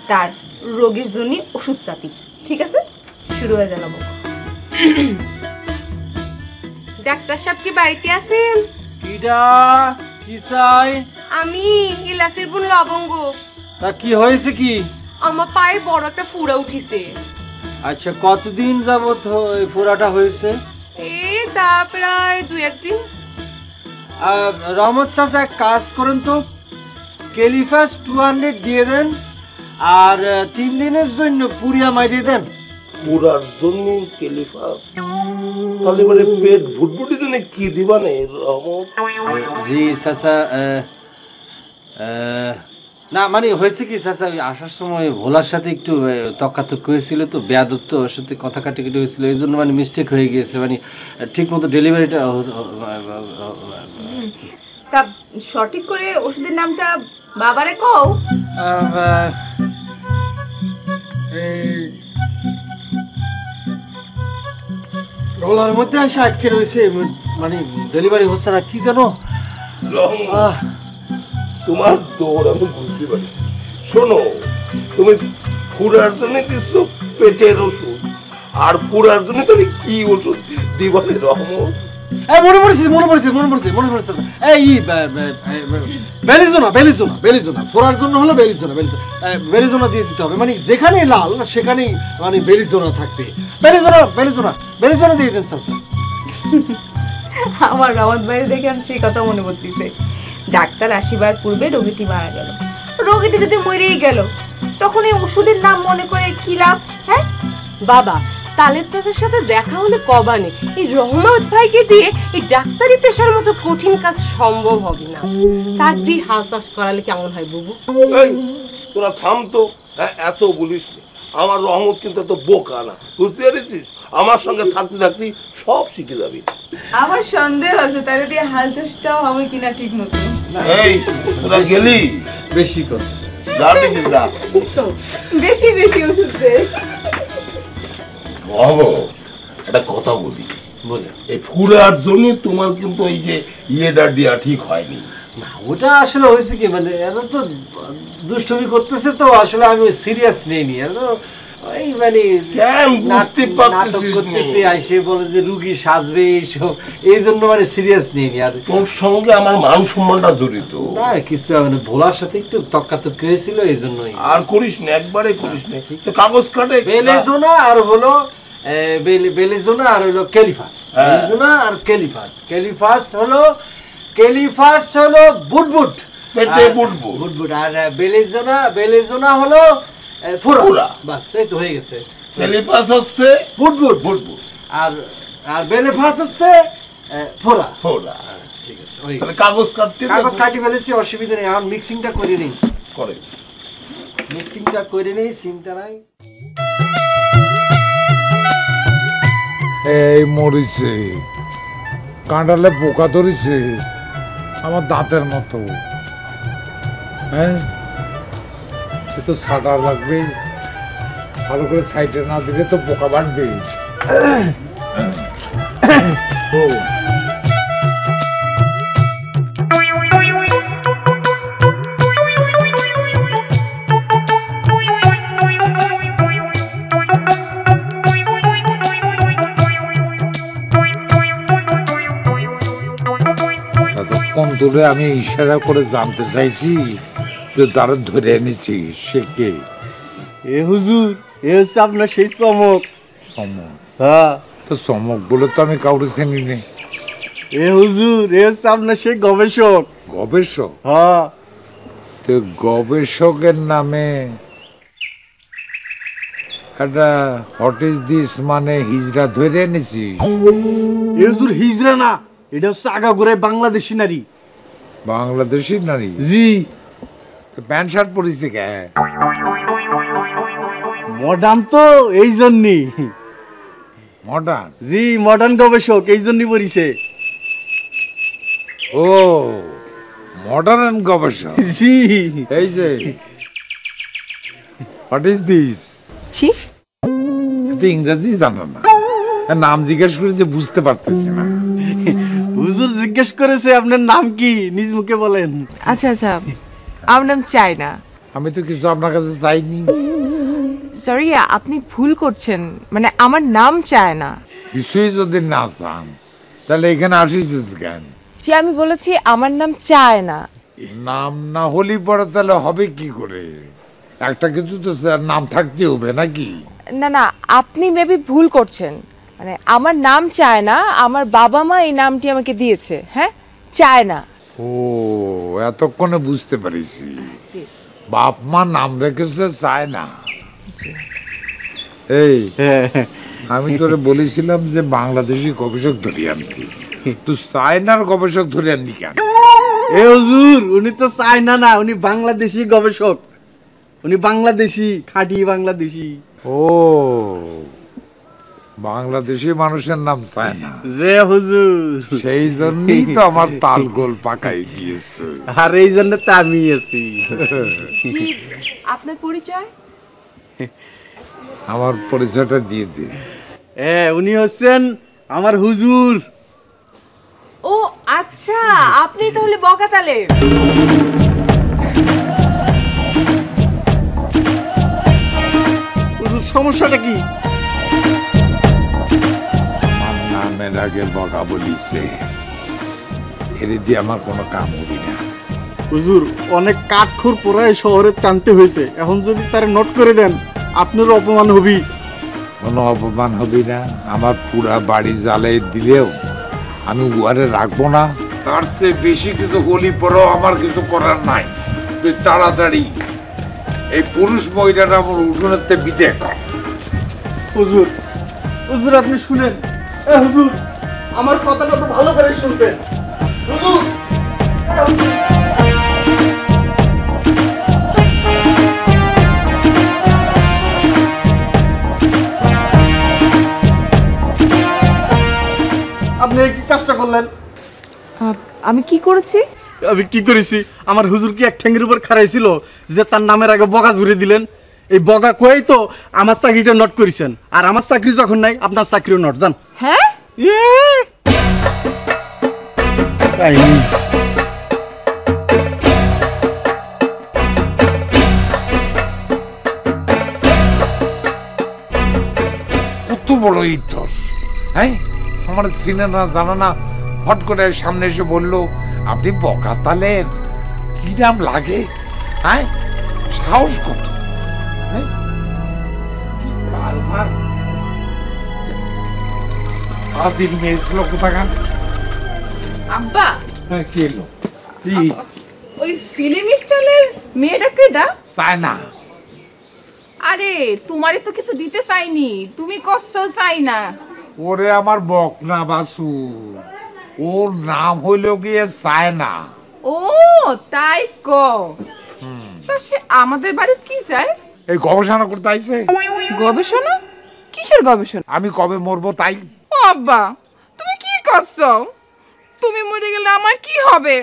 তার রোগীর জন্য ওষুধ চাপি। ঠিক আছে, শুরু হয়ে গেল। ডাক্তার সাহেব কি বাড়িতে আছেন? কিডা কি চাই? আমি ইলাসির বোন লবঙ্গ। তা কি হয়েছে কি? আমার পায়ে বড় একটা ফুড়া উঠিছে। আচ্ছা, কতদিন যাবত ফোড়াটা হয়েছে? এই তা প্রায় 2-1 দিন। রহমত চাচা, এক কাজ করেন তো, কেলিফাস 200 দিয়ে দেন, আর 3 দিনের জন্য পুরিয়া মাইরে দেন। পুরার জন্য কেলিফাস? তাহলে মানে পেট ভুটভুটি জন্য কি দিবা নে রহমত? জি চাচা, না মানে হয়েছে কি চাচা, আসার সময় ভোলার সাথে একটু তক্কাতক্ক হয়েছিল, তো বেয়াদত্ত ওর সাথে কথা কাটাকাটি হয়েছিল, এই জন্য মানে মিস্টেক হয়ে গিয়েছে, মানে ঠিক মতো ডেলিভারিটা। তা সঠিক করে ওষুধের নামটা বাবারে কও। গলার মধ্যে এসে আটকে রয়েছে, মানে ডেলিভারি হচ্ছে না, কি জানো? তোমার দৌড় আমি বুঝতে পারি। শোনো, তুমি ফুরার জন্য দিচ্ছ পেটের ওষুধ, আর ফুরার জন্য তুমি কি ওষুধ দিবানে রহমত? মনে পড়ছে এই বেলিজোনা ফোরার জন্য হলো বেলিজোনা দিয়ে দিতে হবে, মানে যেখানে লাল সেখানেই মানে বেলিজোনা থাকবে। বেলিজোনা দিয়ে দেন চাচা। আমার রহমত ভাই দেখে সেই কথা মনে পড়তেছে। ডাক্তার আসিবার পূর্বে রোগীটি মারা গেল, রোগীটি যদি মরেই গেল তখন এই ওষুধের নাম মনে করে কি লাভ? হ্যাঁ বাবা, তালেব চাচার সাথে দেখা হলে কবানে এই রহমত ভাইকে দিয়ে এই ডাক্তারি পেশার মতো কঠিন কাজ সম্ভব হবে না। তার দিয়ে হাল চাষ করালে কেমন হয় বুবু? এই তোরা থাম তো, এত বলিস না। আমার রহমত কিন্তু এত বোকা না, বুঝতে পেরেছিস? আমার সঙ্গে থাকতে থাকতে সব শিখে যাবি। আমার সন্দেহ আছে তারে দিয়ে হাল চাষটাও হবে কিনা ঠিক মতো। এই তোরা গেলি বেশি করছে, যা দেখি যা, বেশি বেশি ওষুধ দে। একটা কথা বলি, এই ফুরার জন্য তোমার কিন্তু এই যে ইয়েটা দেওয়া ঠিক হয়নি। না, ওটা আসলে হয়েছে কি, মানে এরা তো দুষ্টুমি করতেছে, তো আসলে আমি সিরিয়াস নেইনি। এই মানে নাটক করতেছে, আইসে বলে যে রুগী সাজবে এইসব, এই জন্য মানে সিরিয়াস নেইনি। আর তোর সঙ্গে আমার মান সম্মানটা জড়িত না, কিছু মানে ভোলার সাথে একটু তক্কাতক্কি হয়েছিল, এই জন্যই। আর করিস না, একবারে করিস না। তো কাগজ কাটে বেলিজোনা আর হলো বেলিজোনা আর হলো কেলিফাস। বেলিজোনা আর কেলিফাস হলো বুটবুট, পেটে বুটবুট। আর বেলিজোনা হলো ফোড়া। বাস, এই তো হয়ে গেছে। কেলিফাস হচ্ছে বুটবুট, আর বেলিফাস হচ্ছে ফোড়া। ঠিক আছে, কাগজ কাটি ফেলেছি, অসুবিধা নেই। এখন মিক্সিংটা করে নিই, চিন্তা নাই। এই মরিছে, কাঁটালে পোকা ধরেছে আমার দাঁতের মতো। হ্যাঁ, এ তো ছাটা লাগবে, ভালো করে সাইডে না দিলে তো পোকা বাড়বে। ততক্ষণ ধরে আমি ইশারা করে জানতে চাইছি যে যারা ধরে এনেছি সে কে? এ হুজুর, এ হচ্ছে আপনার সেই চমক। হ্যাঁ, তো চমক বলে তো আমি কাউকে চিনি নি। এ হুজুর, এ হচ্ছে আপনার সেই গবেষক। হ্যাঁ, তো গবেষকের নামে একটা হোয়াট ইজ দিস মানে হিজড়া ধরে এনেছি। এ হুজুর, হিজড়া না, এটা হচ্ছে আগাগোড়ায় বাংলাদেশি নারী। বাংলাদেশি নারী? জি। প্যান্ট শার্ট পরেছে কে? মডার্ন তো এই জন্যই। মডার্ন? জি, মডার্ন গবেষক এই জন্যই পড়িছে। ও মডার্ন গবেষক। জি। এই যে হোয়াট ইজ দিস? ছি, ইংরেজি জানো না? নাম জিজ্ঞেস করে যে বুঝতে পারতেছি না। হুজুর জিজ্ঞেস করেছে আপনার নাম কি, নিজ মুখে বলেন। আচ্ছা আচ্ছা, আমার নাম চায়না। আমি তো কিছু আপনার কাছে চাইনি। সরি, আপনি ভুল করছেন, মানে আমার নাম চায়না। কিছুই যদি না চান তাহলে এখানে আসিস কেন? জি, আমি বলেছি আমার নাম চায়না। নাম না হলে পরে তাহলে হবে কি করে? একটা কিছু তো নাম থাকতে হবে নাকি? না না, আপনি মেবি ভুল করছেন। মানে আমার নাম চায়না, আমার বাবা মা এই নামটি আমাকে দিয়েছে। হ্যাঁ, চায়না। ও, এতক্ষণে বুঝতে পারিছি। জি। বাপ মা নাম রেখেছে চায়না। জি। এই আমি তোরে বলেছিলাম যে বাংলাদেশি গবেষক ধরে আনতি, তুই চায়নার গবেষক ধরে আনলি কেন? এ হুজুর, উনি তো চায়না না, উনি বাংলাদেশি গবেষক। উনি বাংলাদেশি, খাঁটি বাংলাদেশি। ও, বাংলাদেশি মানুষের নাম চায়না? যে হুজুর, সেই জন্যই তো আমার তালগোল পাকাই গিয়েছে। আর এই জন্য তো আমি আছি। জি, আপনার পরিচয়? আমার পরিচয়টা দিয়ে দে। উনি হচ্ছেন আমার হুজুর। ও আচ্ছা, আপনি তাহলে বকাতালে। হুজুর, সমস্যাটা কি? আমার নামের আগে বকা বলিছে, এর দিয়ে আমার কোনো কাম হবি না। হুজুর, অনেক কাঠখোর পোড়ায় শহরে টানতে হয়েছে, এখন যদি তারা নোট করে দেন আপনারও অপমান হবি। কোনো অপমান হবি না, আমার পুরা বাড়ি জ্বালাই দিলেও আমি উহারে রাখবো না। তার চেয়ে বেশি কিছু হলি পরেও আমার কিছু করার নাই। তুই তাড়াতাড়ি এই পুরুষ মহিলাটা আমার উঠোনেতে বিদে কর। হুজুর, হুজুর আপনি শুনেন। হুজুর, আমার কথাটা তো ভালো করে শুনবেন। হুজুর, আপনি কি কাজটা করলেন? আমি কি করেছি? আমি কি করেছি? আমার হুজুর কি এক ঠ্যাঙ্গের উপর খাড়াইছিল যে তার নামের আগে বগা জুড়ে দিলেন? এই বগা কয়েই তো আমার চাকরিটা নোট করেছেন। আর আমার চাকরি যখন নাই, আপনার চাকরিও নোট যান। হ্যাঁ, কত বড় ইতর! হ্যাঁ, আমার চিনে না জানা না হট করে সামনে এসে বললো আপনি বকাতালের। কি নাম লাগে? হ্যাঁ, সাহস কত! আজির মেয়ে ছিল কোথাকার। আব্বা, হ্যাঁ, কি এলো? ওই ফিল্ম স্টাইলের মেয়েটা কেডা? চায়না। আরে তোমারে তো কিছু দিতে চাইনি, তুমি কষ্ট চাই না। ওরে আমার বকনা বাসু, ওর নাম হইল গিয়ে চায়না। ও তাই কও। তা সে আমাদের বাড়িতে কি চায়? এই গবেষণা করতে আইছে। গবেষণা? কিসের গবেষণা? আমি কবে মরবো তাই। ও আব্বা, তুমি কি করছো? তুমি মরে গেলে আমার কি হবে?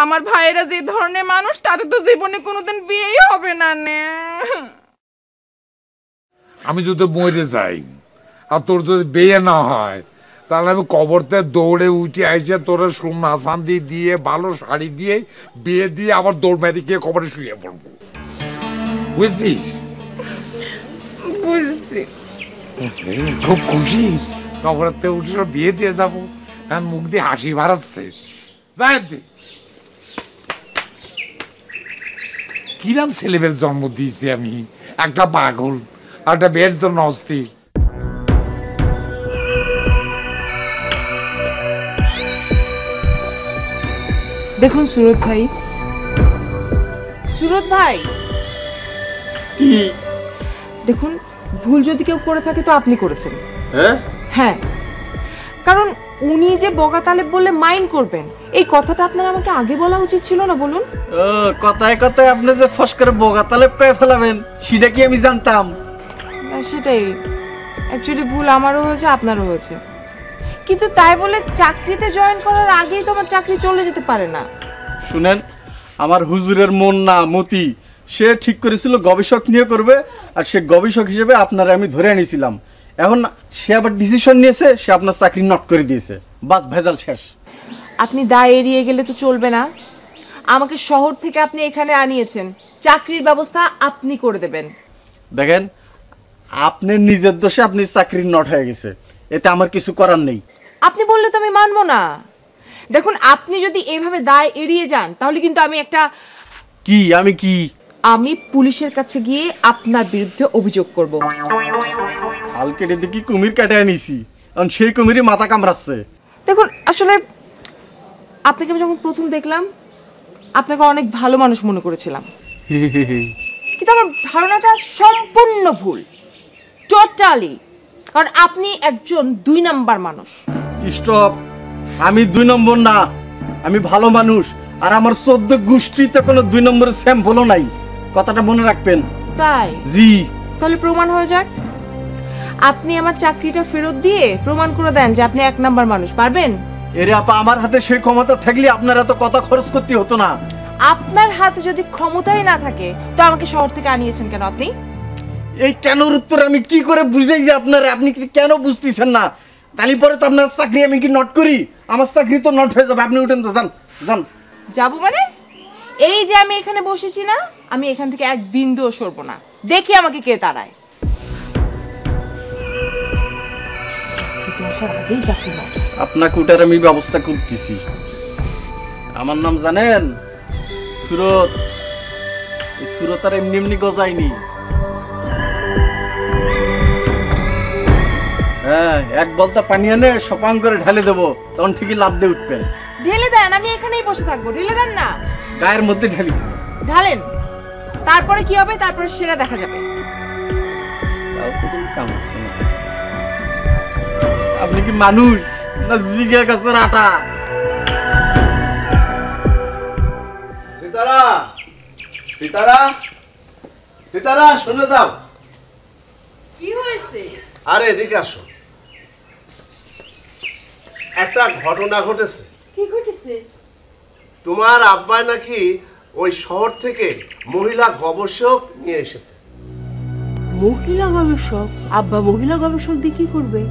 আমার ভাইয়েরা যে ধরনের মানুষ, তাদের তো জীবনে কোনোদিন বিয়েই হবে না। আমি যদি মরে যাই আর তোর যদি বিয়ে না হয়, তাহলে আমি কবরতে দৌড়ে উঠে আইসে তোরা সোনা চাঁদি দিয়ে ভালো শাড়ি দিয়ে বিয়ে দিয়ে আবার দৌড় মেরে গিয়ে কবরে শুয়ে পড়বো। বুঝছিস? বুঝছি। খুব খুশি, কবরতে উঠে সব বিয়ে দিয়ে যাবো। কারণ মুখ দিয়ে হাসি বাড়াচ্ছে। কিরাম ছেলেবের জন্ম দিয়েছি আমি, একটা পাগল আর একটা বের জন্য অস্থির। দেখুন সুরত ভাই, সুরত ভাই, কি দেখুন, ভুল যদি কেউ করে থাকে তো আপনি করেছেন। হ্যাঁ হ্যাঁ, কারণ উনি যে বগা তালেব বললে মাইন্ড করবেন, এই কথাটা আপনার আমাকে আগে বলা উচিত ছিল না বলুন? কথায় কথায় আপনি যে ফস করে বগা তালেব কয়ে ফেলাবেন সেটা কি আমি জানতাম? সেটাই, অ্যাকচুয়ালি ভুল আমারও হয়েছে, আপনারও হয়েছে, কিন্তু তাই বলে চাকরিতে জয়েন করার আগেই তো আমার চাকরি চলে যেতে পারে না। শুনেন, আমার হুজুরের মন না মতি, সে ঠিক করেছিল গবেষক নিয়ে করবে, আর সে গবেষক হিসেবে আপনারা আমি ধরে আনিছিলাম। এখন সে আবার ডিসিশন নিয়েছে, সে আপনার চাকরি নট করে দিয়েছে, বাস ভেজাল শেষ। আপনি দায় এড়িয়ে গেলে তো চলবে না। আমাকে শহর থেকে আপনি এখানে আনিয়েছেন, চাকরির ব্যবস্থা আপনি করে দেবেন। দেখেন, আপনার নিজের দোষে আপনি চাকরি নট হয়ে গেছে, এতে আমার কিছু করার নেই। আপনি বললে তো আমি মানবো না। দেখুন, আপনি যদি এইভাবে দায় এড়িয়ে যান তাহলে কিন্তু আমি পুলিশের কাছে গিয়ে আপনার বিরুদ্ধে অভিযোগ করব। হাল কেটে দেখি কুমির কেটে আনিছি, কারণ সেই কুমিরই মাথা কামড়াচ্ছে। দেখুন, আসলে আপনাকে আমি যখন প্রথম দেখলাম আপনাকে অনেক ভালো মানুষ মনে করেছিলাম, কিন্তু আমার ধারণাটা সম্পূর্ণ ভুল, টোটালি। কারণ আপনি একজন 2 নাম্বার মানুষ। স্টপ, আমি 2 নম্বর না, আমি ভালো মানুষ, আর আমার 14 গোষ্ঠীতে কোনো 2 নম্বরের স্যাম্পলও নাই, কথাটা মনে রাখবেন। তাই? জি। তাহলে প্রমাণ হয়ে যাক। আপনি আমার চাকরিটা ফেরত দিয়ে প্রমাণ করে দেন যে আপনি 1 নাম্বার মানুষ। পারবেন? এরে আপা, আমার হাতে সেই ক্ষমতা থাকলে আপনার এত কথা খরচ করতে হতো না। আপনার হাতে যদি ক্ষমতাই না থাকে তো আমাকে শহর থেকে আনিয়েছেন কেন আপনি? এই কেনর উত্তর আমি কি করে বুঝাই যে আপনারা, আপনি কেন বুঝতেছেন না? তাহলে পরে তো আপনার চাকরি আমি কি নট করি, আমার চাকরি তো নট হয়ে যাবে। আপনি উঠেন তো, যান যান। যাবো মানে? এই যে আমি এখানে বসেছি না, আমি এখান থেকে 1 বিন্দুও সরবো না, দেখি আমাকে কে তাড়ায়। আপনাকে উঠার আমি ব্যবস্থা করতেছি। আমার নাম জানেন? সুরত। এই সুরত আর এমনি এমনি গজায়নি। হ্যাঁ, 1 বলতা পানি এনে সপাং করে ঢেলে দেবো, তখন ঠিকই লাভ দিয়ে উঠবেন। ঢেলে দেন, আমি এখানেই বসে থাকবো। ঢেলে দেন না, গায়ের মধ্যে ঢেলি। ঢালেন, তারপরে কি হবে তারপরে সেটা দেখা যাবে। তাও তো কোনো কাম হচ্ছে না। আপনি কি মানুষ না জিগে গাছের আটা? সিতারা, সিতারা, সিতারা, শুনে যাও। কি হয়েছে? আরে এদিকে আসো, একটা ঘটনা ঘটেছে। কি ঘটেছে? তোমার আব্বাই নাকি ওই শহর থেকে মহিলা গবেষক নিয়ে এসেছে। মহিলা গবেষক? আব্বা মহিলা গবেষক দিয়ে কি করবে?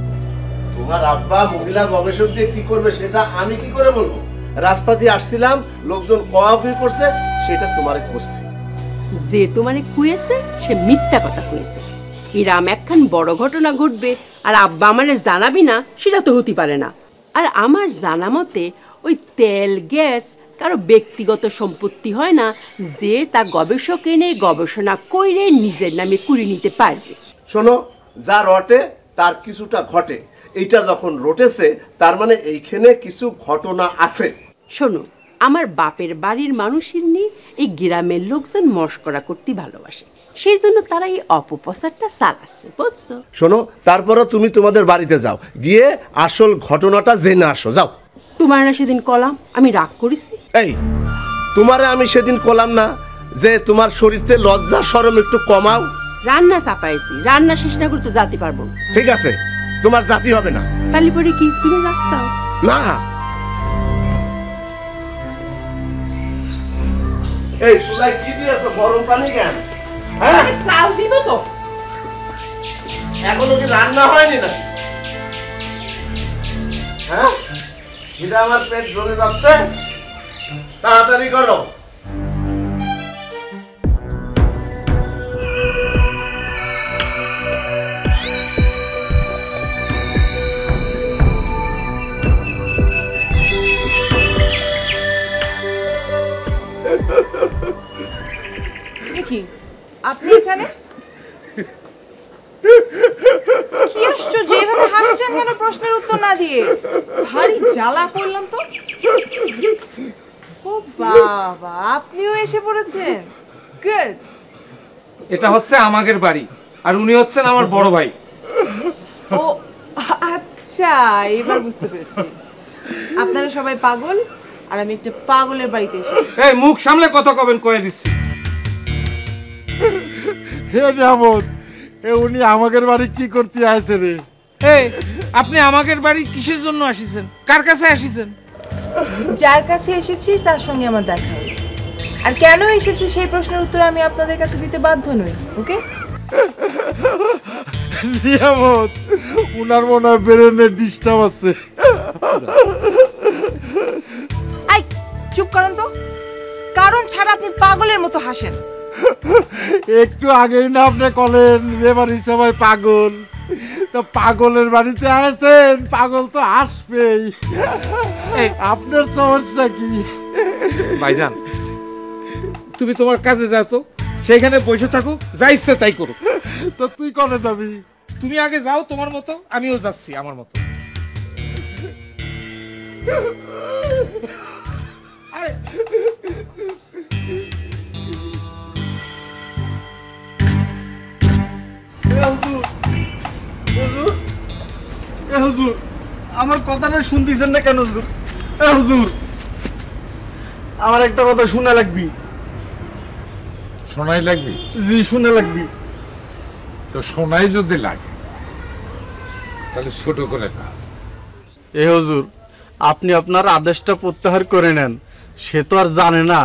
তোমার আব্বা মহিলা গবেষক দিয়ে কি করবে সেটা আমি কি করে বলবো? রাস্তা দিয়ে আসছিলাম, লোকজন কওয়াফি করছে, সেটা তোমারে করছি। যে তোমারে কুয়েছে সে মিথ্যা কথা কয়েছে। এরাম একখান বড় ঘটনা ঘটবে আর আব্বা আমারে জানাবি না, সেটা তো হতে পারে না। আর আমার জানা মতে ওই তেল গ্যাস কারো ব্যক্তিগত সম্পত্তি হয় না, যে তা গবেষক এনে গবেষণা কইরে নিজের নামে কুড়ি নিতে পারবে। শোনো, যা রটে তার কিছুটা ঘটে। এইটা যখন রটেছে তার মানে এইখানে কিছু ঘটনা আছে। শোনো, আমার বাপের বাড়ির মানুষের নিয়ে এই গ্রামের লোকজন মস্করা করতে ভালোবাসে, সেই জন্য তারা এই অপপ্রচারটা চালাচ্ছে, বুঝছো? শোনো, তারপরও তুমি তোমাদের বাড়িতে যাও, গিয়ে আসল ঘটনাটা জেনে আসো, যাও। তোমার না সেদিন কলাম আমি রাগ করেছি? এই, তোমারে আমি সেদিন কলাম না যে তোমার শরীরতে লজ্জা শরম একটু কমাও? রান্না চাপাইছি, রান্না শেষ না করতে যেতে পারবো। ঠিক আছে, তোমার জাতি হবে না। তাহলে পরে কি তুমি যাচ্ছাও? না। এই সুলাই কি দিয়েছো? গরম পানি কেন? হ্যাঁ, চাল দিব তো। এখনো কি রান্না হয়নি না? হ্যাঁ, এটা আমার পেট জ্বলে যাচ্ছে, তাড়াতাড়ি করো। কি আপনি এখানে? কি আশ্চর্য, এভাবে হাসছেন কেন প্রশ্নের উত্তর না দিয়ে? ভারী জ্বালা করলাম তো। ও বাবা, আপনিও এসে পড়েছেন, গুড। এটা হচ্ছে আমাদের বাড়ি, আর উনি হচ্ছেন আমার বড় ভাই। ও আচ্ছা, এবার বুঝতে পেরেছি। আপনারা সবাই পাগল আর আমি একটা পাগলের বাড়িতে এসেছি। এই মুখ সামলে কথা কবেন কয়ে দিচ্ছি। হে নিয়ামত, উনি আমাদের বাড়ি কি করতে আসে রে? এই আপনি আমাদের বাড়ি কিসের জন্য আসিছেন? কার কাছে আসিছেন? যার কাছে এসেছি তার সঙ্গে আমার দেখা হয়েছে, আর কেন এসেছি সেই প্রশ্নের উত্তর আমি আপনাদের কাছে দিতে বাধ্য নই। ওকে? নিয়ামত, উনার মনে হয় ব্রেনের ডিস্টার্ব আছে। আই চুপ করেন তো, কারণ ছাড়া আপনি পাগলের মতো হাসেন। একটু আগেই না আপনি বলেন যে বাড়ির সবাই পাগল, তো পাগলের বাড়িতে আছেন, পাগল তো আসবেই। আপনার সমস্যা কি? ভাইজান তুমি তোমার কাজে যাও তো, সেইখানে বসে থাকো, যা ইচ্ছে তাই করো। তো তুই কনে যাবি? তুমি আগে যাও তোমার মতো, আমিও যাচ্ছি আমার মতো। আরে হুজুর, আমার কথাটা শুনতেছেন না কেন হুজুর? হুজুর, আমার একটা কথা শোনা লাগবি। শোনাই লাগবে? জি, শোনা লাগবি। তো শোনাই যদি লাগে তাহলে ছোট করে না। হুজুর, আপনি আপনার আদেশটা প্রত্যাহার করে নেন। সে তো আর জানে না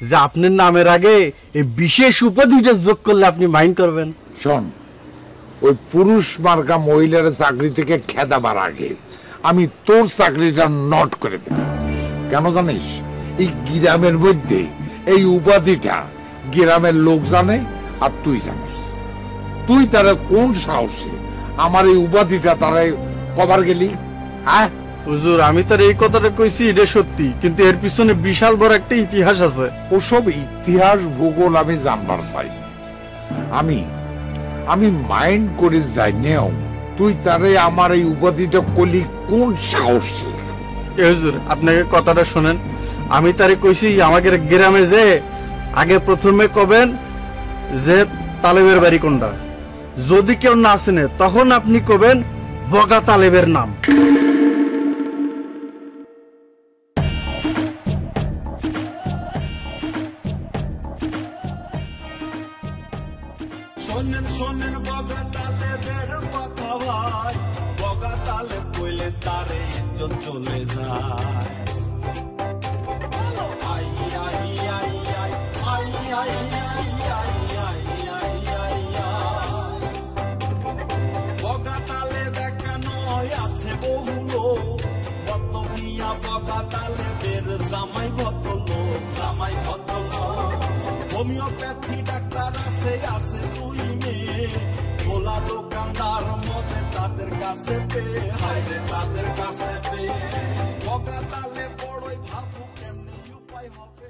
যে আপনার নামের আগে এই বিশেষ উপাধিটা যোগ করলে আপনি মাইন্ড করবেন। শোন, ওই পুরুষ মার্কা মহিলার চাকরি থেকে খেদাবার আগে আমি তোর চাকরিটা নট করে দেব। কেন জানিস? এই গ্রামের মধ্যে এই উপাধিটা গ্রামের লোক জানে, আর তুই জানিস। তুই তারা কোন সাহসে আমার এই উপাধিটা তারা কবার গেলি? হ্যাঁ হুজুর, আমি তার এই কথাটা কইছি, এটা সত্যি, কিন্তু এর পিছনে বিশাল বড় একটা ইতিহাস আছে। ওসব ইতিহাস ভূগোল আমি জানবার চাই। আমি মাইন্ড করে যাই নেও, তুই তারে আমার এই উপাধিটা কলি কোন সাহসে? হুজুর, আপনাকে কথাটা শোনেন। আমি তারে কইছি আমাকে গ্রামে যে আগে প্রথমে কবেন যে তালেবের বাড়ি কোনটা। যদি কেউ না চেনে তখন আপনি কবেন বগা তালেবের নাম। শোনেন শোনেন বগা তালেবের কথা ভাই, বগা তালে কইলে তারে ইজ্জত চলে যায়। আই আই আই আই আই আই আই আই আই আই আই আই, বগা তালে দেখানো আছে বহু লোক, বত মিয়া বগা তালেবের জামাই ভদ্রলোক, জামাই ভদ্রলোক। হোমিওপ্যাথি ডাক্তার আছে দুই মেয়ে, খোলা দোকানদার মজে তাদের কাছে পেয়ে, হায়রে তাদের কাছে পেয়ে, বগা তালে বড়ই ভাবুক কেমনি উপায় হবে।